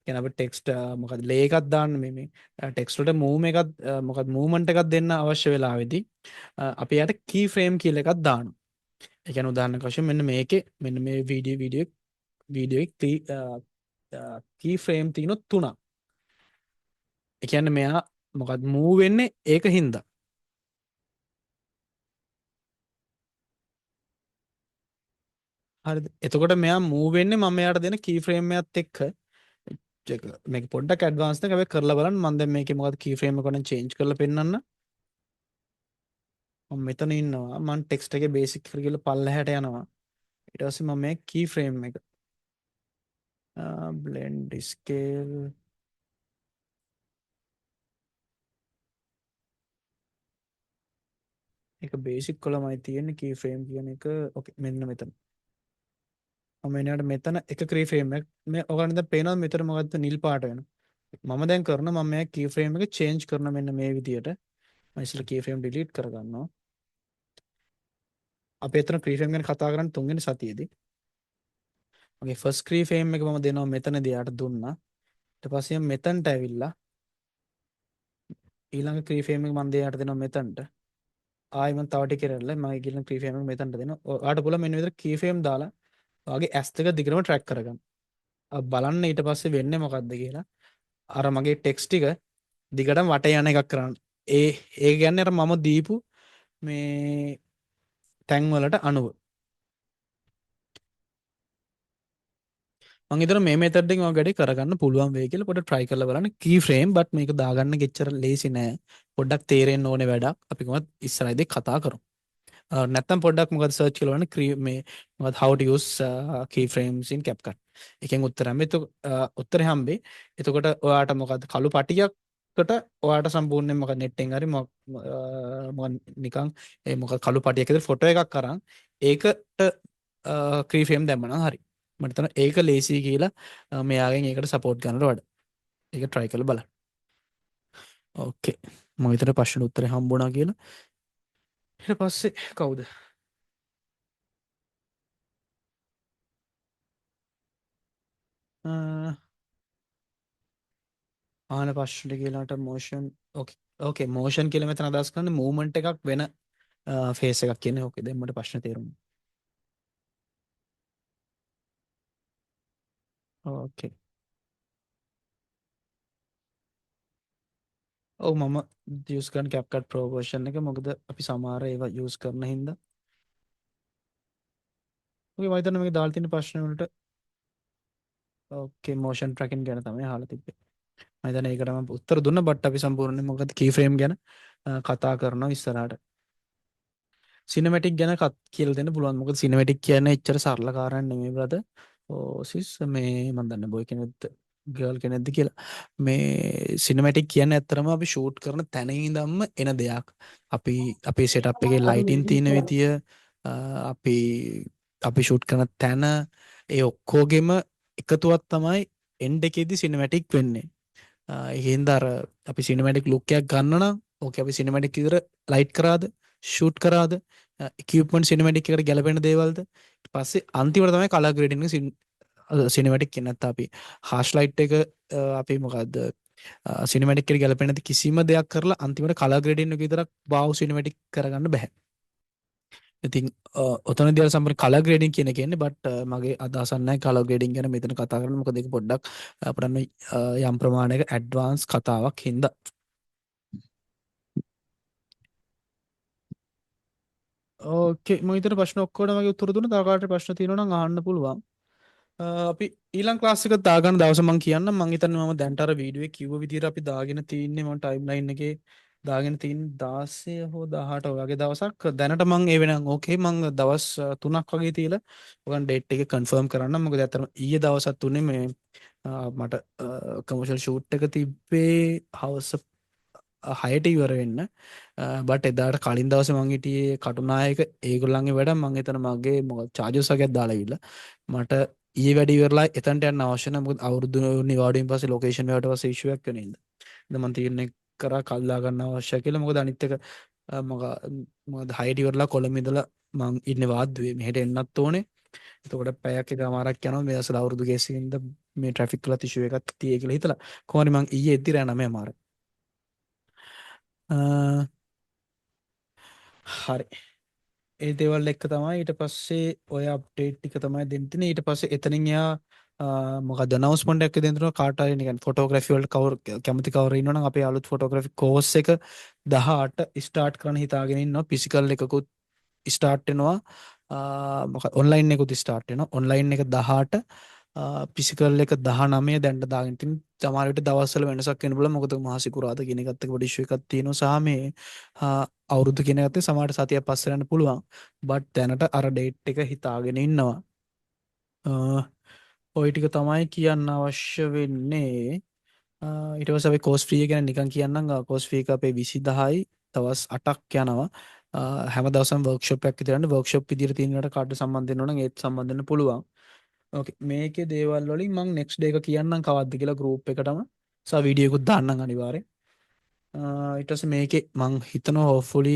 කියන්නේ අපි ටෙක්ස්ට් මොකද ලේ එකක් දාන්න මේ ටෙක්ස්ට් වලට මූව් එකක් මොකද මූවමන්ට් එකක් දෙන්න අවශ්‍ය වෙලාවේදී අපි යට කී ෆ්‍රේම් කියලා එකක් දානවා. ඒ කියන්නේ උදාහරණයක් වශයෙන් මෙන්න මේකේ මෙන්න මේ වීඩියෝ කී ෆ්‍රේම් තියෙන 3ක්. ඒ කියන්නේ මෙයා මොකද මූව් වෙන්නේ ඒක හින්දා. හරිද? එතකොට මෙයා මූව් වෙන්නේ මම එයාට දෙන කී ෆ්‍රේම් එකත් එක්ක. මේක පොඩ්ඩක් ඇඩ්වාන්ස් එක හැබැයි කරලා බලන්න. මම දැන් මේකේ මොකද කී ෆ්‍රේම් එක උඩින් චේන්ජ් කරලා පෙන්නන්න. මම මෙතන ඉන්නවා. මම ටෙක්ස්ට් එකේ බේසික් එක කියලා පල්ලෙහාට යනවා. ඊට පස්සේ මම මේ කී ෆ්‍රේම් එක blend scale එක බේසික් කොලමයි තියෙන්නේ කී ෆ්‍රේම් කියන එක. ඕකේ මෙන්න මෙතන. මම එනකොට මෙතන එක කී ෆ්‍රේම් එක මේ ඔයගොල්ලන්ට දැන් පේනවා මෙතන මොකද්ද නිල් පාට වෙනවා. මම දැන් කරන මම මේ කී ෆ්‍රේම් එක චේන්ජ් කරන මෙන්න මේ විදියට. මම ඉස්සෙල්ලා කී ෆ්‍රේම් ඩිලීට් කරගන්නවා. අපි එතන කී ෆ්‍රේම් ගැන කතා කරන්නේ තුන්වෙනි සතියේදී. මගේ ෆස්ට් කී ෆ්‍රේම් එක මම දෙනවා මෙතනදී යාට දුන්නා. ඊට පස්සේ මම මෙතනට ඇවිල්ලා ඊළඟ කී ෆ්‍රේම් එක මම දෙයාට දෙනවා මෙතනට. ආයි මම තව ටික කරලා මම ඊළඟ කී ෆ්‍රේම් එක මෙතනට දෙනවා. ඔයාට පුළුවන් මෙන්න විදිහට කී ෆ්‍රේම් දාලා ඔයාගේ ඇස් දෙක දිගටම ට්‍රැක් කරගන්න. බලන්න ඊට පස්සේ වෙන්නේ මොකද්ද කියලා. අර මගේ ටෙක්ස්ට් ටික දිගටම වටේ යන එකක් කරන්න. ඒ කියන්නේ අර මම දීපු මේ තැන් වලට අනුව. මම හිතන මේ මෙතඩ් එකෙන් ඔය වැඩේ කරගන්න පුළුවන් වෙයි කියලා පොඩ්ඩක් try කරලා බලන්න. key frame but මේක දාගන්න ගෙච්චර ලේසි නෑ. පොඩ්ඩක් තේරෙන්න ඕනේ වැඩක්. අපි කොහොමද ඉස්සරහදී කතා කරමු. නැත්තම් පොඩ්ඩක් මොකද සර්ච් කරලා බලන්න මේ මොකද how to use keyframes in CapCut. එකෙන් උත්තර හම්බෙයි. උත්තරේ හම්බෙයි. එතකොට ඔයාට මොකද කළු පටියකට ඔයාට සම්පූර්ණයෙන් මොකද net එකෙන් හරි මොකද නිකන් ඒ මොකද කළු පටියක ඉදිරි ෆොටෝ එකක් අරන් ඒකට keyframe දැම්මනම් හරි. මට හිතෙනවා ඒක ලේසි කියලා මෙයාගෙන් ඒකට සපෝට් ගන්නට වඩා. ඒක try කරලා බලන්න. ඕකේ. මම හිතන ප්‍රශ්න උත්තරේ හම්බුණා කියලා. ඊට පස්සේ කවුද? ආන ප්‍රශ්න කියලාට motion ඕකේ motion කියලා මෙතන අදහස් කරන්නේ movement එකක් වෙන ෆේස් එකක් කියන්නේ. ඕකේ දැන් මට ප්‍රශ්න තේරුණා. ඕකේ. ඔව් මම යූස් කරන CapCut Pro version එක මොකද අපි සමහර ඒවා යූස් කරන හින්දා. ඔකේ මම හිතන්නේ මේක දාලා තියෙන ප්‍රශ්න වලට ඕකේ motion tracking ගැන තමයි අහලා තිබ්බේ. මම හිතන්නේ ඒකට මම උත්තර දුන්නා බට් අපි සම්පූර්ණයෙන් මොකද keyframe ගැන කතා කරනවා ඉස්සරහට. සිනමැටික් ගැන කියලා දෙන්න පුළුවන්. මොකද සිනමැටික් කියන්නේ එච්චර සරල කාරණයක් නෙමෙයි brother. සිස් මේ මම දන්නේ බොයි කෙනෙක්ද ගර්ල් කෙනෙක්ද කියලා. මේ සිනමැටික් කියන්නේ ඇත්තරම අපි ෂූට් කරන තැන ඉඳන්ම එන දෙයක්. අපි අපේ සෙටප් එකේ ලයිටින් තියෙන විදිය අපි ෂූට් කරන තැන ඒ ඔක්කොගෙම එකතුවක් තමයි එන්ඩ් එකේදී සිනමැටික් වෙන්නේ. ඒකෙන්ද අර අපි සිනමැටික් ලුක් එකක් ගන්න නම් ඕකේ අපි සිනමැටික් විතර ලයිට් කරාද ෂූට් කරාද ඉක්විප්මන්ට් සිනමැටික් එකට ගැලපෙන දේවල්ද ඊට පස්සේ අන්තිමට තමයි කලර් ග්‍රේඩින් එක සිනමැටික් කියන්නේ නැත්නම් අපි හාෂ් ලයිට් එක අපි මොකද්ද සිනමැටික් එකට ගැලපෙන්නේ නැති කිසිම දෙයක් කරලා අන්තිමට කලර් ග්‍රේඩින් එක විතරක් වාව් සිනමැටික් කරගන්න බෑ. ඉතින් ඔතනදී අර සම්පූර්ණ කලර් ග්‍රේඩින් කියන එක එන්නේ බට් මගේ අදහසක් නැහැ කලර් ග්‍රේඩින් ගැන මෙතන කතා කරන්න. මොකද ඒක පොඩ්ඩක් අපිට යම් ප්‍රමාණයක ඇඩ්වාන්ස් කතාවක් හින්දා. ඕකේ මම හිතන ප්‍රශ්න ඔක්කොම මගේ උත්තර දුන්නා. තව කාටට ප්‍රශ්න තියෙනවා නම් අහන්න පුළුවන්. අපි ඊළඟ ක්ලාස් එක දාගන්න දවස මම කියන්නම්. මම හිතන්නේ මම දැන්ට අර වීඩියෝ එකේ කිව්ව විදිහට අපි දාගෙන තින්නේ මම ටයිම්ලයින් එකේ දාගෙන තින් 16 හෝ 18 වගේ දවසක්. දැනට මම ඒ වෙනනම් ඕකේ මම දවස් 3ක් වගේ තියලා ඔයගන් ඩේට් එක කන්ෆර්ම් කරන්න. මොකද ඇත්තටම ඊයේ දවසත් උනේ මේ මට කමර්ෂල් ෂූට් එක තිබ්බේ හවස 6ට ඉවර වෙන්න. බට් එදාට කලින් දවසේ මං හිටියේ කටුනායක ඒගොල්ලන්ගේ වැඩ මං එතන මගේ මොකද චාර්ජර්ස් වගේක් දාලා ඉවිල්ලා මට ඊයේ වැඩ ඉවරලා එතනට යන්න අවශ්‍ය නැහැ. මොකද අවුරුදු නිවාඩුවෙන් පස්සේ ලොකේෂන් වලට පස්සේ ඉෂුව එකක් වෙන ඉඳ. ඉතින් මං තීරණය කරා කල්ලා ගන්න අවශ්‍යයි කියලා. මොකද අනිත් එක මොකද 6ට ඉවරලා කොළඹ ඉඳලා මං ඉන්නේ වාද්දුවේ මෙහෙට එන්නත් ඕනේ. එතකොට පැයක් එකමාරක් යනවා මේ අසල අවුරුදු ගේසින්ද මේ ට්‍රැෆික් වලත් ඉෂුව එකක් තියෙයි කියලා හිතලා කොහොමද මං ඊයේ එද්දි රෑ 9:00 හරි ඒ දේවල් එක්ක තමයි ඊට පස්සේ ඔය අප්ඩේට් ටික තමයි දෙන්න තියෙන්නේ. ඊට පස්සේ එතනින් එයා මොකද අනවුස්මන්ට් එකක් දෙන්න තුන කාට හරි නිකන් ෆොටෝග්‍රැෆි වලට කැමති කවුරු ඉන්නවනම් අපේ අලුත් ෆොටෝග්‍රැෆි කෝස් එක 18 ස්ටාර්ට් කරන්න හිතාගෙන ඉන්නවා. ෆිසිකල් එකකුත් ස්ටාර්ට් වෙනවා ඔන්ලයින් එකකුත් ස්ටාර්ට් වෙනවා. ඔන්ලයින් එක 18 ෆිසිකල් එක 19 දැන්ට දාගෙන ඉතින් සමහර විට දවස්වල වෙනසක් වෙන්න පුළුවන්. මොකද මහසිකුරාදා කියන එකත් එක්ක පොඩි ඉෂුව එකක් තියෙනවා. සහ මේ අවුරුදු කියන එකත් එක්ක සමහර සතියක් පස්සේ යන්න පුළුවන්. බට් දැනට අර ඩේට් එක හිතාගෙන ඉන්නවා. ඔය ටික තමයි කියන්න අවශ්‍ය වෙන්නේ. ඊට පස්සේ අපි කෝස් ෆී එක ගැන නිකන් කියන්නම්. කෝස් ෆී එක අපේ 20000යි දවස් 8ක් යනවා. හැම දවසම වර්ක්ෂොප් එකක් විතර යනවා. වර්ක්ෂොප් විදිහට තියෙනකට කාට සම්බන්ධ වෙන්න ඕන නම් ඒත් සම්බන්ධ වෙන්න පුළුවන්. ඕකේ මේකේ දේවල් වලින් මම නෙක්ස්ට් ඩේ එක කියන්නම් කවද්ද කියලා ගෲප් එකටම. සා වීඩියෝ එකකුත් දාන්නම් අනිවාර්යෙන්. ඊට පස්සේ මේකේ මං හිතනවා හොප්ෆුලි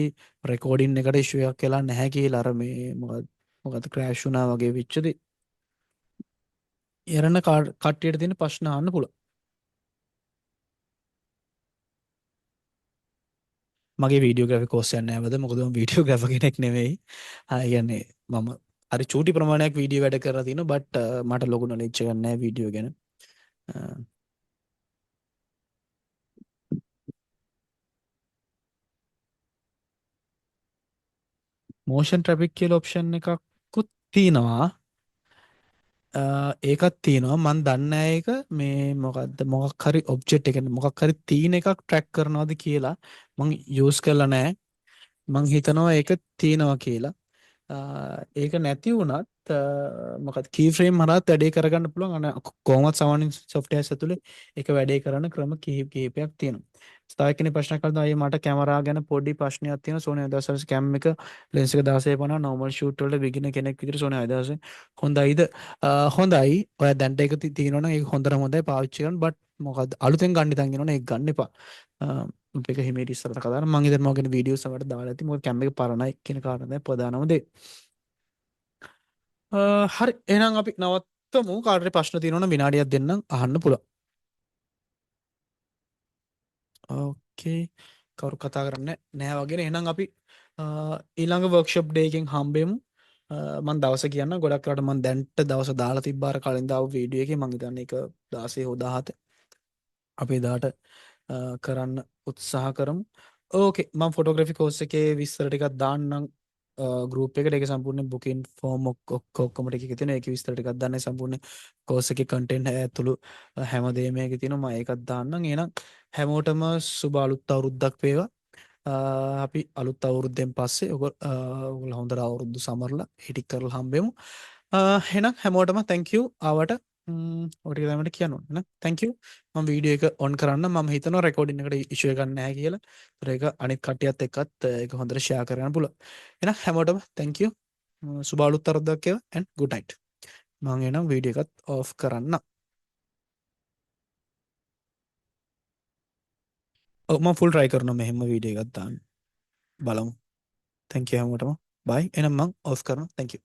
රෙකෝඩින් එකට ඉෂුව එකක් වෙලා නැහැ කියලා. අර මේ මොකද ක්‍රෑෂ් වුණා වගේ වෙච්චදී. යරන කට්ටියට තියෙන ප්‍රශ්න අහන්න පුළුවන්. මගේ වීඩියෝග්‍රැෆි කෝස් එකක් නෑ වද මොකද මම වීඩියෝග්‍රැෆර් කෙනෙක් නෙවෙයි. කියන්නේ මම හරි චූටි ප්‍රමාණයක් වීඩියෝ වැඩ කරලා තිනවා බට් මට ලොකු නොලෙජ් එකක් නෑ වීඩියෝ ගැන. මෝෂන් ට්‍රැෆික් කියලා ඔප්ෂන් එකකුත් තියෙනවා. ඒකත් තියෙනවා මන් දන්න එක මේ මොකක්ද මොකක් හරි ඔබ්ජෙක්ට් එක මොකක් හරි තියෙන එකක් ට්‍රැක් කරනවද කියලා මං යූස් කරලා නැහැ. මං හිතනවා ඒක තියෙනවා කියලා. ඒක නැති වුණත් මොකද කී ෆ්‍රේම් හරහා වැඩේ කරගන්න පුළුවන්. කොහොමවත් සාමාන්‍ය සොෆ්ට්වෙයාර්ස් ඇතුලේ ඒක වැඩේ කරන ක්‍රම කිහිපයක් තියෙනවා. තව කෙනෙක් ප්‍රශ්න කරනවා අයියේ මට කැමරා ගැන පොඩි ප්‍රශ්නයක් තියෙනවා. Sony A7S කැම් එක ලෙන්ස් එක 1650 normal shoot වලට බිගිනර් කෙනෙක් විදිහට Sony A7S හොඳයිද? හොඳයි. ඔයා දැන්ට ඒක තියෙනවා නම් ඒක හොඳට හොඳයි පාවිච්චි කරන්න. බට් මොකද අලුතෙන් ගන්න ඉතින් කියනවනේ ඒක ගන්න එපා. මේක හිමීට ඉස්සරහට කතා කරමු. මම ඉතින් මොකද වීඩියෝස් වලට දාලා ඇති. මොකද කැම් එක පරණයි කියන කාරණා තමයි ප්‍රධානම දේ. හරි එහෙනම් අපි නවත්තමු. කාටරි ප්‍රශ්න තියෙනවා නම් විනාඩියක් දෙන්නම් අහන්න පුළුවන්. ඕකේ කවුරු කතා කරන්නේ නැහැ වගේ. එහෙනම් අපි ඊළඟ වර්ක්ෂොප් ඩේ එකෙන් හම්බෙමු. මම දවස කියන්න ගොඩක් කරලා මම දැන්ට දවස දාලා තිබ්බාර කලින් දාපු වීඩියෝ එකේ මම හිතන්නේ ඒක 16 හෝ 17 අපි එදාට කරන්න උත්සාහ කරමු. ඕකේ මම ෆොටෝග්‍රැෆි කෝස් එකේ විස්තර ටිකක් දාන්නම් ගෲප් එකට. ඒක සම්පූර්ණ බුකින් ෆෝම් ඔක්කොම ටික එකේ තියෙනවා. ඒකේ විස්තර ටිකක් දාන්න සම්පූර්ණ කෝස් එකේ කන්ටෙන්ට් ඇතුළු හැමදේම ඒකේ තියෙනවා. මම ඒකත් දාන්නම්. එහෙනම් හැමෝටම සුබ අලුත් අවුරුද්දක් වේවා. අපි අලුත් අවුරුද්දෙන් පස්සේ ඔයගොල්ලෝ හොඳට අවුරුද්ද සමරලා හිටික් කරලා හම්බෙමු. එහෙනම් හැමෝටම thank you ආවට. ඔය ටික තමයි කියන්න ඕනේ නේ. thank you. මම වීඩියෝ එක ඔන් කරන්න. මම හිතනවා රෙකෝඩින් එකට ඉෂුව එකක් නැහැ කියලා. ඒතර ඒක අනිත් කට්ටියත් එක්කත් ඒක හොඳට ෂෙයා කරගන්න පුළුවන්. එහෙනම් හැමෝටම thank you. සුබ අලුත් අවුරුද්දක් වේවා and good night. මම එනම් වීඩියෝ එකත් ඔෆ් කරන්න. මම ෆුල් try කරනවා මෙහෙම වීඩියෝ එකක් දාන්න. බලමු. thank you හැමෝටම. bye. එහෙනම් මම ඔෆ් කරනවා. thank you.